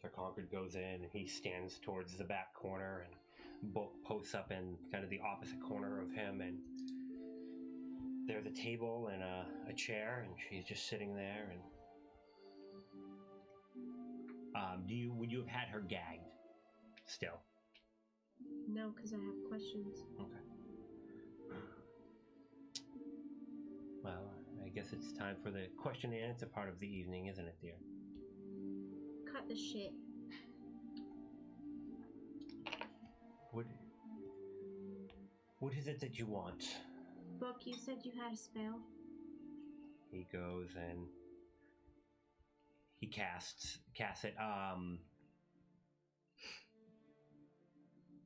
Okay. Sir Concord goes in, and he stands towards the back corner, and Book posts up in kind of the opposite corner of him, and there's a table and a chair, and she's just sitting there. And would you have had her gagged still? No, because I have questions. Okay. Well, I guess it's time for the question and answer part of the evening, isn't it, dear? Cut the shit. What is it that you want? Book, you said you had a spell? He goes and he casts it.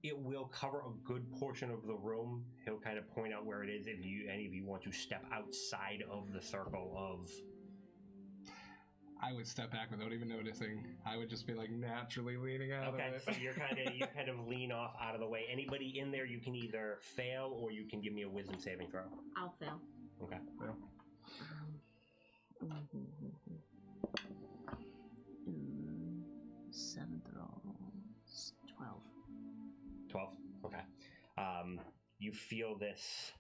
It will cover a good portion of the room. He'll kind of point out where it is if any of you want to step outside of the circle of... I would step back without even noticing. I would just be like naturally leaning out of it. So you kind of lean off out of the way. Anybody in there, you can either fail or you can give me a wisdom saving throw. I'll fail. Okay. Fail. 7th roll, 12. 12. Okay. You feel this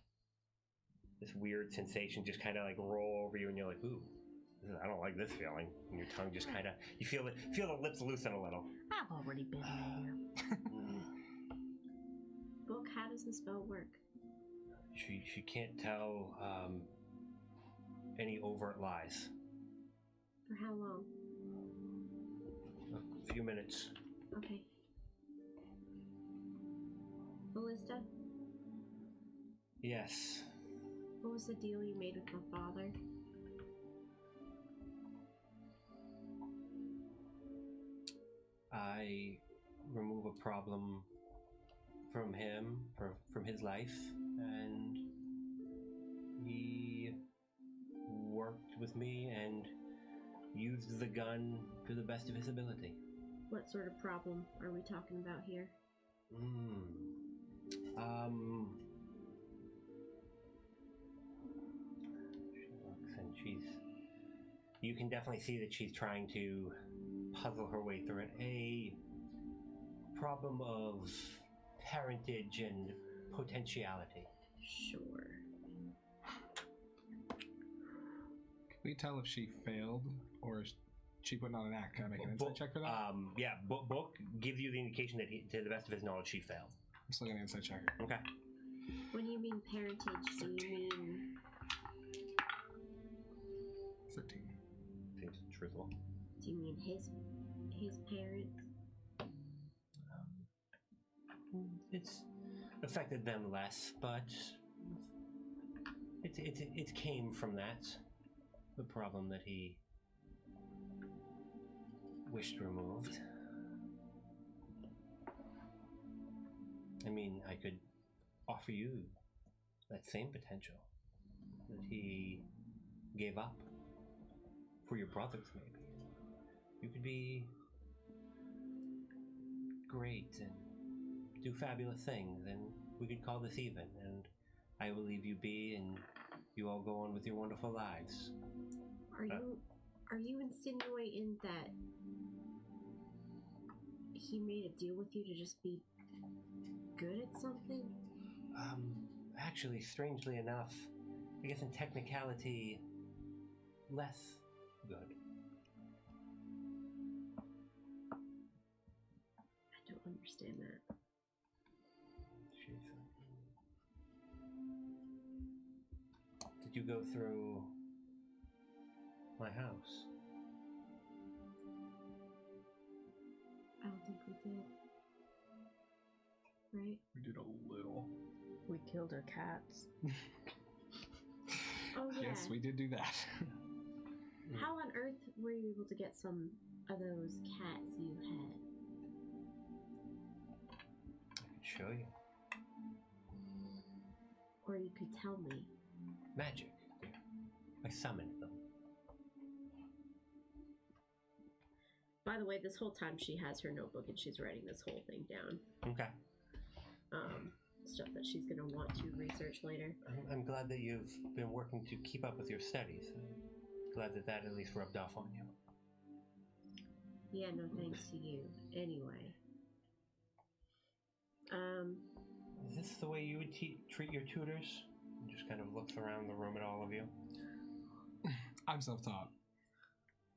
weird sensation just kind of like roll over you, and you're like, ooh. I don't like this feeling. And your tongue just kind of, you feel the lips loosen a little. I've already been there. Book, how does the spell work? She can't tell any overt lies. For how long? A few minutes. Okay. Ballista? Yes. What was the deal you made with my father? I remove a problem from him, from his life, and he worked with me and used the gun to the best of his ability. What sort of problem are we talking about here? She looks and you can definitely see that she's trying to puzzle her way through it. A problem of parentage and potentiality. Sure. Can we tell if she failed or is she putting on an act? Can I make an insight check for that? Yeah, Book gives you the indication that to the best of his knowledge, she failed. I'm still getting an insight check. Okay. When you mean parentage, do you mean 13. Seems truthful. do you mean his parents? It's affected them less, but it came from that. The problem that he wished removed. I mean, I could offer you that same potential that he gave up for your brothers, maybe. You could be great and do fabulous things, and we could call this even, and I will leave you be, and you all go on with your wonderful lives. Are you insinuating that he made a deal with you to just be good at something? Actually, strangely enough, I guess in technicality, less good. I don't understand that. Did you go through my house? I don't think we did. Right? We did a little. We killed her cats. Oh yeah. Yes, we did do that. How on earth were you able to get some of those cats you had? I could show you. Or you could tell me. Magic, dear. I summoned them. By the way, this whole time she has her notebook and she's writing this whole thing down. Okay. Stuff that she's going to want to research later. I'm glad that you've been working to keep up with your studies. I'm glad that at least rubbed off on you. Yeah, no thanks to you. Anyway. Is this the way you would treat your tutors? Just kind of looks around the room at all of you. I'm self-taught.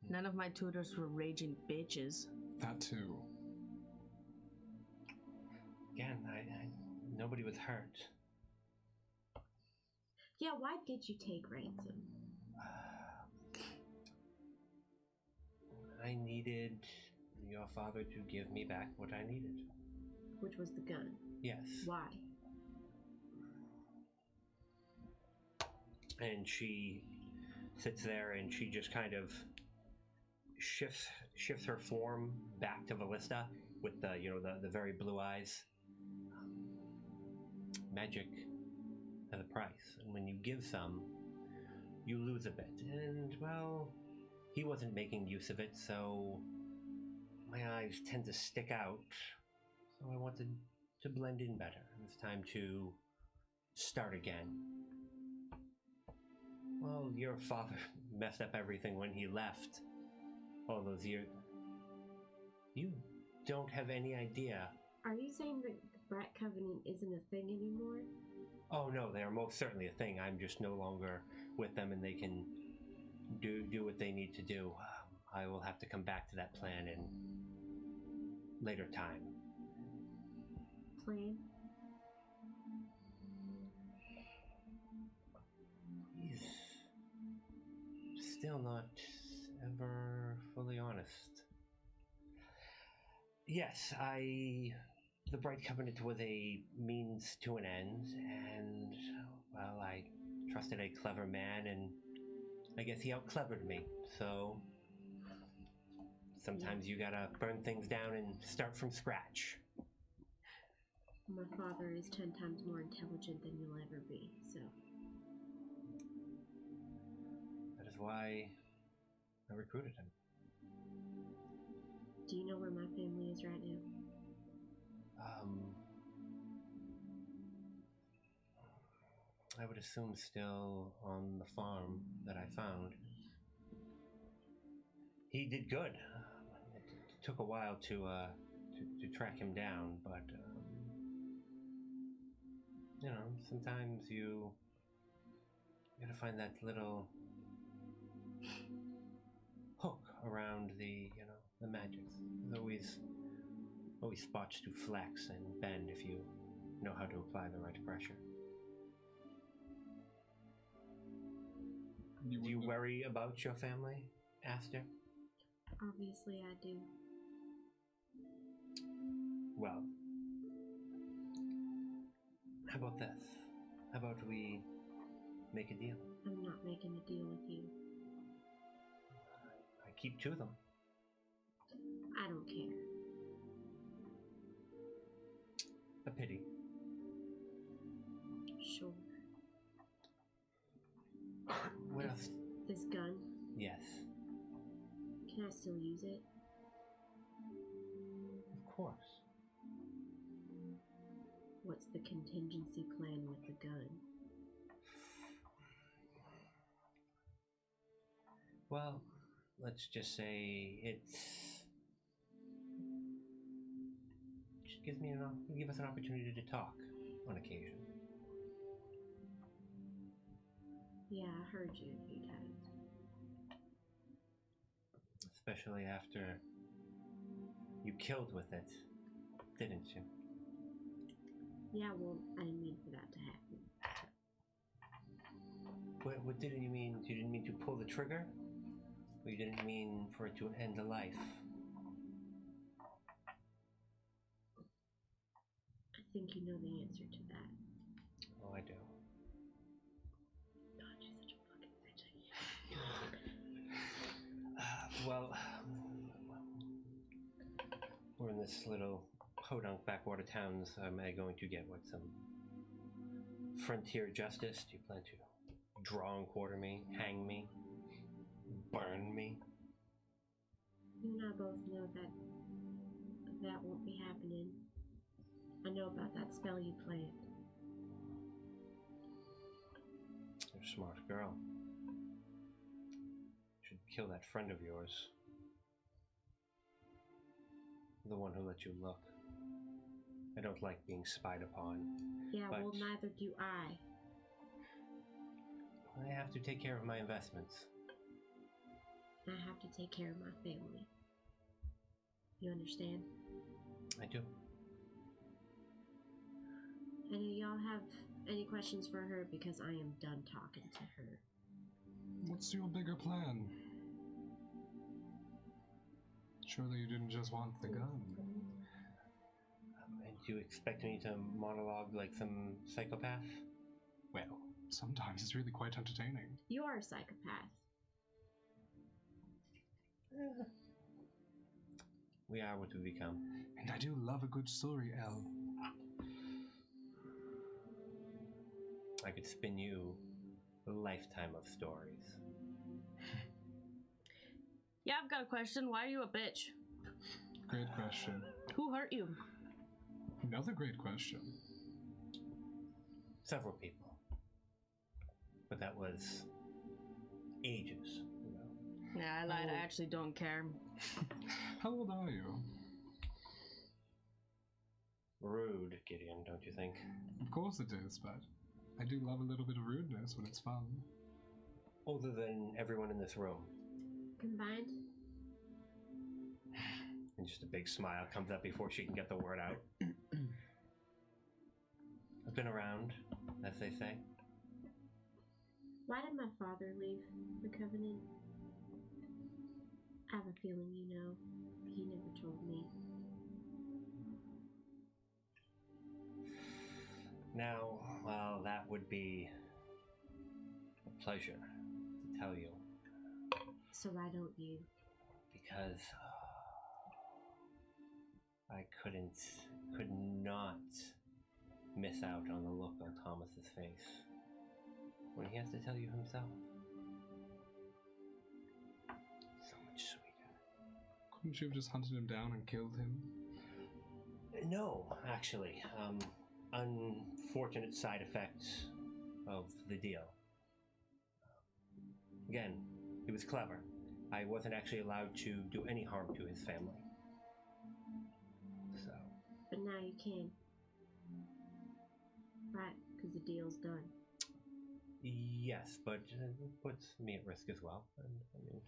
None of my tutors were raging bitches. That too. Again, nobody was hurt. Yeah, why did you take ransom? I needed your father to give me back what I needed. Which was the gun. Yes. Why? And she sits there and she just kind of shifts her form back to Ballista with the very blue eyes. Magic has a price, and when you give some, you lose a bit. And well, he wasn't making use of it, so my eyes tend to stick out. So I wanted to blend in better. It's time to start again. Well, your father messed up everything when he left all those years. You don't have any idea. Are you saying that the Brat Covenant isn't a thing anymore? Oh no, they are most certainly a thing. I'm just no longer with them, and they can do what they need to do. I will have to come back to that plan in later time. Plan? He's still not ever fully honest. Yes, the Bright Covenant was a means to an end, and, well, I trusted a clever man, and I guess he out-clevered me, so sometimes you gotta burn things down and start from scratch. My father is 10 times more intelligent than you'll ever be, so... That is why I recruited him. Do you know where my family is right now? I would assume still on the farm that I found. He did good. It took a while to track him down, but sometimes you gotta find that little hook around the magics. There's always spots to flex and bend if you know how to apply the right pressure. Do you worry about your family, Aster? Obviously I do. Well, how about this? How about we make a deal? I'm not making a deal with you. I keep to them. I don't care. A pity. Sure. What else? This gun, Yes, can I still use it? of course. What's the contingency plan with the gun? Well, let's just say just give us an opportunity to talk on occasion. Yeah, I heard you a few times. Especially after you killed with it, didn't you? Yeah, well, I didn't mean for that to happen. What didn't you mean? You didn't mean to pull the trigger? Or you didn't mean for it to end a life? I think you know the answer to that. Oh, I do. God, you're such a fucking bitch. Well, we're in this little podunk backwater towns. Am I going to get some frontier justice? Do you plan to draw and quarter me, hang me, burn me? You and I both know that that won't be happening. I know about that spell you planned. You're a smart girl. Should kill that friend of yours. the one who let you look. I don't like being spied upon. Yeah, but well, neither do I. I have to take care of my investments. I have to take care of my family. You understand? I do. I know y'all have any questions for her because I am done talking to her. What's your bigger plan? Surely you didn't just want the gun. And you expect me to monologue like some psychopath? Well, sometimes it's really quite entertaining. You are a psychopath. We are what we become. And I do love a good story, Elle. I could spin you a lifetime of stories. Yeah, I've got a question. Why are you a bitch? Great question. Who hurt you? Another great question. Several people. But that was ages ago. Yeah, I lied. I actually don't care. How old are you? Rude, Gideon, don't you think? Of course it is, but I do love a little bit of rudeness when it's fun. Older than everyone in this room. Combined? And just a big smile comes up before she can get the word out. I've been around, as they say. Why did my father leave the Covenant? I have a feeling you know. He never told me. Now, well, that would be a pleasure to tell you. So why don't you? Because I could not miss out on the look on Thomas's face when he has to tell you himself. So much sweeter. Couldn't you have just hunted him down and killed him? No, actually. Unfortunate side effect of the deal. Again, he was clever. I wasn't actually allowed to do any harm to his family. So. But now you can. Right, because the deal's done. Yes, but it puts me at risk as well. And, I mean,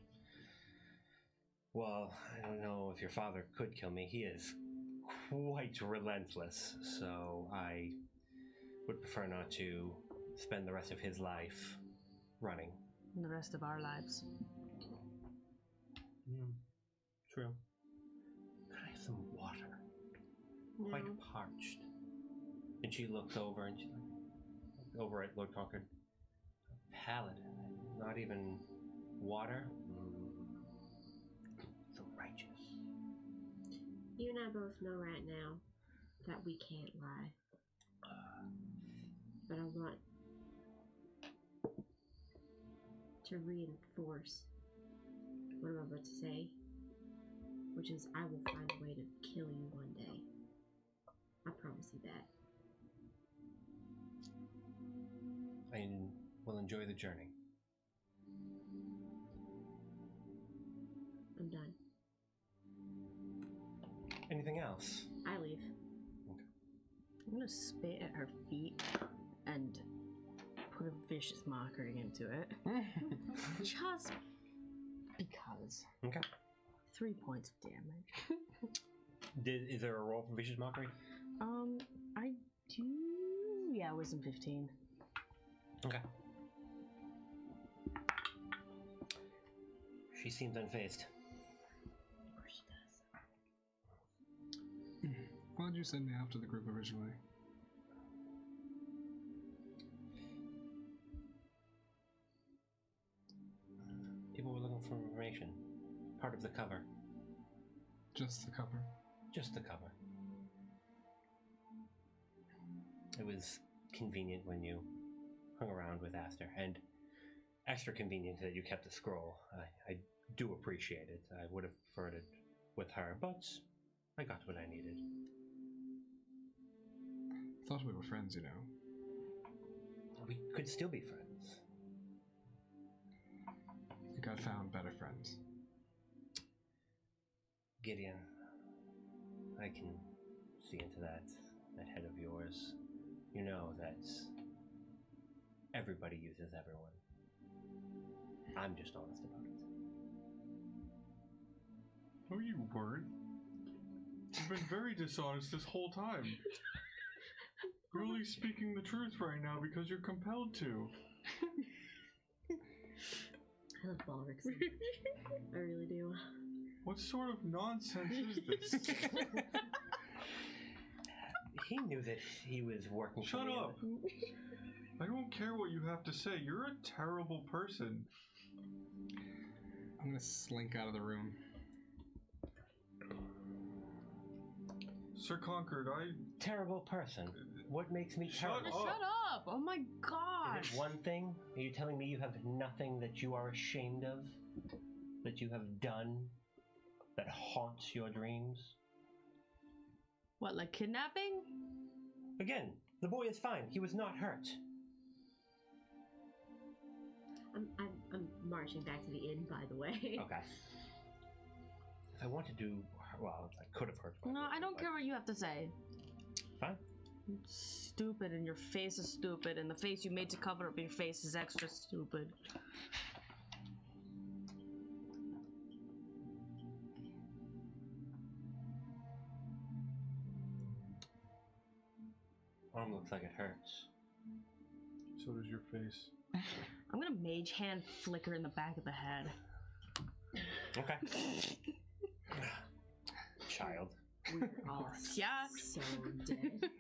well, I don't know if your father could kill me. He is quite relentless, so I would prefer not to spend the rest of his life running. And the rest of our lives. True. Could I have some water? No. Quite parched. And she looks over and she's like, over at Lord Concord. Paladin, not even water. So righteous. You and I both know right now that we can't lie. But I want to reinforce what I'm about to say, which is I will find a way to kill you one day. I promise you that. I will enjoy the journey. I'm done. Anything else? I leave. Okay. I'm gonna spit at her feet and put a vicious mockery into it. Just because. Okay. 3 points of damage. Is there a roll for vicious mockery? I do. Yeah, wisdom 15. Okay. She seems unfazed. Of course she does. Why did you send me after the group originally? People were looking for information. Part of the cover. Just the cover. Just the cover. It was convenient when you hung around with Aster, and extra convenient that you kept the scroll. I do appreciate it. I would have preferred it with her, but I got what I needed. Thought we were friends, you know. We could still be friends. I think I found better friends. Gideon, I can see into that head of yours. You know that everybody uses everyone. I'm just honest about it. No, you weren't. You've been very dishonest this whole time. You're only speaking the truth right now because you're compelled to. I love Balric so much. I really do. What sort of nonsense is this? He knew that he was working. Shut up! I don't care what you have to say. You're a terrible person. I'm gonna slink out of the room. Sir Concord, Terrible person. What makes me terrible? Shut up! Oh my gosh! Is it one thing? Are you telling me you have nothing that you are ashamed of? That you have done? That haunts your dreams? What, like kidnapping? Again, the boy is fine. He was not hurt. I'm marching back to the inn, by the way. Okay. If I want to do... Well, I could have hurt my No, boy, I don't but- care what you have to say. Fine. Stupid, and your face is stupid, and the face you made to cover up your face is extra stupid. Arm looks like it hurts. so does your face. I'm gonna mage hand flicker in the back of the head. Okay. Child. We're all Yeah. so dead.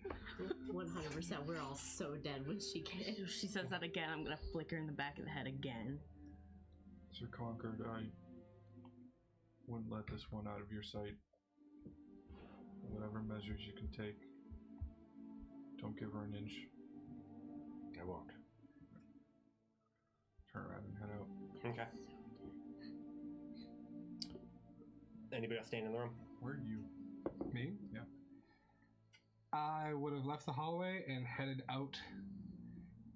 100%. We're all so dead when she came. If she says that again, I'm gonna flicker in the back of the head again. Sir Concord, I wouldn't let this one out of your sight. Whatever measures you can take, don't give her an inch. I won't. Turn around and head out. Okay. Anybody else staying in the room? Where are you? Me? Yeah. I would have left the hallway and headed out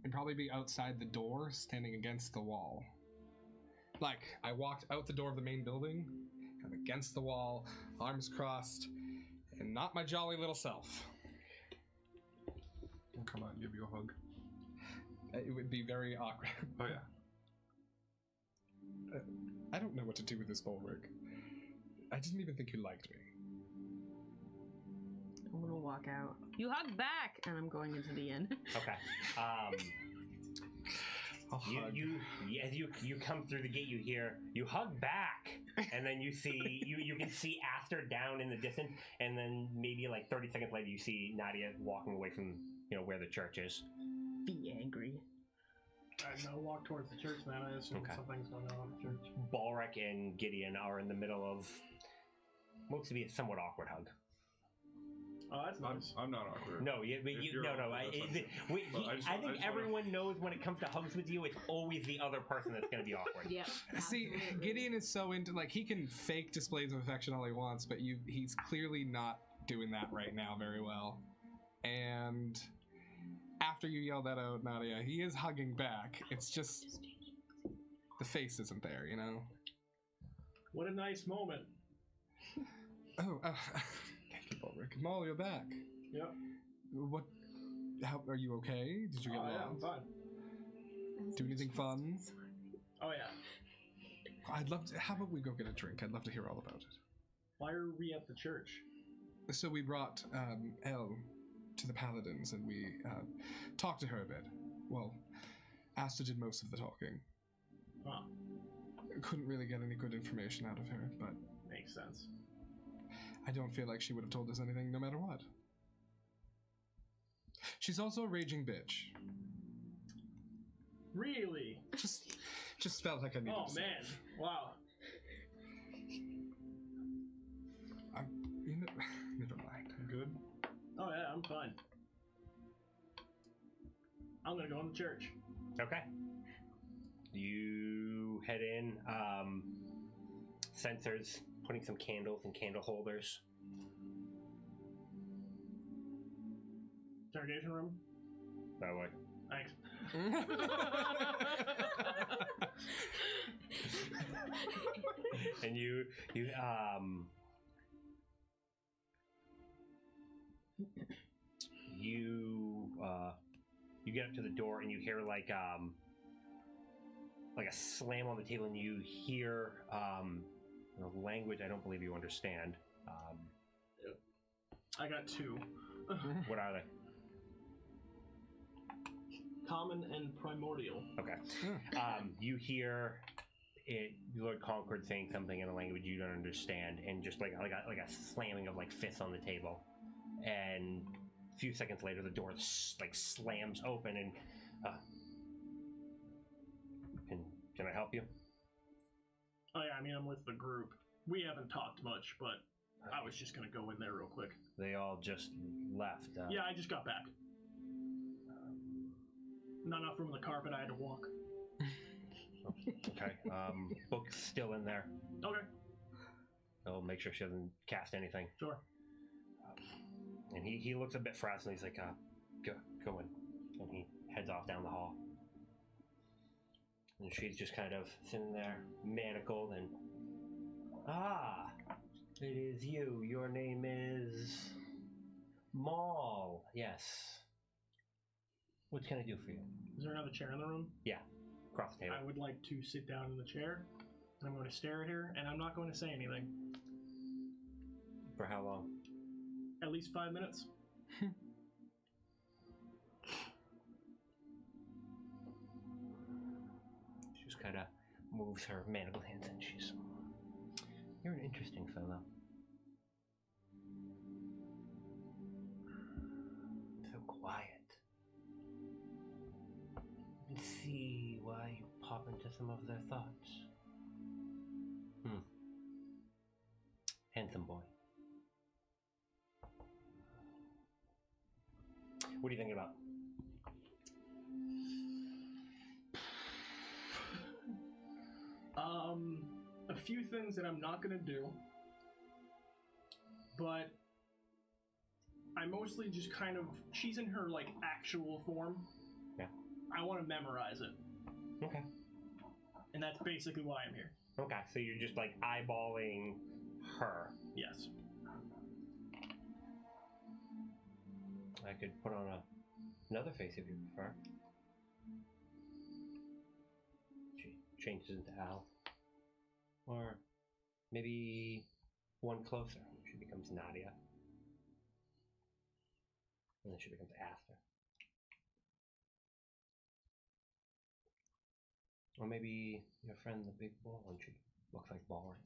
and probably be outside the door, standing against the wall. Like, I walked out the door of the main building, I'm against the wall, arms crossed, and not my jolly little self. I'll come out and give you a hug. It would be very awkward. Oh yeah. I don't know what to do with this Bulwark. I didn't even think you liked me. I'm gonna walk out. You hug back, and I'm going into the inn. Okay. As you come through the gate, you hear, you hug back, and then you see, you can see Aster down in the distance, and then maybe like 30 seconds later, you see Nadia walking away from, where the church is. Be angry. I walk towards the church, man. I assume Okay. something's going on at the church. Balric and Gideon are in the middle of what looks to be a somewhat awkward hug. Oh, that's nice. I'm not awkward. No, no. I think everyone knows when it comes to hugs with you, it's always the other person that's going to be awkward. Yep. See, Gideon is so into, like, he can fake displays of affection all he wants, but he's clearly not doing that right now very well. And after you yell that out, Nadia, he is hugging back. It's just the face isn't there, you know? What a nice moment. Oh, thank you, Bulwark. Maul, you're back. Yep. How, are you okay? Did you get Yeah, I'm lost? fine. Do anything fun? Oh, yeah. I'd love to, how about we go get a drink? I'd love to hear all about it. Why are we at the church? So we brought Elle to the Paladins, and we talked to her a bit. Well, Aster did most of the talking. Huh. Couldn't really get any good information out of her, but Makes sense. I don't feel like she would have told us anything no matter what. She's also a raging bitch. Really? Just felt like I needed to say. Man. Wow. Never mind. Good. Oh, yeah, I'm fine. I'm gonna go in the church. Okay. You head in. Sensors putting some candles in candle holders. Interrogation room? That way. Thanks. And you You get up to the door and you hear like a slam on the table, and you hear a language I don't believe you understand. I got 2. What are they? Common and primordial. Okay. You hear it, Lord Concord saying something in a language you don't understand, and just like a slamming of like fists on the table, and a few seconds later the door slams open, and can I help you? Oh yeah, I mean I'm with the group. We haven't talked much, but I was just gonna go in there real quick. They all just left. Yeah, I just got back. Not enough room on the carpet. I had to walk. Okay. Book's still in there. Okay. I'll make sure she doesn't cast anything. Sure. And he looks a bit frazzled. He's like, go in. And he heads off down the hall. And she's just kind of sitting there, manacled, and it is you. Your name is Maul. Yes. What can I do for you? Is there another chair in the room? Yeah, across the table. I would like to sit down in the chair. And I'm going to stare at her, and I'm not going to say anything. For how long? At least 5 minutes. She just kind of moves her manacled hands, and you're an interesting fellow. So quiet. You can see why you pop into some of their thoughts. Handsome boy. What are you thinking about? A few things that I'm not gonna do, but I mostly just kind of, she's in her like actual form. Yeah. I want to memorize it. Okay. And that's basically why I'm here. Okay, so you're just like eyeballing her. Yes. I could put on another face if you prefer. She changes into Al. Or maybe one closer. She becomes Nadia. And then she becomes Aster. Or maybe your friend, the big bull, and she looks like Balric.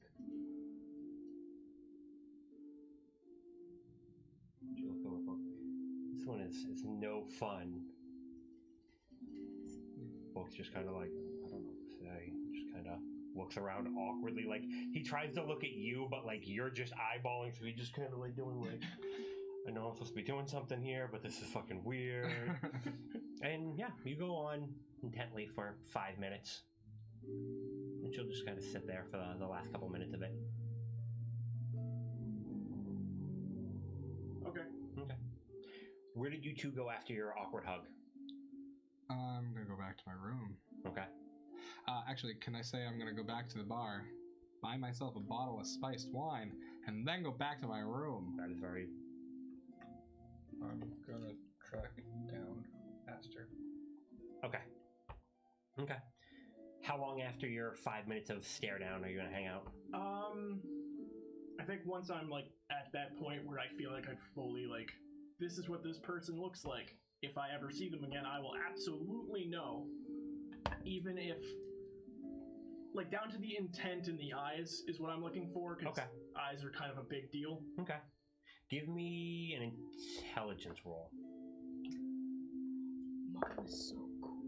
She looks over. This one is no fun. Book's just kind of like, I don't know what to say. Just kind of looks around awkwardly, like he tries to look at you, but like you're just eyeballing, so he just kind of like doing like, I know I'm supposed to be doing something here, but this is fucking weird. And yeah, you go on intently for 5 minutes, and she'll just kind of sit there for the last couple minutes of it. Okay. Where did you two go after your awkward hug? I'm gonna go back to my room. Okay. Actually, can I say I'm gonna go back to the bar, buy myself a bottle of spiced wine, and then go back to my room? That is very... I'm gonna track down Aster. Okay. How long after your 5 minutes of stare down are you gonna hang out? I think once I'm like at that point where I feel like I've fully like, this is what this person looks like. If I ever see them again, I will absolutely know. Even if, like, down to the intent in the eyes is what I'm looking for, because eyes are kind of a big deal. Okay. Give me an intelligence roll. Mom is so cool.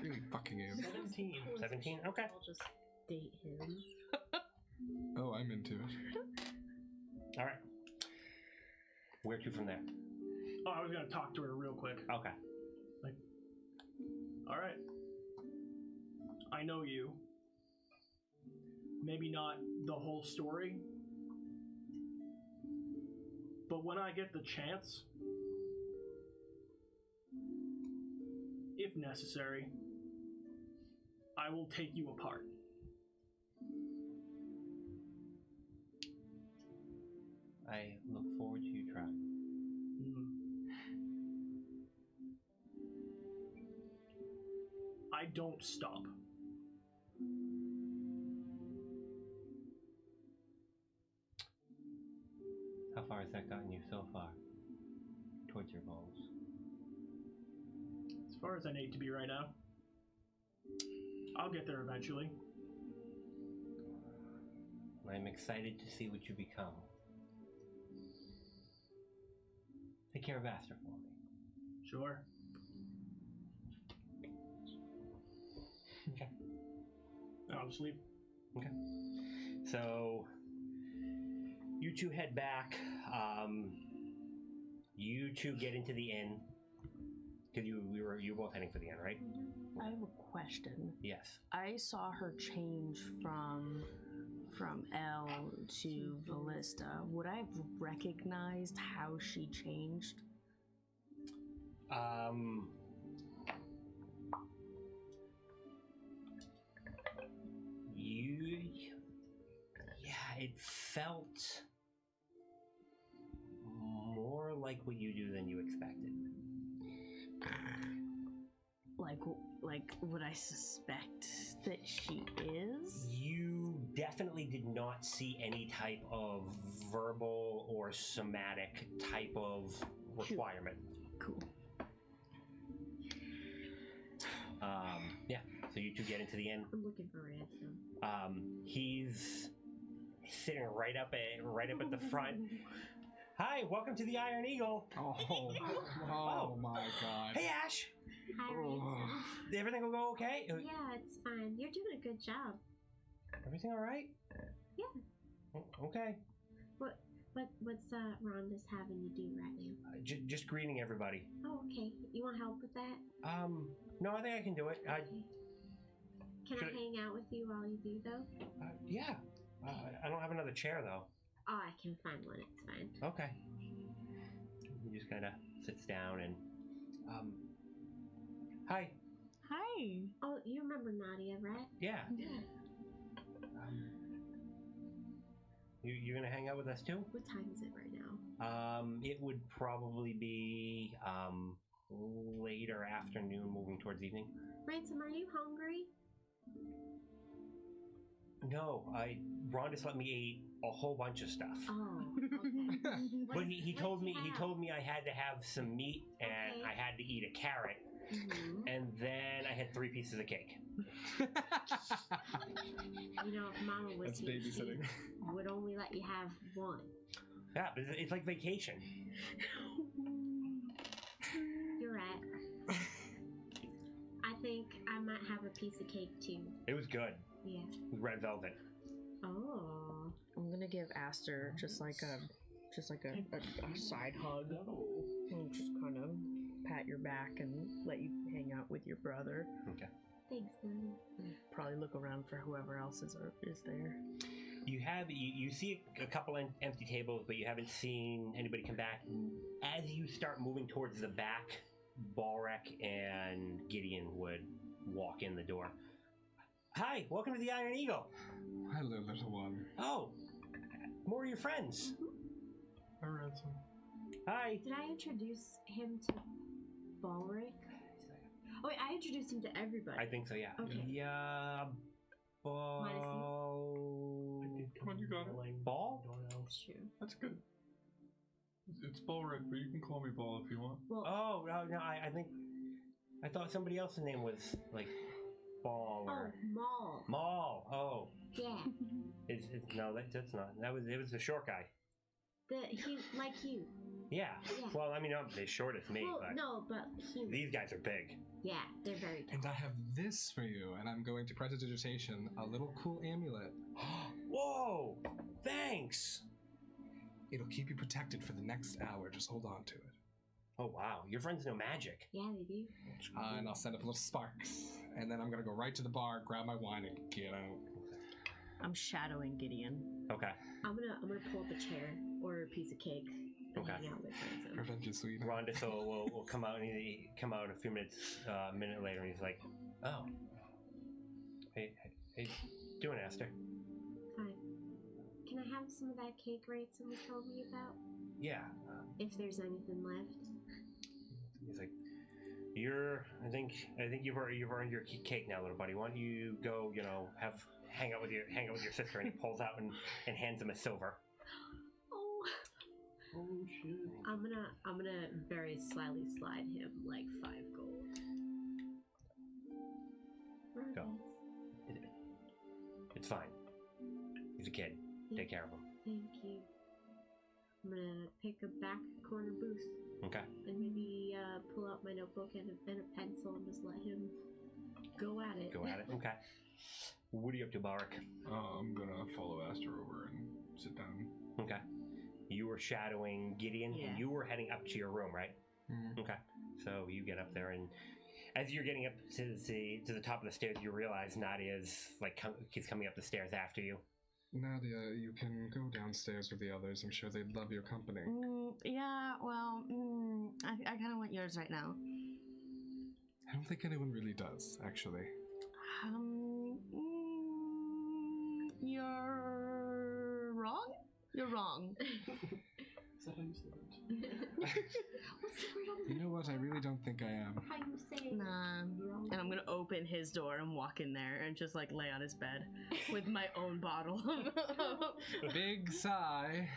Really fucking is. 17. 17? Okay. I'll just date him. Oh, I'm into it. All right. Where to from there? Oh, I was gonna talk to her real quick. Okay. Like, all right. I know you. Maybe not the whole story, but when I get the chance, if necessary, I will take you apart. I look forward to you trying. I don't stop. How far has that gotten you so far? Towards your goals? As far as I need to be right now. I'll get there eventually. I'm excited to see what you become. Take care of Aster for me. Sure. Okay. I'll just leave. Okay. So you two head back. You two get into the inn. Because you were both heading for the inn, right? I have a question. Yes. I saw her change from Elle to Ballista. Would I have recognized how she changed? It felt more like what you do than you expected. Like would I suspect that she is? You definitely did not see any type of verbal or somatic type of requirement. Cool. Yeah, so you two get into the inn. I'm looking for ransom. He's sitting right up at the front. Hi, welcome to the Iron Eagle. Oh my god. Hey, Ash. Hi, ransom. Everything will go okay? Yeah, it's fine. You're doing a good job. Everything all right? Yeah. Okay. What's Rhonda's having you do right now? Just greeting everybody. Oh, okay. You want help with that? No, I think I can do it. Okay. Can I hang out with you while you do, though? Yeah. I don't have another chair, though. Oh, I can find one. It's fine. Okay. He just kind of sits down and, hi. Hi. Oh, you remember Nadia, right? Yeah. Yeah. You're gonna hang out with us too? What time is it right now? It would probably be, later afternoon, moving towards evening. Ransom, are you hungry? No, Ron just let me eat a whole bunch of stuff. Oh, okay. But he told me I had to have some meat and I had to eat a carrot, and then I had 3 pieces of cake. You know, if Mama was That's here, babysitting. she would only let you have one. Yeah, but it's like vacation. You're right. I think I might have a piece of cake too. It was good. Yeah. It was red velvet. Oh. I'm gonna give Aster just like a side hug. And just kind of pat your back and let you hang out with your brother. Okay. Thanks, Mommy. Probably look around for whoever else is there. You see a couple empty tables, but you haven't seen anybody come back. As you start moving towards the back, Balrek and Gideon would walk in the door. Hi, welcome to the Iron Eagle. Hello, little one. Oh, more of your friends. Hi, Ransom. Hi. Did I introduce him to Balric? Oh, wait, I introduced him to everybody. I think so, yeah. Okay. Yeah, Ball. Come on, you got it. Ball? That's true. That's good. It's Balrog, but you can call me Ball if you want. Well, Oh, no, I thought somebody else's name was, like, Ball or... Maul. Maul. Oh. Yeah. No, that's not. It was the short guy. He, like you. Yeah. Yeah. Well, I mean, I'm as short as me, Well, but no, but he. these guys are big. Yeah, they're very tall. And I have this for you, and I'm going to prestidigitation, a little cool amulet. Whoa! Thanks! It'll keep you protected for the next hour. Just hold on to it. Oh, wow. Your friends know magic. Yeah, they do. And I'll send up little sparks. And then I'm going to go right to the bar, grab my wine, and get out. I'm shadowing Gideon. Okay. I'm gonna pull up a chair, order a piece of cake, and Okay. hang out with Ransom. Revenge is sweet. Rhonda will come out, and he come out a few minutes, a minute later, and he's like, oh. Hey, doing, Aster? Fine. Can I have some of that cake Ransom was telling me about? Yeah. If there's anything left. He's like, I think you've earned your cake now, little buddy. Why don't you go, hang out with your sister? And he pulls out and hands him a silver. Oh shit. I'm gonna very slyly slide him like 5 gold. Go. It's fine. He's a kid. Take care of him. Thank you. I'm gonna pick a back corner booth. Okay. And maybe pull out my notebook and a pencil and just let him go at it. Go at it. Okay. What are you up to, Barak? I'm gonna follow Aster over and sit down. Okay. You were shadowing Gideon, and you were heading up to your room, right? Mm. Okay. So you get up there, and as you're getting up to the top of the stairs, you realize Nadia's she's coming up the stairs after you. Nadia, you can go downstairs with the others. I'm sure they'd love your company. Yeah, well, I kind of want yours right now. I don't think anyone really does, actually. You're wrong? You're wrong. Is that how you say that? What's the word on You know what? I really don't think I am. How you say Nah. And I'm gonna open his door and walk in there and just like lay on his bed with my own bottle. Big sigh.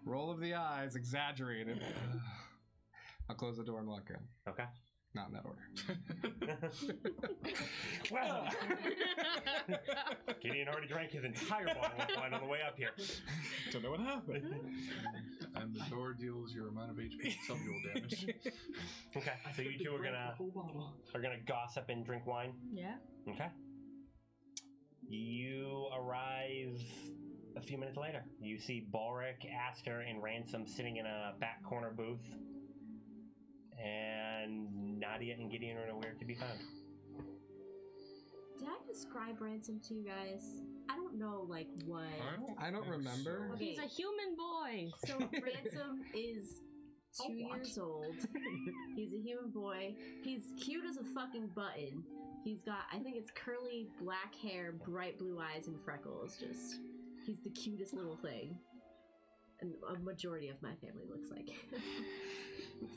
Roll of the eyes, exaggerated. I'll close the door and walk in. Okay. Not in that order. Well, Gideon already drank his entire bottle of wine on the way up here. Don't know what happened. And the door deals your amount of HP subdual damage. Okay, so you two are gonna gossip and drink wine. Yeah. Okay. You arrive a few minutes later. You see Balric, Aster, and Ransom sitting in a back corner booth. And Nadia and Gideon are nowhere to be found. Did I describe Ransom to you guys? I don't know, like, what... I don't remember. Okay. He's a human boy. So Ransom is 2 years old. He's a human boy. He's cute as a fucking button. He's got, I think it's curly black hair, bright blue eyes, and freckles. Just, he's the cutest little thing. And a majority of my family looks like.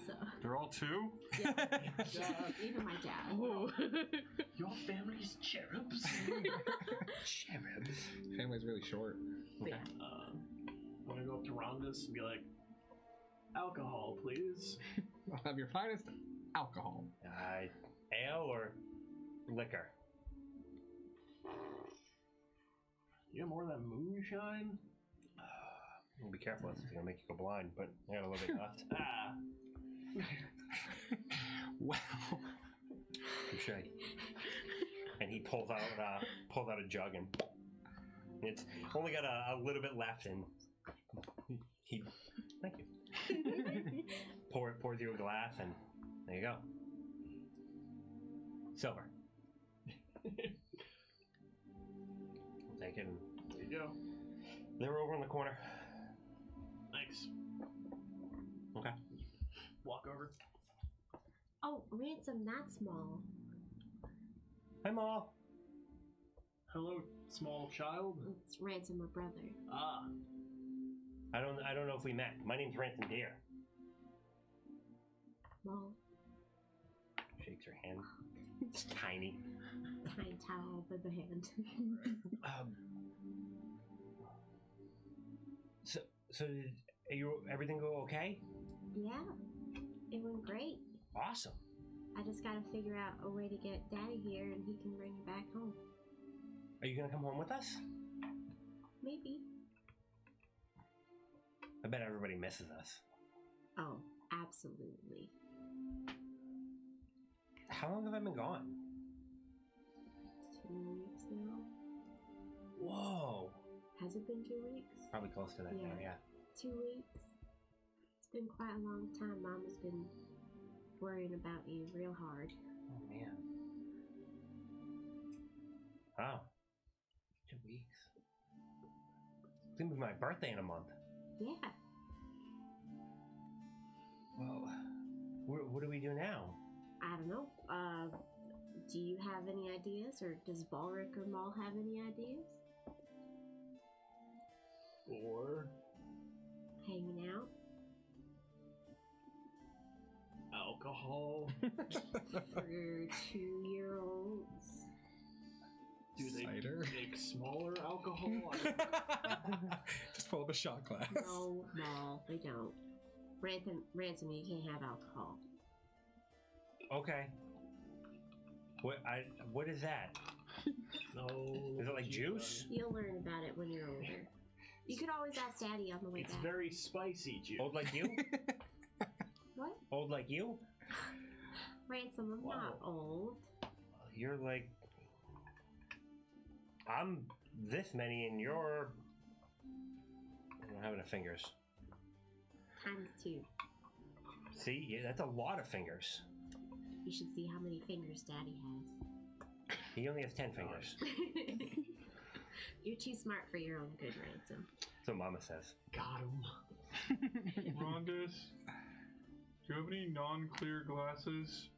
So. They're all 2? Yeah. Even my dad. Oh. Your family's cherubs. Cherubs. Family's really short. Okay. Want to go up to Rhonda's and be like, alcohol, please. I'll have your finest alcohol. Ale or liquor? You have more of that moonshine? Be careful, it's gonna make you go blind, but I got a little bit left. Well, Touche. And he pulls out a jug, and it's only got a little bit left, and he thank you. Pours you a glass, and there you go. Silver. Take it. And There you go. they're over in the corner. Thanks. Okay. Walk over. Oh, Ransom, not small. Hi, Ma. Hello, small child. It's Ransom, my brother. Ah. I don't know if we met. My name's Ransom Deer. Small. Shakes her hand. It's tiny. Tiny towel by the hand. So everything go okay? Yeah, it went great. Awesome. I just gotta figure out a way to get Daddy here and he can bring you back home. Are you gonna come home with us? Maybe. I bet everybody misses us. Oh, absolutely. How long have I been gone? 2 weeks now. Whoa. Has it been 2 weeks? Probably close to that now, yeah. 2 weeks. It's been quite a long time. Mom has been worrying about you real hard. Oh, man. Wow. 2 weeks. It's gonna be my birthday in a month. Yeah. Well, what do we do now? I don't know. Do you have any ideas, or does Balric or Maul have any ideas? Or Hanging out? alcohol. For 2-year-olds. Do they Cider? make smaller alcohol? Just pull up a shot glass. No, they don't. Ransom, you can't have alcohol. Okay. What is that? No. Is it like juice? You'll learn about it when you're older. You could always ask Daddy on the way It's back. very spicy juice. Old like you? What? Old like you? Ransom, I'm not old. You're like... I'm this many and you're... I don't have enough fingers. Times 2. See? Yeah, that's a lot of fingers. You should see how many fingers Daddy has. He only has 10 fingers. You're too smart for your own good, Ransom. That's what Mama says. Got him. Rondus, do you have any non-clear glasses?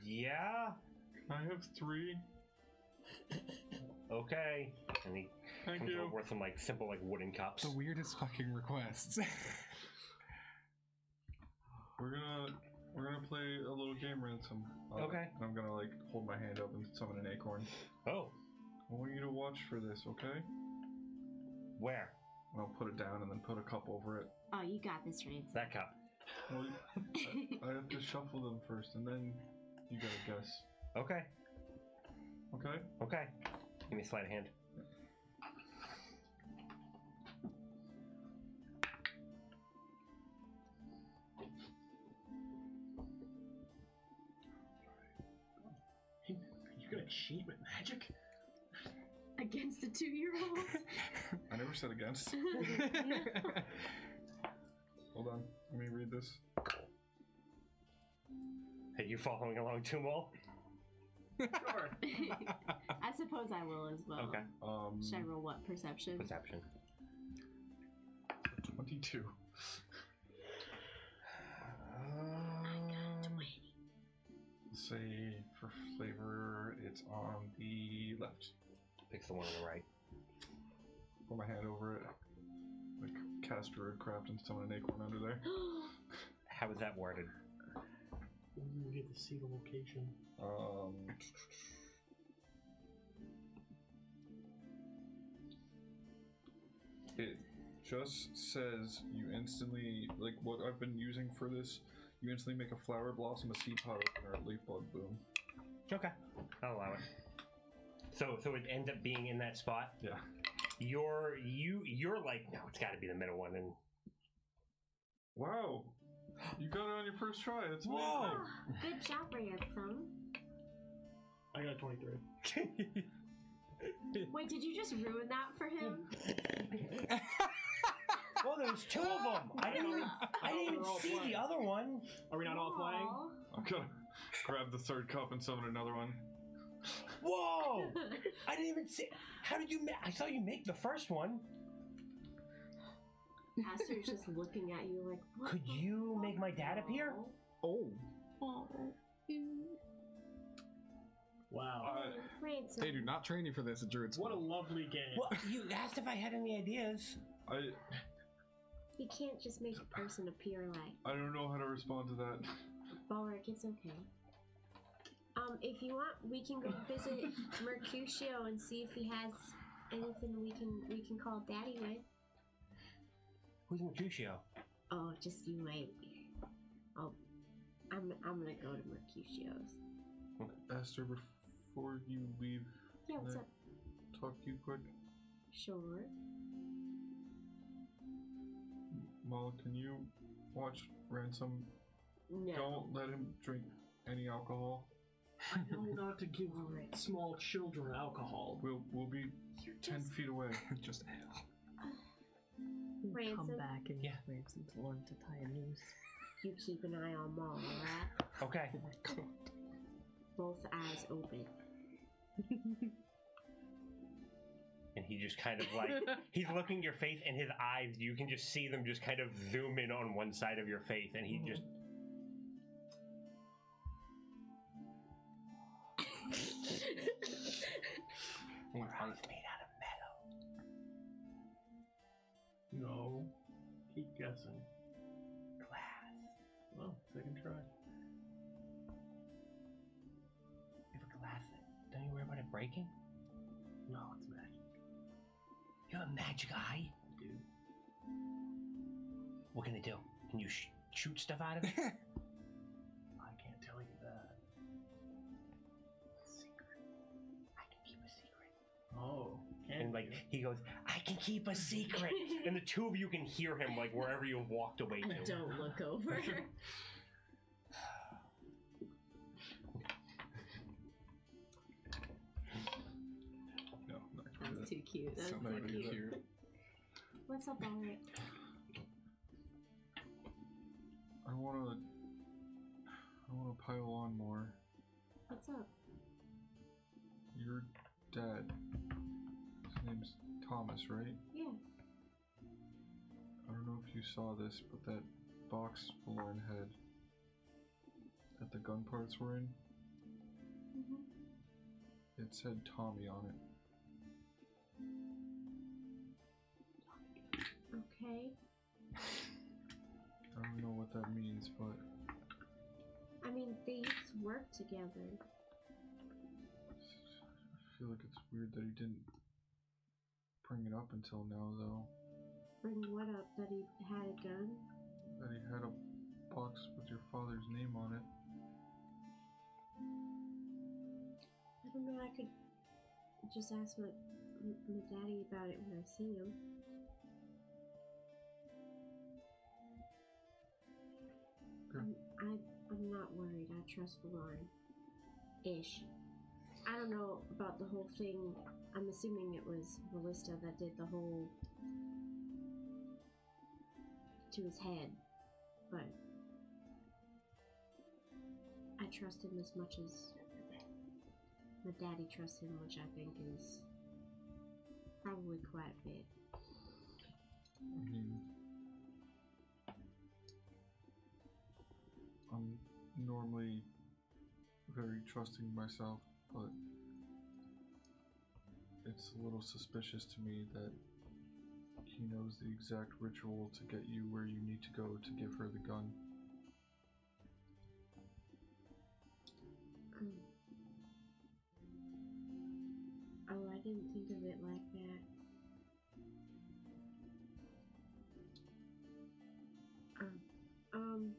Yeah? I have 3. Okay. And he Thank comes you. over with some like simple like wooden cups. The weirdest fucking requests. We're gonna play a little game, Ransom. Okay. I'm gonna like hold my hand up and summon an acorn. Oh. I want you to watch for this, okay? Where? And I'll put it down and then put a cup over it. Oh, you got this, Ransom. That cup. Well, I have to shuffle them first, and then you gotta guess. Okay. Okay? Okay. Give me a sleight of hand. You gonna cheat with magic? Against a 2-year-old? I never said against. Hold on. Let me read this. Hey, you following along too, Mole? Sure. I suppose I will as well. Okay. Should I roll what? Perception? Perception. 22. I got 20. Say for flavor, it's on the left. Picks the one on the right. Put my hand over it. Like cast Druidcraft and summon an acorn under there. How is that worded? We get to see the location. It just says you instantly, like what I've been using for this, you instantly make a flower blossom, a seed pod opener, a leaf bud boom. Okay. I'll allow it. So it ends up being in that spot? Yeah. You're like, no, it's gotta be the middle one, and Wow. You got it on your first try. That's amazing. whoa! Good job, Ransom. I got 23. Wait, did you just ruin that for him? Oh, there's 2 of them. I didn't even all see playing. the other one. Are we not all playing? Aw. I'm gonna grab the third cup and summon another one. Whoa! I didn't even see. How did you make? I saw you make the first one. Aster's just looking at you like, what Could the you fuck? make my dad appear? Oh. Wow. Ransom. They do not train you for this at Druid What a School. lovely game. Well, you asked if I had any ideas. You can't just make a person appear like, I don't know how to respond to that. Balric, it's okay. If you want, we can go visit Mercutio and see if he has anything we can call Daddy with. Who's Mercutio? Oh, just you wait. I'm gonna go to Mercutio's. Aster, before you leave, Yeah, can what's I up? talk to you quick? Sure. Mal, can you watch Ransom? No. Don't let him drink any alcohol. I know not to give Alright. small children alcohol. We'll be 10 feet away. Just hell. Ransom, Come back and Yeah. Ransom's learn to tie a noose. you keep an eye on Maul, alright? Okay. Oh my god. Both eyes open. And he just kind of like, he's looking at your face and his eyes, you can just see them just kind of zoom in on one side of your face and he just... Your eyes made out of metal. No. Keep guessing. Glass. Well, second try. If a glass, don't you worry about it breaking? No, it's magic. You have a magic eye? Dude. What can it do? Can you shoot stuff out of it? I can't tell you that. Secret. I can keep a secret. Oh. And like he goes, I can keep a secret. And the two of you can hear him like wherever you have walked away to. Don't look over. No, I'm not gonna do That's that. too cute. That's So so not gonna do cute. cute. What's up, Alric? I wanna pile on more. What's up? Your dad, his name's Thomas, right? Yeah. I don't know if you saw this, but that box Lauren had that the gun parts were in, Mm-hmm. it said Tommy on it. Okay. I don't know what that means, but I mean, they used to work together. I feel like it's weird that he didn't bring it up until now, though. Bring what up? That he had a gun? That he had a box with your father's name on it. I don't know. I could just ask my daddy about it when I see him. Good. I'm not worried. I trust Lauren. Ish. I don't know about the whole thing. I'm assuming it was Ballista that did the whole to his head, but I trust him as much as my daddy trusts him, which I think is probably quite a bit. I mean, I'm normally very trusting myself, but it's a little suspicious to me that he knows the exact ritual to get you where you need to go to give her the gun. Oh, I didn't think of it like that. I'm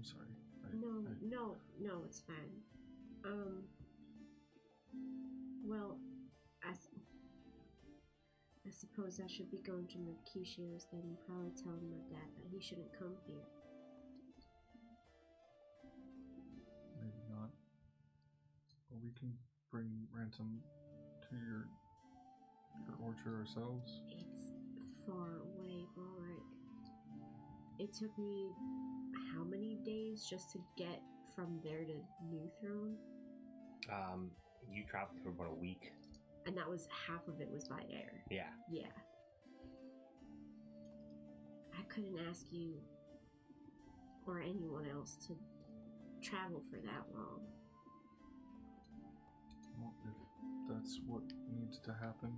sorry. No, it's fine. Well, I suppose I should be going to Mercutio's then and probably telling my dad that he shouldn't come here. Maybe not. But we can bring Ransom to your orchard ourselves. It's far away, Ulrich. It took me how many days just to get from there to New Throne? You traveled for about a week. And that was half of it was by air. Yeah. Yeah. I couldn't ask you or anyone else to travel for that long. Well, if that's what needs to happen,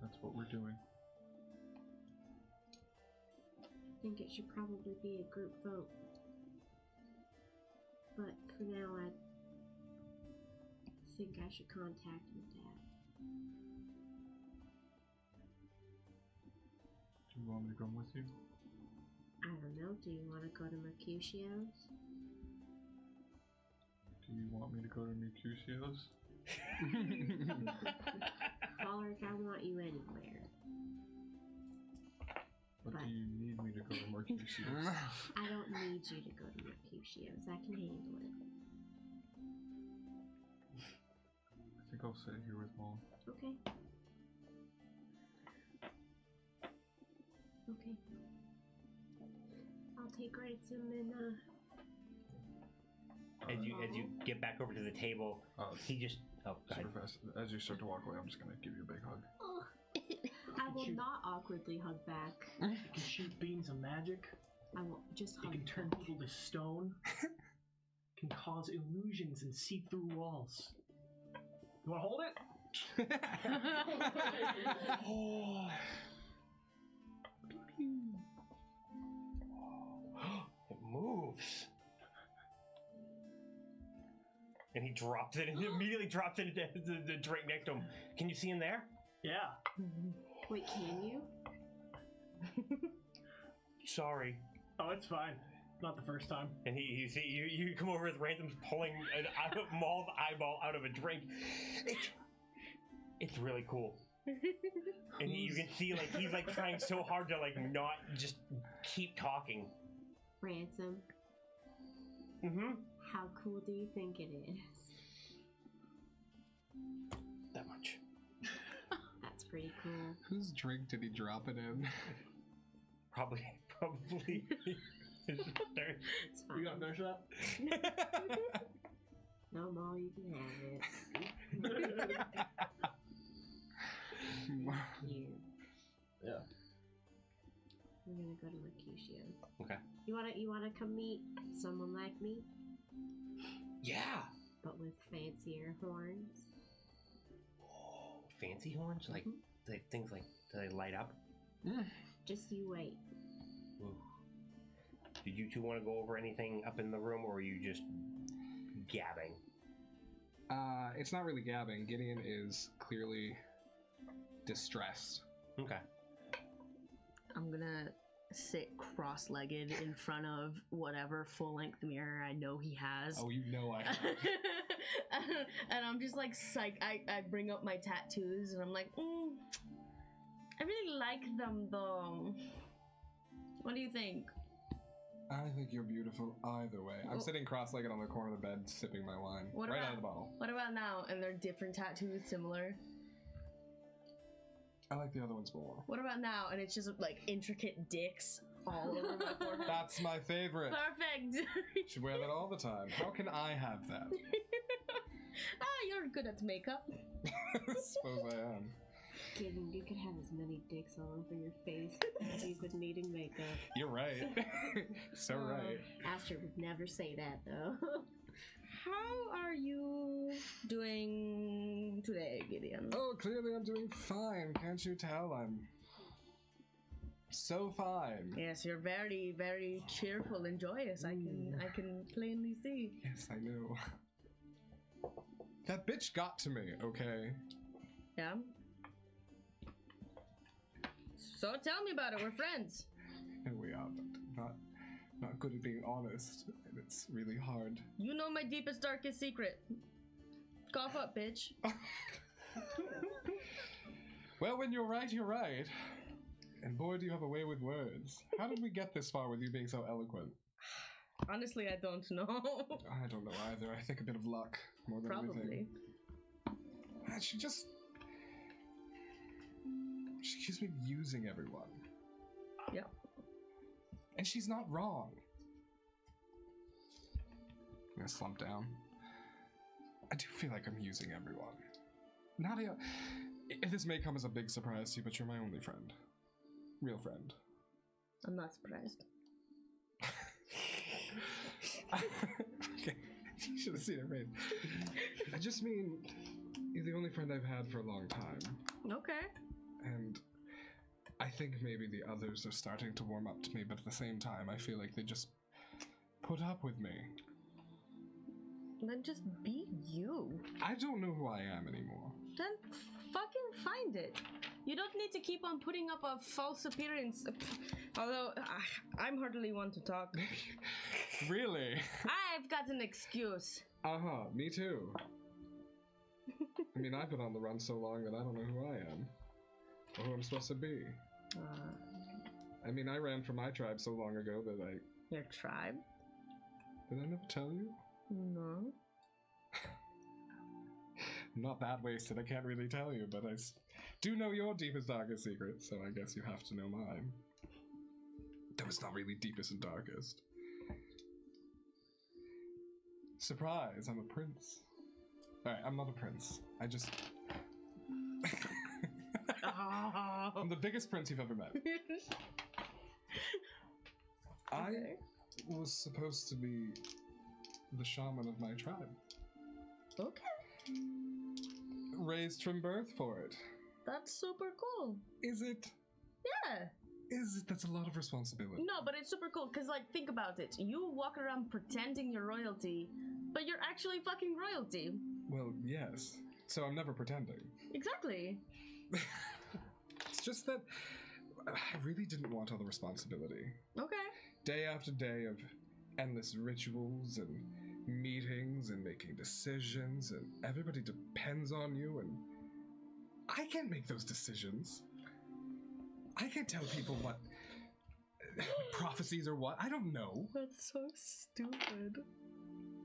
that's what we're doing. I think it should probably be a group vote. But for now, I think I should contact my dad. Do you want me to come with you? I don't know. Do you want to go to Mercutio's? Do you want me to go to Mercutio's? Ulrich, I want you anywhere. But do you need me to go to Mercutio's? I don't need you to go to Mercutio's. I can handle it. I think I'll sit here with Mom. Okay. Okay. I'll take Ransom and As you get back over to the table, he just go ahead. Super fast. As you start to walk away, I'm just gonna give you a big hug. I will not awkwardly hug back. You can shoot beams of magic. I will just You hug can turn back. people to stone. Can cause illusions and see through walls. You want to hold it? And he drops it and immediately drops it into the drink next to him. Can you see in there? Yeah. Wait, can you? Sorry. Oh, it's fine. Not the first time. And you see, you come over with Random's pulling a mauled eyeball out of a drink. It's really cool. And you can see, like, he's, like, trying so hard to, like, not just keep talking. Ransom. Mm-hmm. How cool do you think it is? That much. That's pretty cool. Whose drink did he drop it in? Probably. It's fine. You got to finish that? No, Maul, you can have it. You. Yeah. We're gonna go to Mercutio. Okay. You wanna come meet someone like me, Yeah. but with fancier horns? Oh, fancy horns? Like, things like, do they light up? Just you wait. Ooh. Did you two want to go over anything up in the room, or are you just gabbing? It's not really gabbing. Gideon is clearly distressed. Okay. I'm gonna sit cross-legged in front of whatever full-length mirror I know he has. Oh, you know I have. And I'm just like psych. I bring up my tattoos and I'm like, I really like them though. What do you think? I think you're beautiful either way. I'm sitting cross-legged on the corner of the bed, sipping my wine. Right out of the bottle. What about now? And they're different tattoos, similar? I like the other ones more. What about now? And it's just like intricate dicks all over my forehead. That's my favorite. Perfect. You should wear that all the time. How can I have that? You're good at makeup. Suppose I am. Gideon, you could have as many dicks all over your face as you would needing makeup. You're right. So right. Aster would never say that, though. How are you doing today, Gideon? Oh, clearly I'm doing fine. Can't you tell? I'm so fine. Yes, you're very, very cheerful and joyous. I can plainly see. Yes, I know. That bitch got to me, okay? Yeah. So tell me about it. We're friends. And we are, but not good at being honest, and it's really hard. You know my deepest, darkest secret. Cough up, bitch. Well, when you're right, you're right. And boy, do you have a way with words. How did we get this far with you being so eloquent? Honestly, I don't know. I don't know either. I think a bit of luck more than Probably. anything. And she keeps me using everyone. Yep. And she's not wrong. I'm gonna slump down. I do feel like I'm using everyone. Nadia, this may come as a big surprise to you, but you're my only friend. Real friend. I'm not surprised. Okay, you should have seen her face. I just mean, you're the only friend I've had for a long time. Okay. And I think maybe the others are starting to warm up to me, but at the same time, I feel like they just put up with me. Then just be you. I don't know who I am anymore. Then fucking find it. You don't need to keep on putting up a false appearance. Although, I'm hardly one to talk. Really? I've got an excuse. Uh-huh, me too. I mean, I've been on the run so long that I don't know who I am. Or who I'm supposed to be. I mean, I ran from my tribe so long ago that I... Your tribe? Did I never tell you? No. I'm not that wasted, I can't really tell you, but I do know your deepest, darkest secret, so I guess you have to know mine. Though it's not really deepest and darkest. Surprise, I'm a prince. Alright, I'm not a prince. I just... I'm the biggest prince you've ever met. I was supposed to be the shaman of my tribe. Okay. Raised from birth for it. That's super cool. Is it? Yeah. Is it? That's a lot of responsibility. No, but it's super cool because, like, think about it. You walk around pretending you're royalty But you're actually fucking royalty. Well, yes. So I'm never pretending. Exactly. It's just that I really didn't want all the responsibility. Okay. Day after day of endless rituals and meetings and making decisions, and everybody depends on you, and I can't make those decisions. I can't tell people what prophecies are what. I don't know. That's so stupid.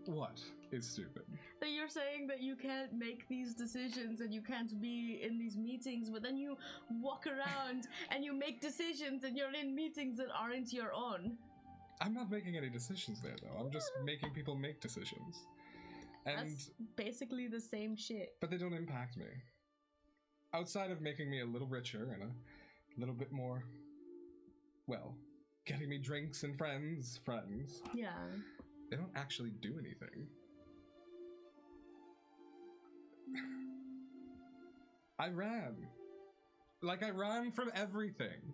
What is stupid? That you're saying that you can't make these decisions and you can't be in these meetings, but then you walk around and you make decisions and you're in meetings that aren't your own. I'm not making any decisions there, though. I'm just making people make decisions. And That's basically the same shit. but they don't impact me. Outside of making me a little richer and a little bit more, well, getting me drinks and friends. Yeah. They don't actually do anything. I ran. Like, I ran from everything.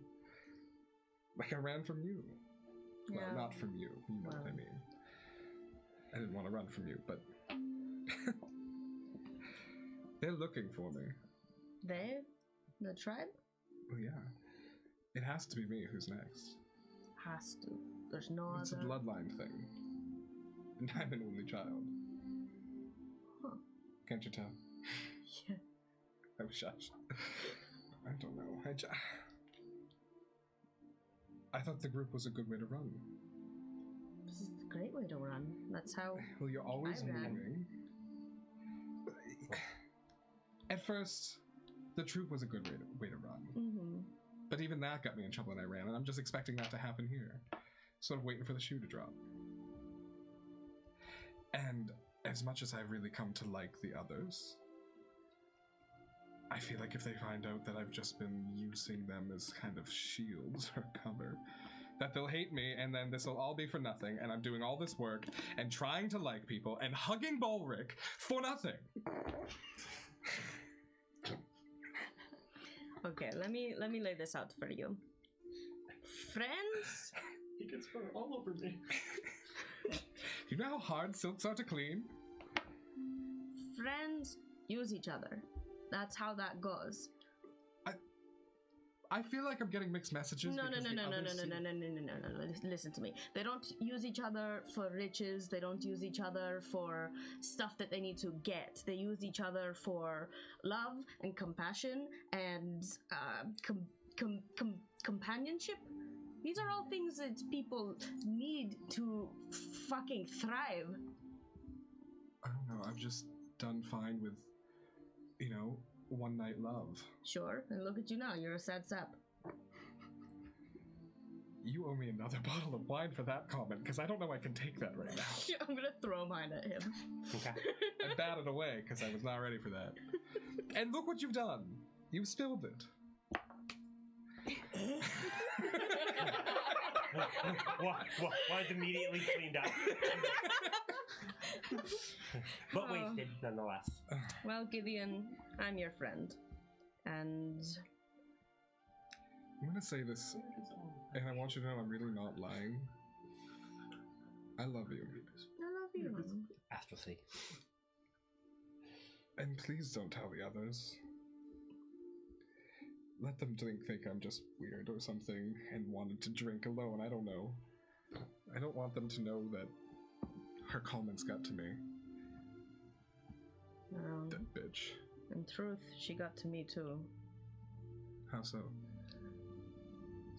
Like, I ran from you. Well, Yeah. not from you. You know what I mean. I didn't want to run from you, but... They're looking for me. They? The tribe? Well, yeah. It has to be me who's next. Has to. There's no It's a other. bloodline thing. And I'm an only child. Huh. Can't you tell? Yeah. I was shocked. I don't know. I thought the group was a good way to run. This is a great way to run. That's how. Well, you're always I ran. moving. At first, the troop was a good way to run. Mm-hmm. But even that got me in trouble and I ran, and I'm just expecting that to happen here. Sort of waiting for the shoe to drop. And as much as I've really come to like the others, I feel like if they find out that I've just been using them as kind of shields or cover, that they'll hate me, and then this will all be for nothing, and I'm doing all this work and trying to like people and hugging Bolric for nothing. Okay, let me lay this out for you. Friends? He gets fur all over me. You know how hard silks are to clean? Friends use each other. That's how that goes. I feel like I'm getting mixed messages. No. because the others seem- Listen to me. They don't use each other for riches. They don't use each other for stuff that they need to get. They use each other for love and compassion and companionship. These are all things that people need to fucking thrive. I don't know. I've just done fine with, one night love. Sure, and look at you now. You're a sad sap. You owe me another bottle of wine for that comment, because I don't know I can take that right now. I'm gonna throw mine at him. Okay. I batted away because I was not ready for that. And look what you've done. You've spilled it. Was immediately cleaned up. But wasted, nonetheless. Well, Gideon, I'm your friend. And I'm going to say this, and I want you to know I'm really not lying. I love you. I love you. Astral Sea. And please don't tell the others. Let them think I'm just weird or something and wanted to drink alone. I don't know. I don't want them to know that her comments got to me. That bitch. In truth, she got to me too. How so?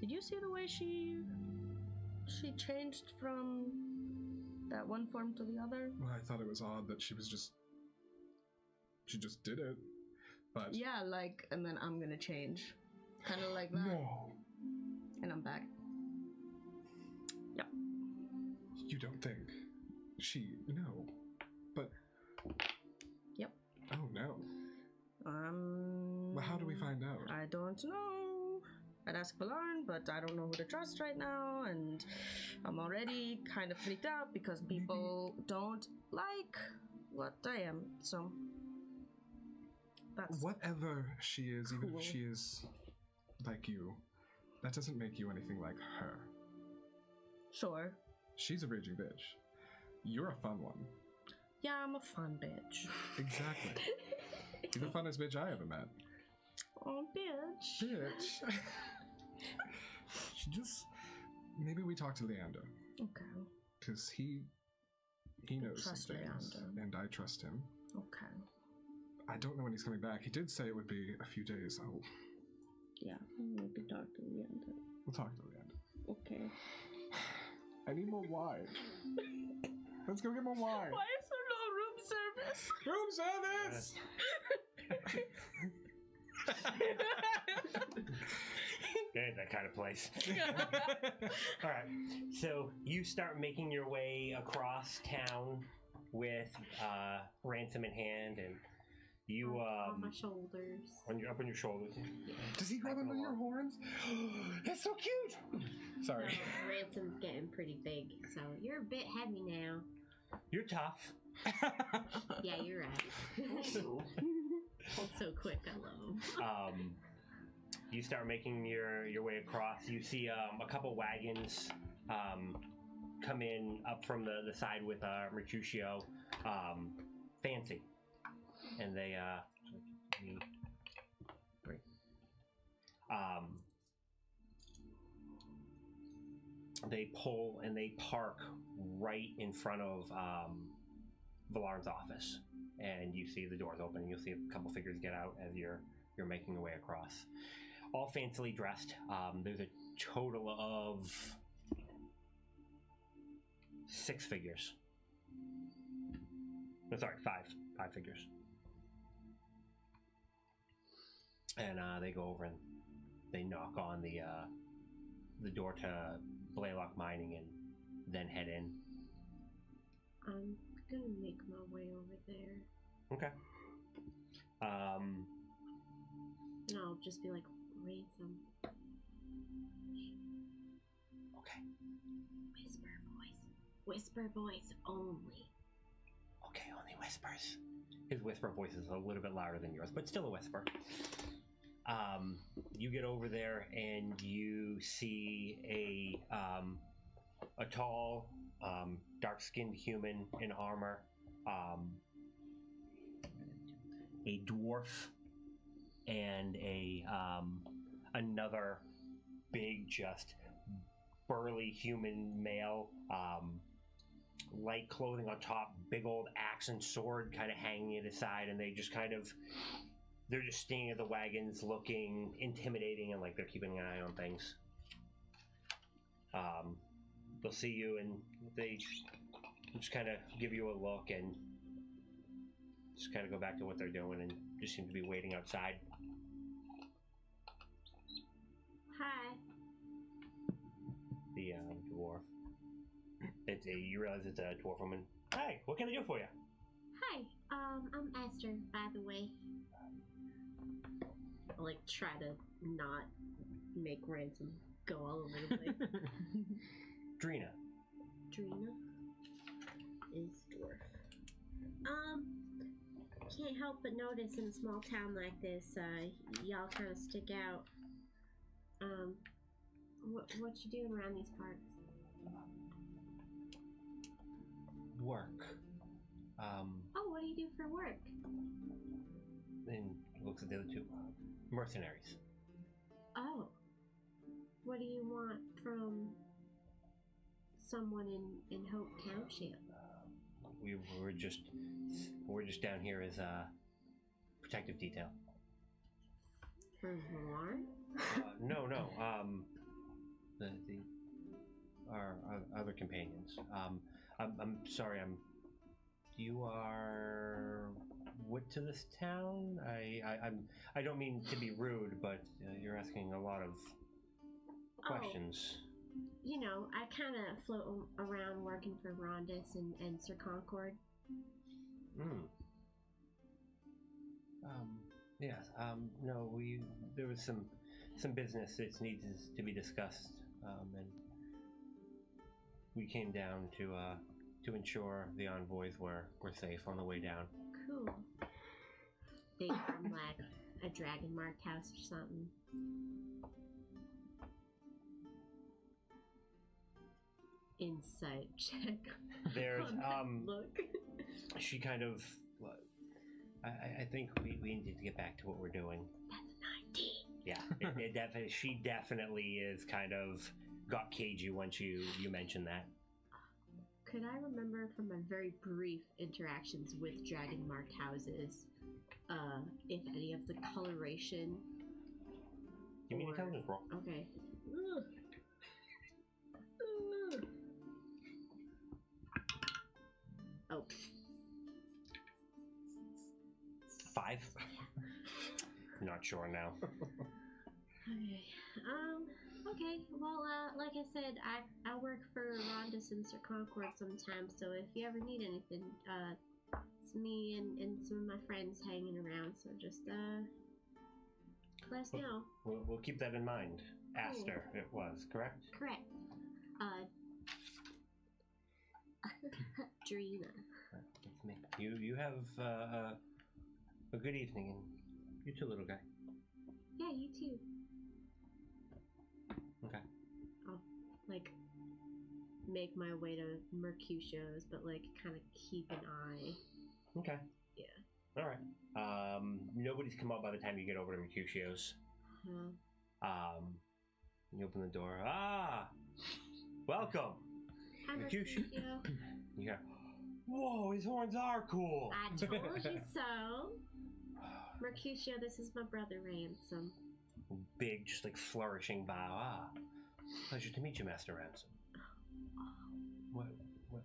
Did you see the way she changed from that one form to the other? Well, I thought it was odd that she just did it. But Yeah, and then I'm gonna change. Kind of like that. no. And I'm back. Yep. You don't think no. But Yep. oh no. Well, how do we find out? I don't know. I'd ask Valarn, but I don't know who to trust right now, and I'm already kind of freaked out because people don't like what I am, so that's Whatever she is, even Cool. if she is like you, that doesn't make you anything like her. sure. She's a raging bitch. You're a fun one. Yeah, I'm a fun bitch. Exactly. You're the funnest bitch I ever met. Oh, bitch. Bitch. She just... Maybe we talk to Leander. Okay. Because he knows some Trust things. Leander. And I trust him. Okay. I don't know when he's coming back. He did say it would be a few days. Yeah, we'll be talking to Leander. We'll talk to Leander. Okay. I need more wine. Let's go get more wine. Why is there no room service? Room service! Ain't that kind of place. All right, so you start making your way across town with ransom in hand, and you on my shoulders. up on your shoulders. Does he grab him by your horns? That's so cute. Sorry. No, Ransom's getting pretty big, so you're a bit heavy now. You're tough. Yeah, you're right. So quick, I love him. You start making your way across. You see a couple wagons come in up from the side with Mercutio, Fancy, and they they pull and they park right in front of Valarn's office, and you see the doors open, and you'll see a couple figures get out as you're making your way across. All fancily dressed. There's a total of 6 figures. No, sorry, 5 figures. And they go over and they knock on the door to Blaylock Mining and then head in. I'm gonna make my way over there. Okay. And I'll just be like, Ransom. Okay. Whisper voice only. Okay, only whispers. His whisper voice is a little bit louder than yours, but still a whisper. You get over there and you see a tall, dark-skinned human in armor, a dwarf, and another big, just burly human male, light clothing on top, big old axe and sword kind of hanging at his side, and they're just standing at the wagons looking intimidating and like they're keeping an eye on things. They'll see you and they just kind of give you a look and just kind of go back to what they're doing and just seem to be waiting outside. Hi. The dwarf. You realize it's a dwarf woman. Hi, what can I do for you? Hi. I'm Aster, by the way. I'll like try to not make Ransom go all over the place. Drina. Drina is dwarf. Can't help but notice in a small town like this, y'all kind of stick out. What you doing around these parts? Work. Oh, what do you do for work? And looks at the other two. Mercenaries. Oh. What do you want from someone in Hope Township? We're just down here as a protective detail. For Valarn? No. Our other companions. I'm sorry. You are what to this town? I don't mean to be rude, but you're asking a lot of questions. You know, I kind of float around working for Rondis and Sir Concord. Yes. No, there was some business that needs to be discussed, and we came down to ensure the envoys were safe on the way down. Cool. They from like a dragon marked house or something. Insight check. There's Look. she kind of... I think we need to get back to what we're doing. That's 19. Yeah, she definitely is kind of got cagey once you mentioned that. Could I remember from my very brief interactions with dragon marked houses, if any of the coloration? Give me an intelligence roll. Okay. Oh. 5? Not sure now. Okay. Okay. Well, like I said, I work for Rondus and Sir Concord sometimes, so if you ever need anything, it's me and some of my friends hanging around, so just, let us know. We'll keep that in mind. Aster, it was, correct? Correct. Drina. That's me. You have, a good evening, and you too, little guy. Yeah, you too. Okay. I'll, like, make my way to Mercutio's, but, like, kind of keep an eye. Okay. Yeah. Alright. Nobody's come out by the time you get over to Mercutio's. You open the door. Welcome! Hi, Mercutio. You go, whoa, his horns are cool! I told you so. Mercutio, this is my brother Ransom. Big, just like flourishing bow. Pleasure to meet you, Master Ransom.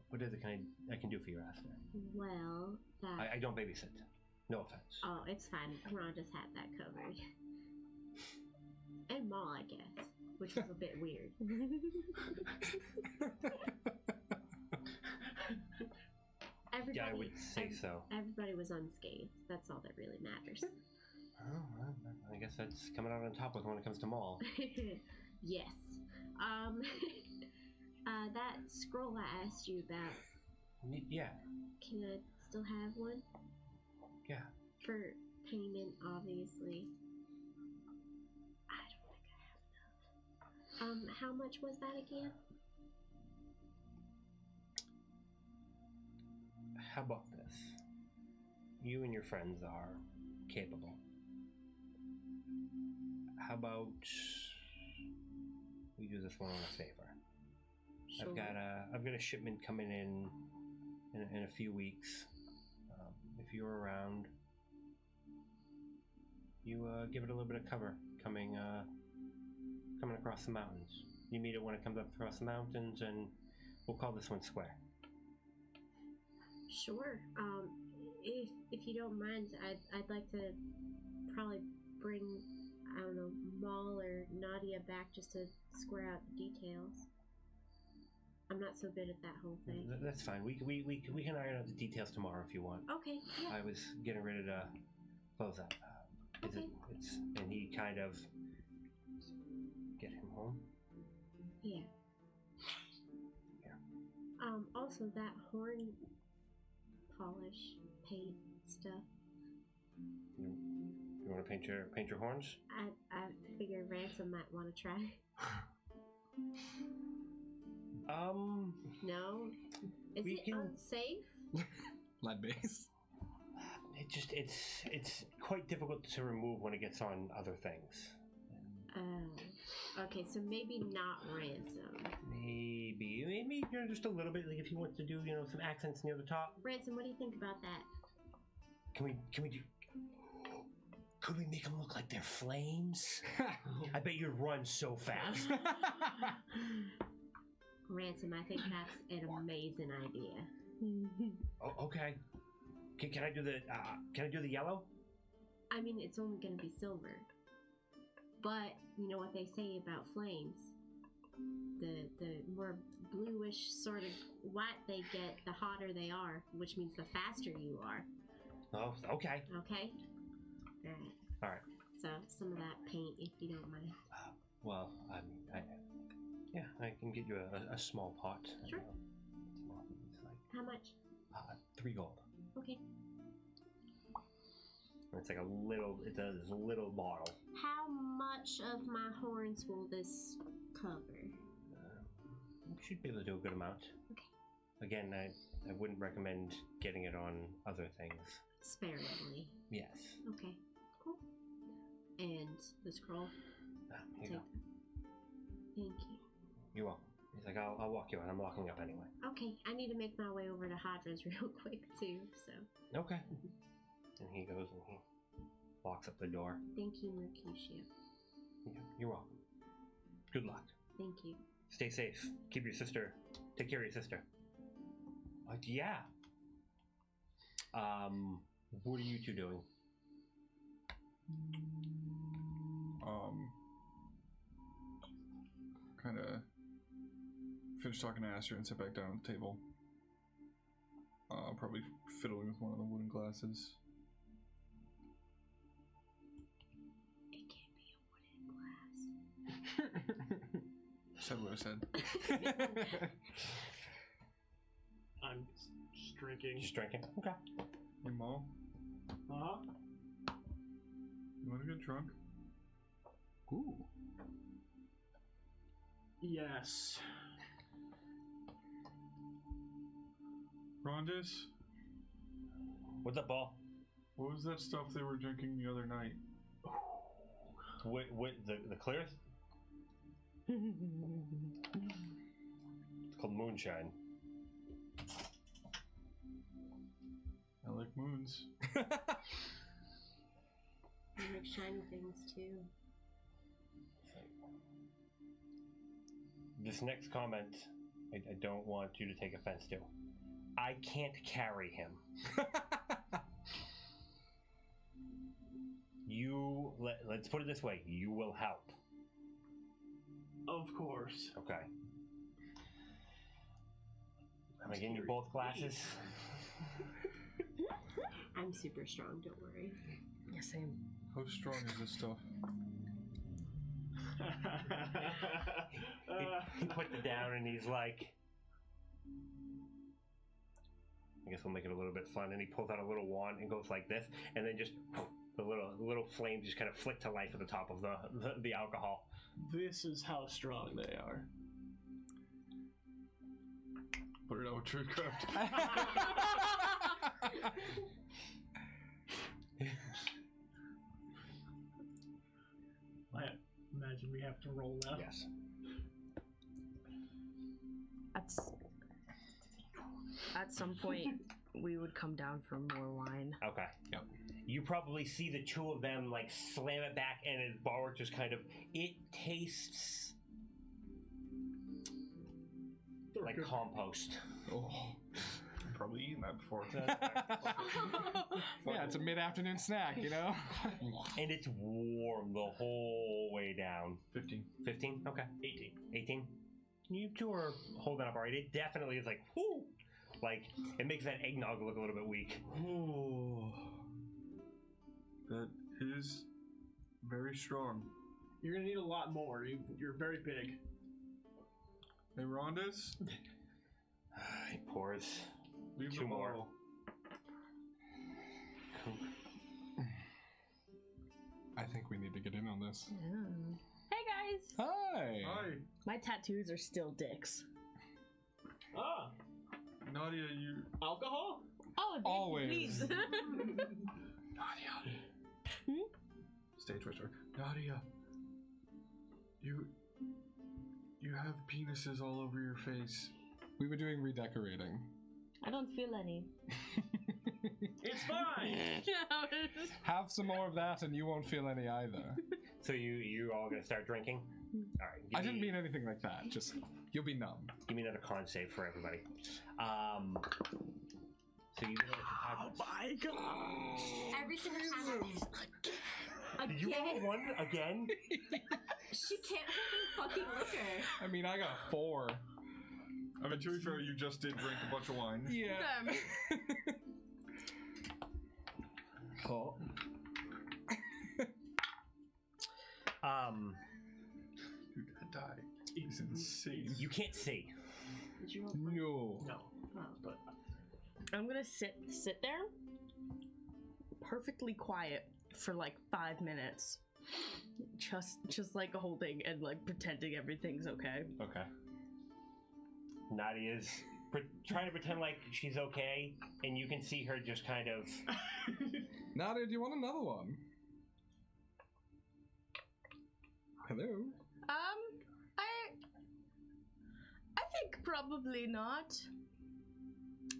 What is it I can do for you, Aster? Well, I don't babysit. No offense. Oh, it's fine. Ron just had that covered. And Maul, I guess, which was a bit weird. Yeah, I would say so. Everybody was unscathed. That's all that really matters. Oh, well, I guess that's coming out on top when it comes to Maul. Yes. That scroll I asked you about. Yeah. Can I still have one? Yeah. For payment, obviously. I don't think I have enough. How much was that again? How about this? You and your friends are capable. How about we do this one on a favor? Sure. I've got a shipment coming in a few weeks. If you're around, you give it a little bit of cover coming across the mountains. You meet it when it comes up across the mountains, and we'll call this one square. Sure. If you don't mind, I'd like to probably bring, I don't know, Maul or Nadia back just to square out the details. I'm not so good at that whole thing. That's fine. We can iron out the details tomorrow if you want. Okay. Yeah. I was getting ready to close up. Okay. And he kind of get him home. Yeah. Also, that horn polish paint stuff. You want to paint your horns? I figure Ransom might want to try. No. Is it unsafe? Lead base. It's quite difficult to remove when it gets on other things. Okay, so maybe not Ransom. Maybe just a little bit. Like if you want to do some accents near the top. Ransom, what do you think about that? Can we do? Could we make them look like they're flames? I bet you'd run so fast. Ransom, I think that's an amazing idea. Oh, okay. Can I do the yellow? I mean, it's only going to be silver. But you know what they say about flames? The more bluish sort of white they get, the hotter they are, which means the faster you are. Oh, okay. Okay? All right. So, some of that paint, if you don't mind. Well, I can get you a small pot. Sure. How much? 3 gold. Okay. It's like it's a little bottle. How much of my horns will this cover? We should be able to do a good amount. Okay. again, I wouldn't recommend getting it on other things. Sparingly. Yes. Okay, cool. And the scroll. Here you go. Thank you. You're welcome. He's like, I'll walk you in. I'm locking up anyway. Okay, I need to make my way over to Hadra's real quick too, so. Okay. And he goes and he locks up the door. Thank you, Mercutio. Yeah, you're welcome. Good luck. Thank you. Stay safe. Keep your sister. Take care of your sister. Yeah. What are you two doing? Kind of finish talking to Aster and sit back down at the table. Probably fiddling with one of the wooden glasses. It can't be a wooden glass. Said what I said. I'm just drinking. Just drinking? Okay. Hey, Mom, Uh-huh. you want to get drunk? Ooh. Yes. Rondis, What's up, Paul? what was that stuff they were drinking the other night? What the clear? It's called moonshine. I like moons. You make shiny things too. This next comment, I don't want you to take offense to. I can't carry him. Let's put it this way. You will help. Of course. Okay. Am I getting you both glasses? I'm super strong, don't worry. Yeah, same. How strong is this stuff? He puts it down and he's like, I guess we'll make it a little bit fun. And he pulls out a little wand and goes like this, and then just the little flames just kind of flick to life at the top of the alcohol. This is how strong they are. Put it out with Truecraft. I imagine we have to roll now. Yes. At some point, we would come down for more wine. Okay. Yep. You probably see the two of them like slam it back, and Barwick just kind of, it tastes like compost. Oh, I've probably eaten that before. Yeah, it's a mid-afternoon snack, you know? And it's warm the whole way down. 15. 15? Okay. 18. 18? You two are holding up alright. It definitely is like, whoo! Like, it makes that eggnog look a little bit weak. Oh, that is very strong. You're gonna need a lot more. You're very big. Hey, Rondis, He pours leave two the more. bottle. I think we need to get in on this. Yeah. Hey guys! Hi! Hi, My tattoos are still dicks. Ah, Nadia, you. alcohol? Oh, dude, Always. please. Nadia. Stage whisper. Nadia, you have penises all over your face. We were doing redecorating. I don't feel any. It's fine. Have some more of that and you won't feel any either. So you all gonna start drinking? Alright. I didn't mean anything like that. Just, you'll be numb. Give me another con save for everybody. So you get Oh my gosh! Every single time. Did you roll one again? She can't hold her fucking liquor. I mean, I got a 4. I mean, to be fair, you just did drink a bunch of wine. Yeah. Oh. Dude, that die is insane. You can't see. Did you roll? No. No. But I'm gonna sit there, perfectly quiet for like 5 minutes, just like holding and like pretending everything's okay. Okay. Nadia's trying to pretend like she's okay, and you can see her just kind of. Nadia, do you want another one? Hello? I think probably not.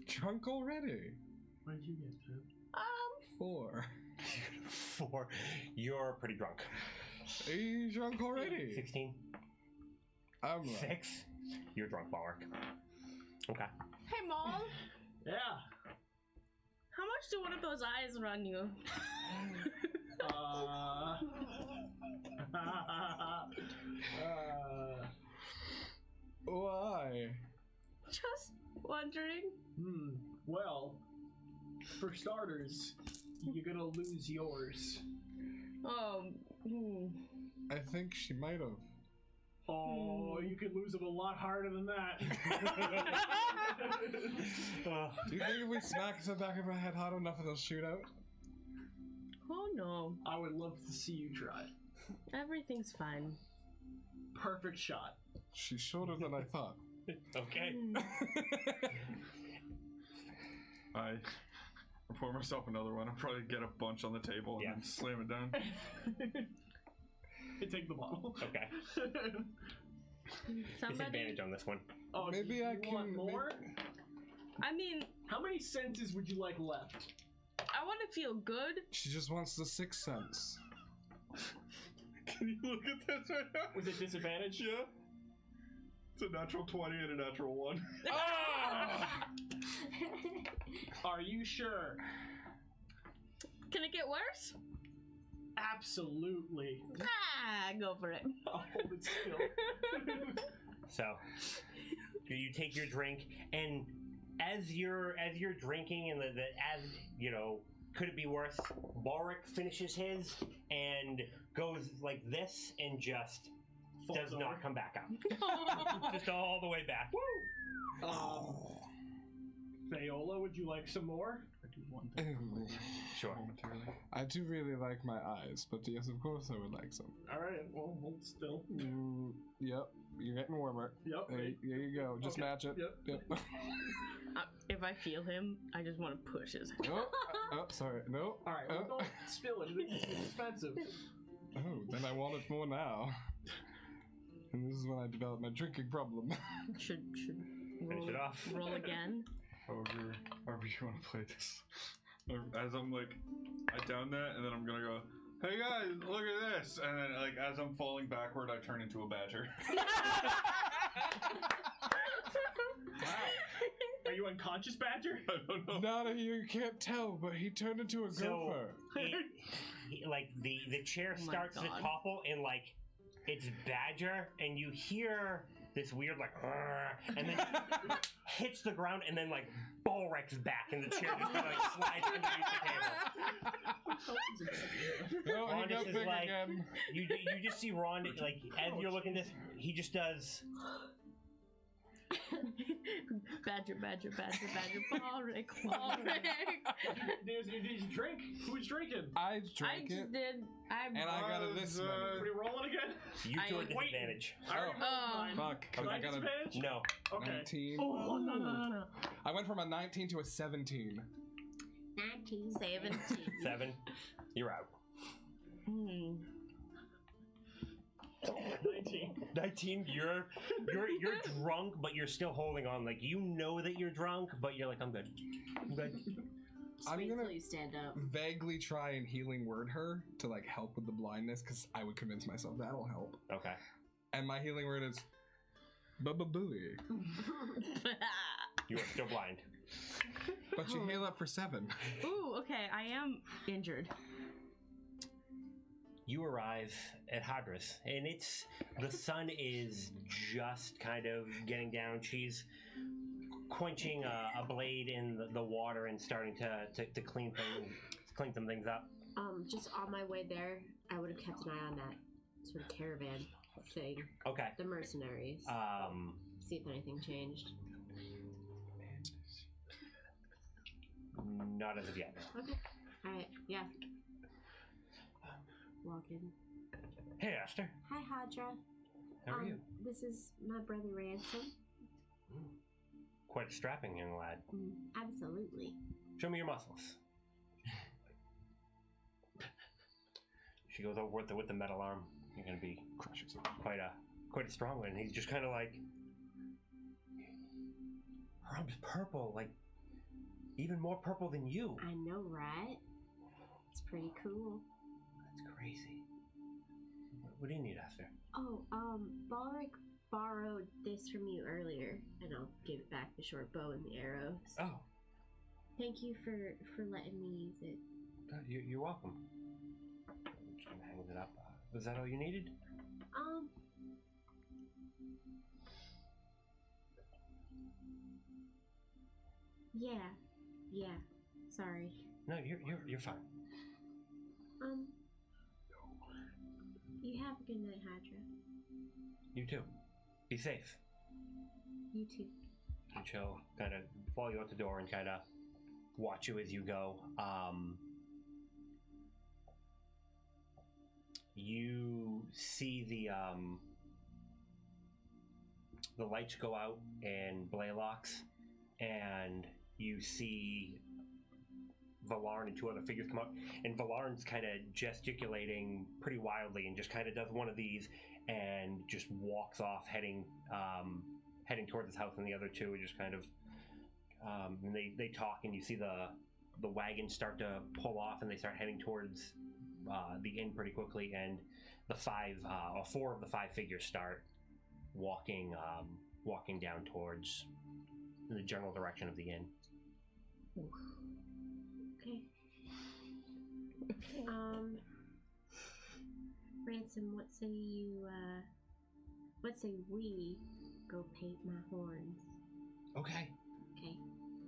Drunk already? What did you get, Tim? 4. 4. You're pretty drunk. Are you drunk already? 16. I'm right. 6. You're drunk, Balric. Okay. Hey, Maul. Yeah. How much do one of those eyes run you? Why? Just wondering. Well, for starters, you're gonna lose yours. I think she might have. Oh, you could lose them a lot harder than that. Do you think if we smack the back of her head hard enough it'll shoot out? Oh no. I would love to see you try. Everything's fine. Perfect shot. She's shorter than I thought. Okay. I pour myself another one. I'll probably get a bunch on the table and then slam it down. Take the bottle. Okay. Disadvantage on this one. Oh, maybe I can want more? I mean, how many senses would you like left? I want to feel good. She just wants the 6th sense. Can you look at this right now? Was it disadvantage? Yeah. It's a natural 20 and a natural 1. Are you sure? Can it get worse? Absolutely. Go for it. I'll hold it still. So, you take your drink, and as you're drinking, and as you know, could it be worse? Balric finishes his and goes like this, and just does not come back up. Just all the way back. Woo! Fayola, would you like some more? I do one thing. Sure. I do really like my eyes, but yes, of course I would like some. Alright, well, hold still. Yep, you're getting warmer. Yep. There you go. Just Okay. match it. Yep. If I feel him, I just want to push his head. Oh, sorry. No. Alright, well, don't spill it. It's expensive. Oh, then I want it more now. And this is when I developed my drinking problem. Should Finish it off. roll again. However you want to play this. As I'm like, I down that, and then I'm gonna go, hey guys, look at this! And then, like, as I'm falling backward, I turn into a badger. Wow. Are you unconscious, Badger? I don't know. Nada, you can't tell, but he turned into a gopher. Like the chair Oh my starts to God. topple, and like it's Badger, and you hear this weird like, and then hits the ground, and then like Balric's back, and the chair just kind of like slides underneath the table. No, he Rondis got is big like, again. you just see Ron like as you're looking at this, he just does. Badger, Balric. Did you drink? Who's drinking? I I drank just it, did. and I got it this minute. Are we rolling again? You two are I- disadvantage. I already rolled mine. Fuck. Can I I got a disadvantage? No. Okay. 19. Oh, no. I went from a 19 to a 17. 17. 7. You're out. 19. You're drunk, but you're still holding on. Like you know that you're drunk, but you're like, I'm good. I'm Wait gonna until you stand up. vaguely try and healing word her to like help with the blindness, because I would convince myself that'll help. Okay. And my healing word is Bubba Booey. You are still blind. But you heal up for 7. Ooh, okay, I am injured. You arrive at Hadris, and the sun is just kind of getting down. She's quenching a blade in the water and starting to clean some things up. Just on my way there, I would have kept an eye on that sort of caravan thing. Okay. The mercenaries. See if anything changed. Not as of yet. Okay. Alright, yeah. Walk in. Hey, Aster. Hi, Hadra. How are you? This is my brother Ransom. quite a strapping young lad. Absolutely. Show me your muscles. She goes over with the metal arm. You're gonna be quite a strong one. And he's just kind of like, her arm's purple, like even more purple than you. I know, right? It's pretty cool. That's crazy. What do you need, Aster? Oh, Balric borrowed this from you earlier, and I'll give back the short bow and the arrows. Oh. Thank you for letting me use it. You're welcome. I'm just gonna hang it up. Was that all you needed? Yeah. Sorry. No, you're fine. You have a good night, Hydra. You too. Be safe. You too. And she'll kind of follow you out the door and kind of watch you as you go. You see the lights go out in Blaylocks, and you see Valarn and two other figures come out, and Valarn's kind of gesticulating pretty wildly and just kind of does one of these and just walks off heading towards his house, and the other two are just kind of and they talk, and you see the wagon start to pull off, and they start heading towards the inn pretty quickly, and the four of the five figures start walking down towards the general direction of the inn. Okay. Ransom, what say we go paint my horns? Okay. Okay.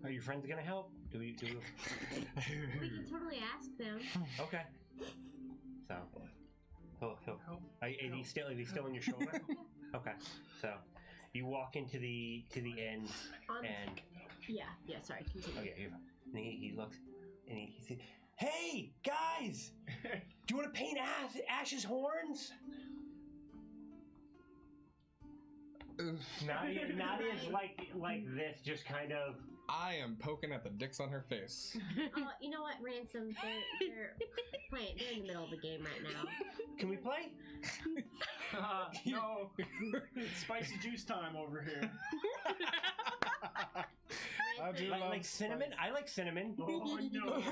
Are your friends gonna help? Do we? We can totally ask them. Okay. So, he'll help. Is he still on your shoulder? Okay. So, you walk into the inn, and yeah. Sorry, continue. okay, you're fine. And he looks, and he says, "Hey guys, do you want to paint Ash's horns?" Nadia's like this, just kind of. I am poking at the dicks on her face. You know what, Ransom? They're in the middle of the game right now. Can we play? No. It's spicy juice time over here. I do like cinnamon? I like cinnamon. Oh, no.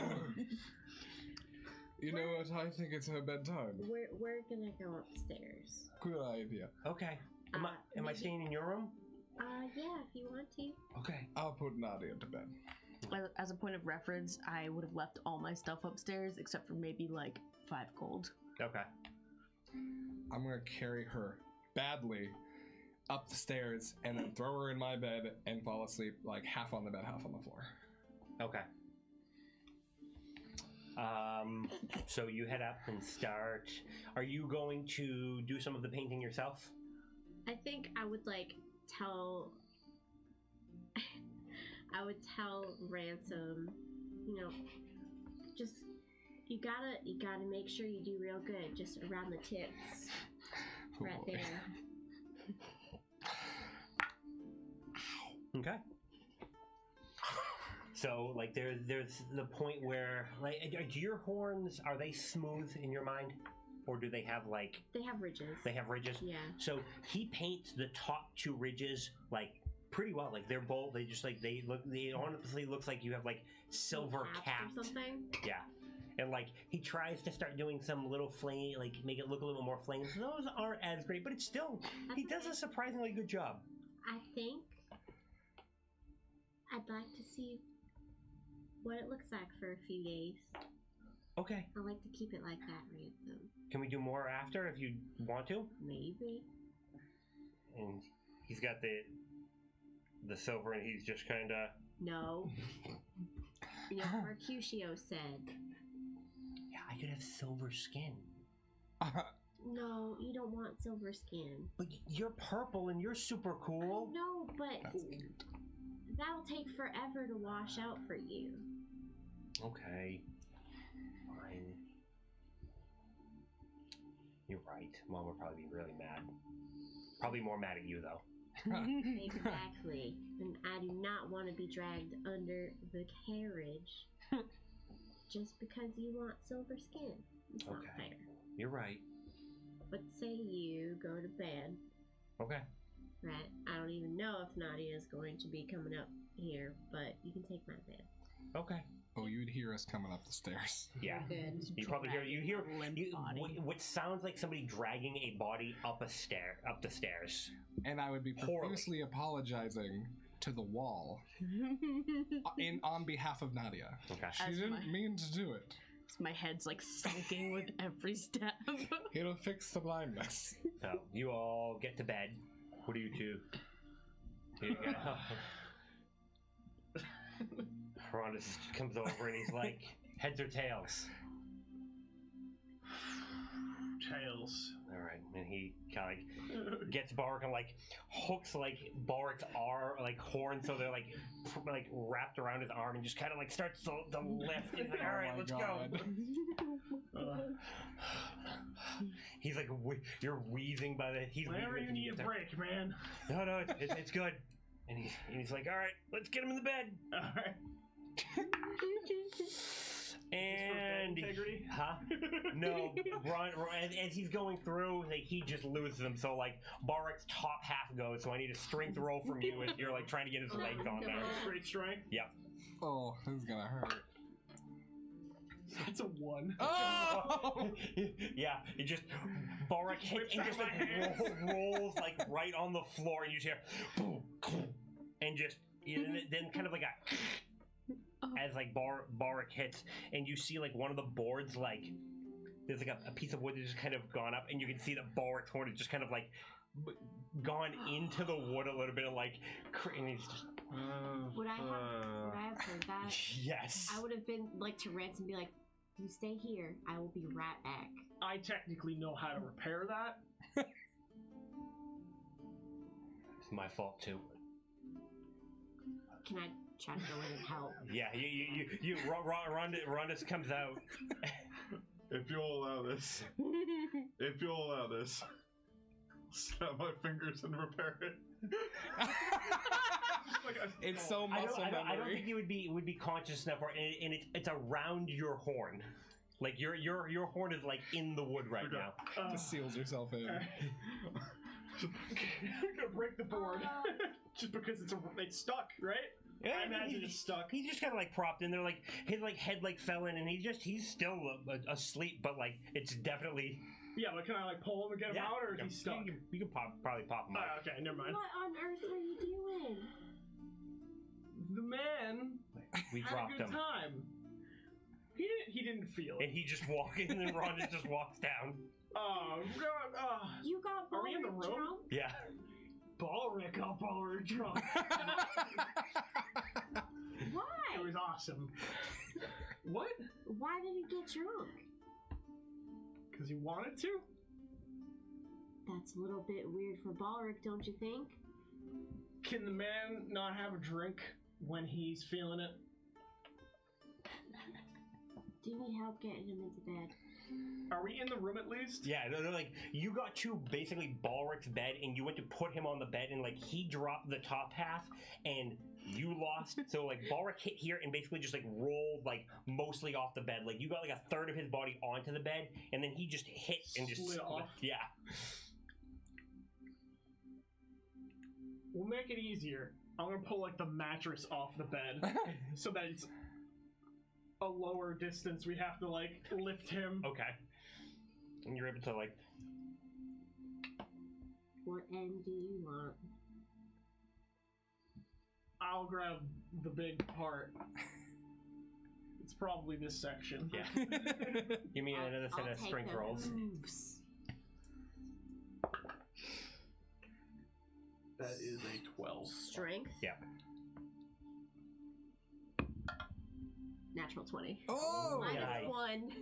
You know what? I think it's her bedtime. We're gonna go upstairs. Good idea. Okay. Am I staying in your room? Yeah, if you want to. Okay. I'll put Nadia to bed. As a point of reference, I would have left all my stuff upstairs except for maybe like 5 gold. Okay. I'm gonna carry her badly up the stairs and then throw her in my bed and fall asleep, like half on the bed, half on the floor. Okay. So you head up and start. Are you going to do some of the painting yourself? I think I would tell Ransom, just you gotta make sure you do real good just around the tips. Right there. Okay. So there's the point where do your horns, are they smooth in your mind? Or do they have They have ridges. They have ridges? Yeah. So he paints the top 2 ridges pretty well. They're bold. They just they honestly looks like you have silver caps or something. Yeah. And he tries to start doing some little flame, make it look a little more flames. Those aren't as great, but it's still, he does a surprisingly good job. I think I'd like to see what it looks like for a few days. Okay. I like to keep it like that, Ransom. Can we do more after if you want to? Maybe. And he's got the silver, and he's just kind of. No. Mercutio said. Yeah, I could have silver skin. No, you don't want silver skin. But you're purple and you're super cool. No, but that'll take forever to wash out for you. Okay. Fine. You're right. Mom would probably be really mad. Probably more mad at you, though. Exactly. And I do not want to be dragged under the carriage just because you want silver skin. It's not fair. You're right. But say you go to bed. Okay. Right. I don't even know if Nadia is going to be coming up here, but you can take my bed. Okay. Oh, you'd hear us coming up the stairs. Yeah. Good. You probably hear what sounds like somebody dragging a body up the stairs. And I would be profusely apologizing to the wall on behalf of Nadia. Okay. She didn't mean to do it. My head's like sinking with every step. It'll fix the blindness. So you all get to bed. What do you do? Rhonda comes over and he's like, heads or tails? Tails. All right, and he kind of like gets Bark and like hooks like Bark's arm, like horn, so they're like wrapped around his arm, and just kind of like starts to lift. He's like, all right, let's go. He's like, you're wheezing by the. He's whenever you need a break, man. No, it's good. And he's like, all right, let's get him in the bed. All right. And integrity? Huh? No. Ron, as he's going through, like, he just loses them. So like Barak's top half goes. So I need a strength roll from you as you're like trying to get his legs on there. Great strength. Yep. Oh, this is gonna hurt. That's a 1. Oh! Yeah, it just Barak hits and just like rolls like right on the floor, and you just hear boom, and just then kind of like a. As like Barak hits, and you see like one of the boards, like there's like a piece of wood that's just kind of gone up, and you can see that Barak's horn is just kind of like gone into the wood a little bit, and like, and he's just. Would I have heard that? Yes. I would have been like to Rance and be like, "You stay here. I will be right back." I technically know how to repair that. It's my fault too. Can I try to go in and help? Yeah, Rhonda comes out. If you'll allow this, snap my fingers and repair it. It's so muscle memory. I don't think you would be conscious enough for it, and it's around your horn. Like your horn is like in the wood right now. Just seals herself in. I'm gonna break the board just because it's stuck, right? Yeah, I imagine it's stuck. He's just kind of like propped in there, like his like head like fell in, and he's still asleep, but like it's definitely. Yeah, but can I like pull him and get him out, or is he stuck? You can probably pop him out. Okay, never mind. What on earth are you doing? The man we had dropped a good him. time. He didn't feel it. And he just walks in, and Rhonda just walks down. Oh God! You got Are we in the room? drunk? Yeah. Ballerick, I'll Ballerick drunk. Why? It was awesome. What? Why did he get drunk? Because he wanted to? That's a little bit weird for Ballerick, don't you think? Can the man not have a drink when he's feeling it? Do you need help getting him into bed? Are we in the room at least? Yeah, no, like you got to basically Balric's bed, and you went to put him on the bed, and like he dropped the top half, and you lost. So like Balric hit here and basically just like rolled like mostly off the bed. Like you got like a third of his body onto the bed, and then he just hit and just slid off. Yeah. We'll make it easier. I'm gonna pull like the mattress off the bed so that it's a lower distance. We have to like lift him. Okay. And you're able to like. What end do you want? I'll grab the big part. It's probably this section. Yeah. Give me another set of strength rolls. Moves. That is a 12. Strength. Yeah. Natural 20. Oh! Minus 1.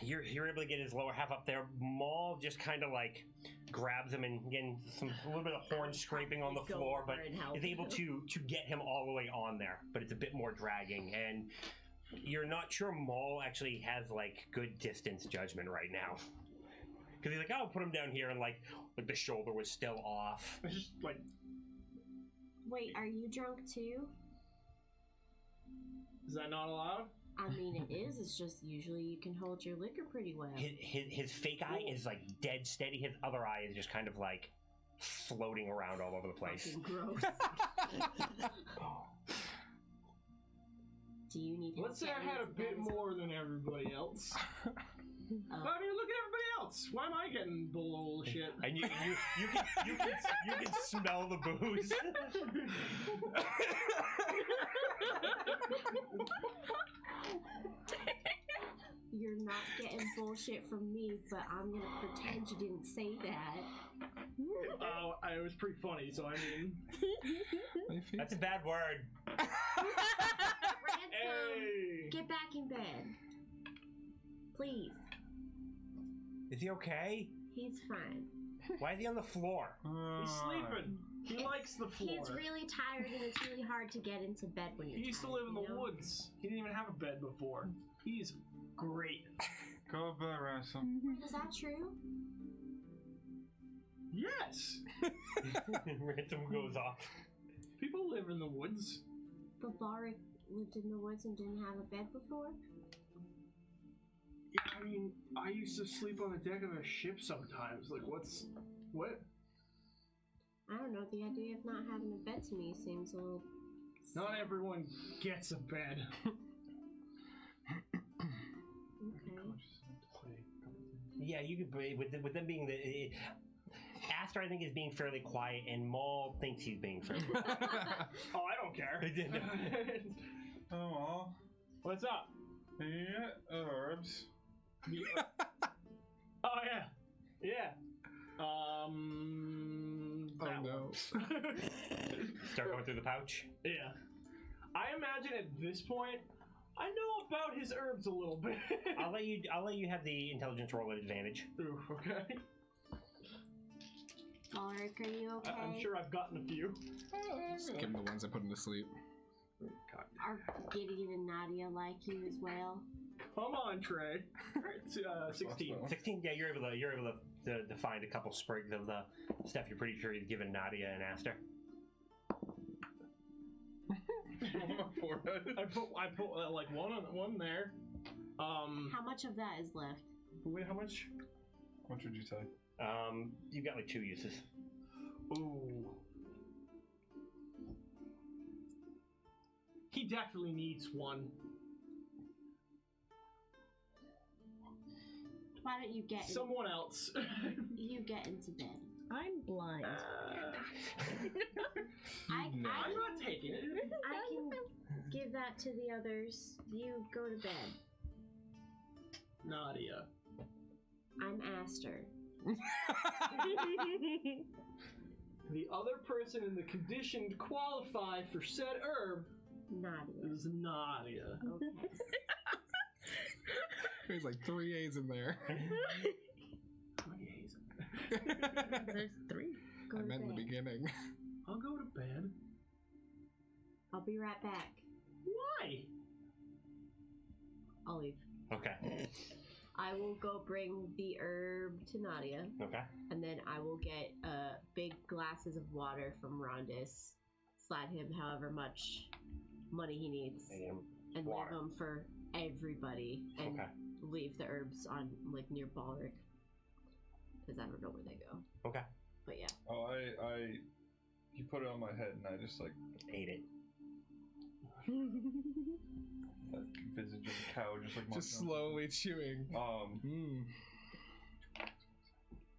You're able to get his lower half up there. Maul just kind of like grabs him and again a little bit of horn scraping on the floor, but is able to get him all the way on there. But it's a bit more dragging, and you're not sure Maul actually has like good distance judgment right now. Because he's like, oh, put him down here, and like the shoulder was still off. It's just like, Wait, are you drunk too? is that not allowed? I mean, it is. It's just usually you can hold your liquor pretty well. His fake eye is like dead steady. His other eye is just kind of like floating around all over the place. Fucking gross. Do you need help? Let's say I had a bit more than everybody else. I mean, look at everybody else. Why am I getting bullshit? And you can smell the booze. You're not getting bullshit from me, but I'm gonna pretend you didn't say that. It was pretty funny, so I mean... That's a bad word. Ransom, Hey! get back in bed. Please. Is he okay? He's fine. Why is he on the floor? He's sleeping. He likes the floor. He's really tired and it's really hard to get into bed when you're He used to tired, live in the you know? woods. He didn't even have a bed before. He's great. Go to bed, Ransom. Is that true? Yes! Ransom goes off. People live in the woods. But Barik lived in the woods and didn't have a bed before? Yeah, I mean, I used to sleep on the deck of a ship sometimes. Like, what? I don't know, the idea of not having a bed to me seems a little... Not everyone gets a bed. Okay. Yeah, you could with them being the Aster, I think, is being fairly quiet, and Maul thinks he's being fairly quiet. Oh, I don't care. Oh, What's up? yeah, herbs. Oh yeah, yeah. Oh That no. one. Start going through the pouch. Yeah. I imagine at this point, I know about his herbs a little bit. I'll let you have the intelligence roll at advantage. Ooh, okay. Barik, are you okay? I'm sure I've gotten a few. Just give him the ones I put him to sleep. Are Gideon and Nadia like you as well? Come on, Trey. 16. 16. Yeah, you're able to find a couple sprigs of the stuff you're pretty sure he's given Nadia and Aster. On my forehead. I put like one there. How much of that is left? Wait, how much? What would you say? You've got like 2 uses. Ooh. He definitely needs one. Why don't you get Someone else. you get into bed? I'm blind. I'm not taking it. I can give that to the others. You go to bed. Nadia. I'm Aster. The other person in the condition to qualify for said herb Nadia. is Nadia. Okay. There's like 3 A's in there. There's 3. Go I to meant in the bed. beginning. I'll go to bed. I'll be right back. Why? I'll leave. Okay. I will go bring the herb to Nadia, Okay. and then I will get big glasses of water from Rondis. Slide him however much money he needs, and water. leave them for everybody, and Okay. leave the herbs on like near Balric, because I don't know where they go. Okay. But yeah, Oh, you put it on my head and I just like Ate it. that visage of a cow, just like Just munching on slowly chewing. something.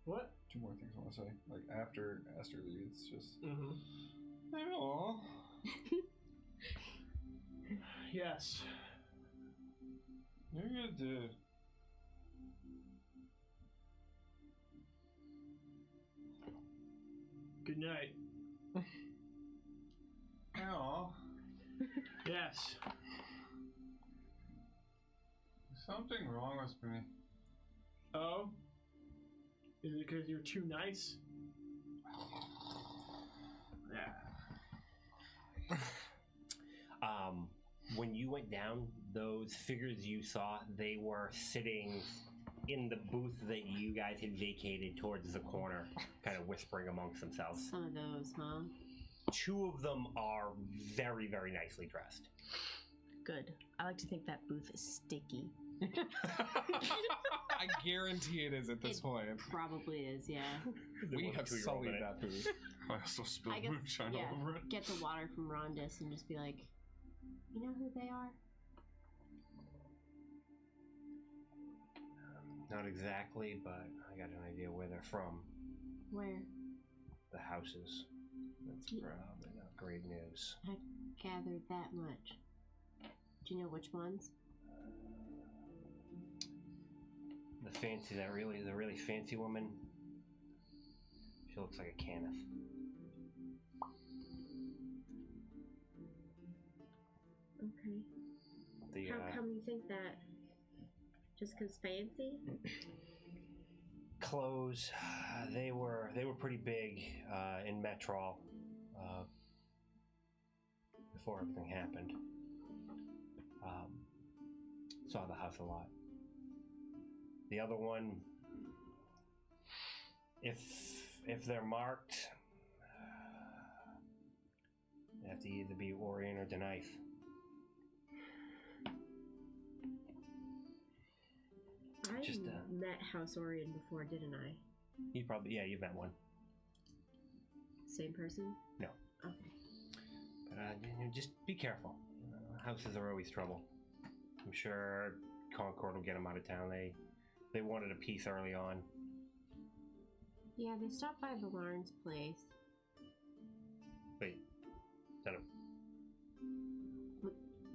What? 2 more things I want to say. Like after Aster leaves, just Mm-hmm. Aw. Yes. You're good, dude. Good night. Aw. Yes. Something wrong with me. Oh? Is it because you're too nice? Yeah. When you went down, those figures you saw, they were sitting in the booth that you guys had vacated towards the corner, kind of whispering amongst themselves. Some of those, huh? 2 of them are very, very nicely dressed. Good. I like to think that booth is sticky. I guarantee it is at this point. Probably is, yeah. We have sullied that booth. I also spilled I guess, moonshine yeah, over it. get the water from Rondis and just be like, you know who they are? Not exactly, but I got an idea where they're from. Where? The houses. That's probably not great news. I gathered that much. Do you know which ones? The really fancy woman. She looks like a Kenneth. Okay. How come you think that? Just 'cause fancy? Clothes. They were pretty big in Metrol before everything happened. Saw the house a lot. The other one, if they're marked, they have to either be Orion or Denyth. I met House Orion before, didn't I? You've met one. Same person? No. Okay. But just be careful. Houses are always trouble. I'm sure Concord will get them out of town. They wanted a piece early on. Yeah, they stopped by Valarn's place. Wait, is that a...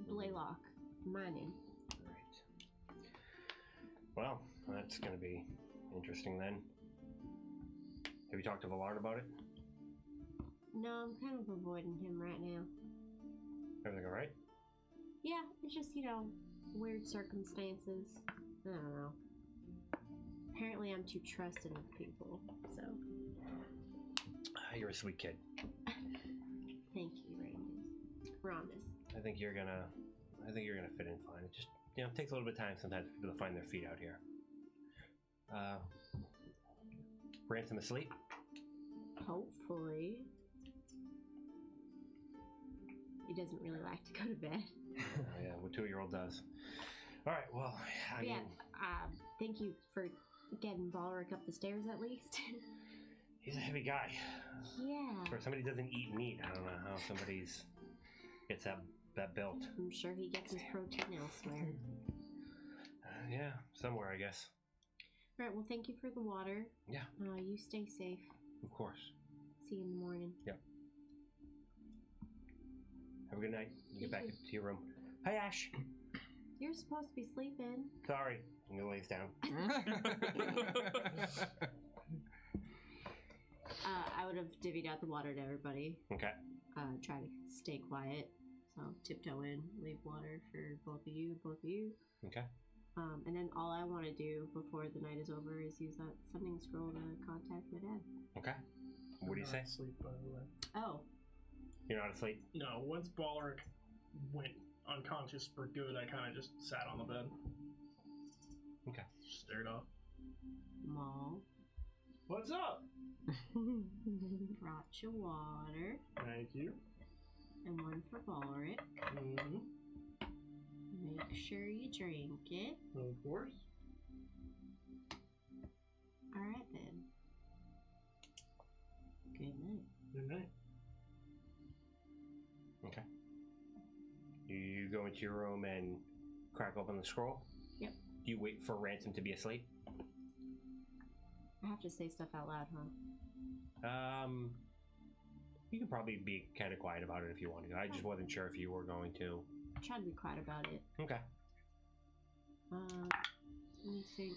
Blaylock. Mining. Right. Well, that's going to be interesting then. Have you talked to Valarn about it? No, I'm kind of avoiding him right now. Everything alright? Yeah, it's just, weird circumstances. I don't know. Apparently I'm too trusting of people, so... You're a sweet kid. Thank you, Rondis. I think you're gonna fit in fine. It just, takes a little bit of time sometimes for people to find their feet out here. Ransom asleep? Hopefully. He doesn't really like to go to bed. Yeah, what 2-year-old does. Alright, well, I mean... thank you for getting Balric up the stairs at least. He's a heavy guy. Yeah. For somebody who doesn't eat meat, I don't know how somebody's gets that built. I'm sure he gets his protein elsewhere. Yeah, somewhere, I guess. Alright, well, thank you for the water. Yeah. You stay safe. Of course. See you in the morning. Yep. Have a good night. You get back to your room. Hi, Ash. You're supposed to be sleeping. Sorry. And he lays down. I would have divvied out the water to everybody. Okay. Try to stay quiet. So tiptoe in, leave water for both of you. Okay. And then all I want to do before the night is over is use that sending scroll to contact my dad. Okay. What do you say? Asleep, by the way. Oh. You're not asleep? No, once Balric went unconscious for good, I kind of just sat on the bed. Okay. Stared off. Maul. What's up? Brought you water. Thank you. And one for Balric. Mm-hmm. Make sure you drink it. Of course. Alright then. Good night. Good night. Okay. You go into your room and crack open the scroll? Yep. Do you wait for Ransom to be asleep? I have to say stuff out loud, huh? You can probably be kind of quiet about it if you want to. I just wasn't sure if you were going to. Try to be quiet about it. Okay. Let me think.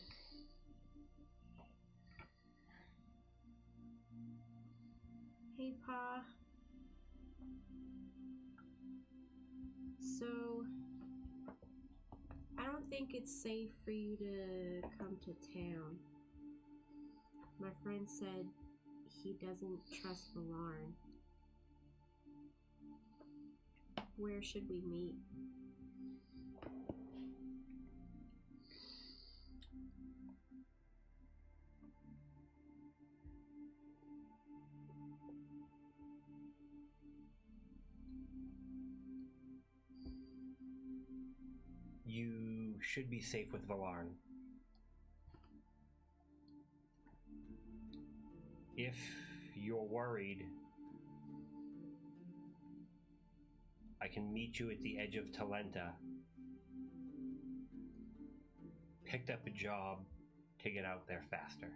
Hey, Pa. So, I don't think it's safe for you to come to town. My friend said he doesn't trust Valarn. Where should we meet? you should be safe with Valarn. If you're worried, I can meet you at the edge of Talenta. Picked up a job to get out there faster.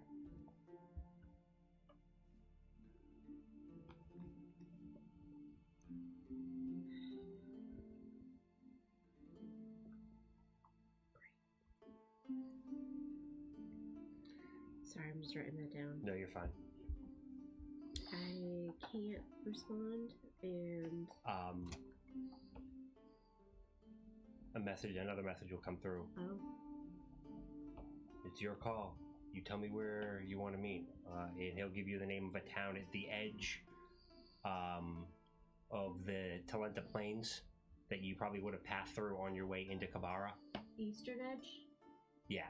Sorry, I'm just writing that down. No, you're fine. I can't respond, and another message will come through. oh, It's your call. You tell me where you want to meet, and he'll give you the name of a town at the edge of the Talenta Plains that you probably would have passed through on your way into Kabara. Eastern Edge. Yeah.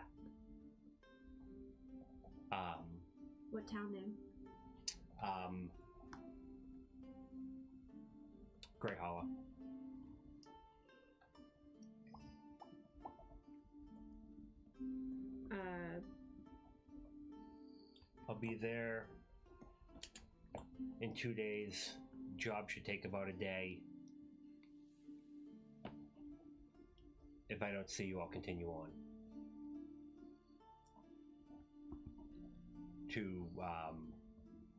What town name? Grey Hollow. I'll be there in 2 days. Job should take about a day. If I don't see you, I'll continue on to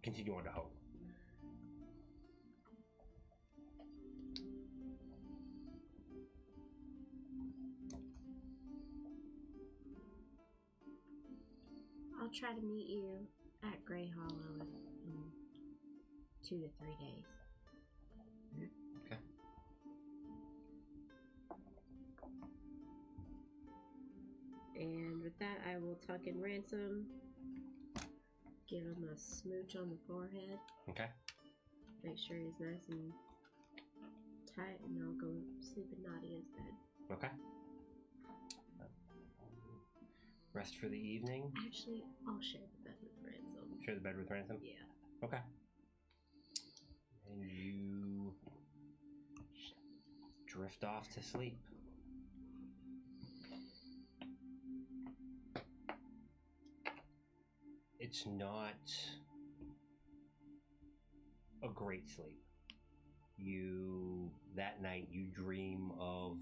continue on to Hope. I'll try to meet you at Grey Hollow in 2 to 3 days. Okay. And with that, I will tuck in Ransom, give him a smooch on the forehead, Okay. make sure he's nice and tight, and I'll go sleep in Nadia's bed. Okay. Rest for the evening. Actually, I'll share the bed with Ransom. Share the bed with Ransom. Yeah. Okay. And you drift off to sleep. It's not a great sleep. That night, you dream of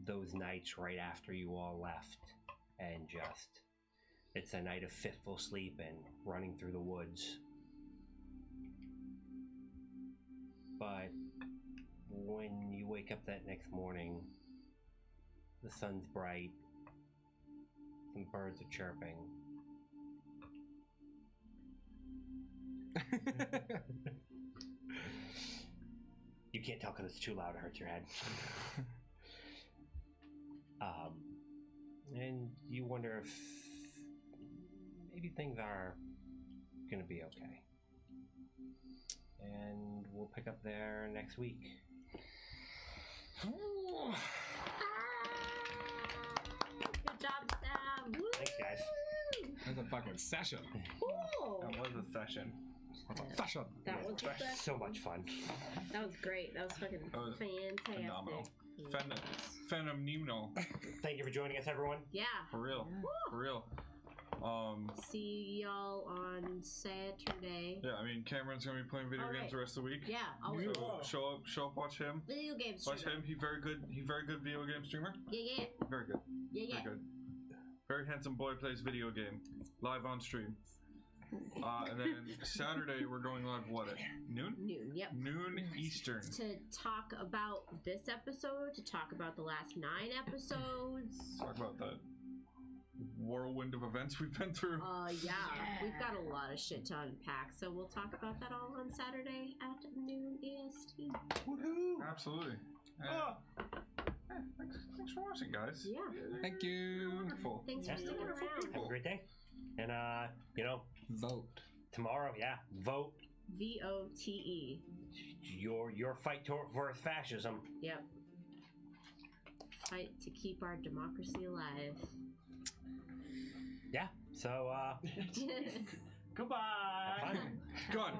those nights right after you all left, and it's a night of fitful sleep and running through the woods. But when you wake up that next morning, the sun's bright, some birds are chirping. You can't tell because it's too loud, it hurts your head. And you wonder if maybe things are gonna be okay. And we'll pick up there next week. Good job, Sam. Woo! Thanks, guys. That's a fucking session. Cool. That was a session. That's a session. That was the best. So much fun. That was great. That was fucking That was fantastic. phenomenal. Phenomenal. Thank you for joining us, everyone. Yeah. For real. For real. See y'all on Saturday. Yeah, I mean, Cameron's gonna be playing video games the rest of the week. Yeah, always. So show up, watch him. Video games. Watch him. He's very good video game streamer. Yeah. Very good. Yeah. Very good. Very handsome boy plays video game live on stream. And then Saturday we're going live what at noon? Noon. Yep. Noon Eastern. To talk about this episode, to talk about the last 9 episodes. Talk about that whirlwind of events we've been through. Yeah, we've got a lot of shit to unpack, so we'll talk about that all on Saturday at noon EST. Woohoo! Absolutely. Thanks for watching, guys. Yeah. Thank you. Wonderful. Thanks for sticking around. Have a great day. And, Vote. tomorrow, vote. VOTE. Your fight for fascism. Yep. Fight to keep our democracy alive. Yeah, so, Goodbye. fun. Good.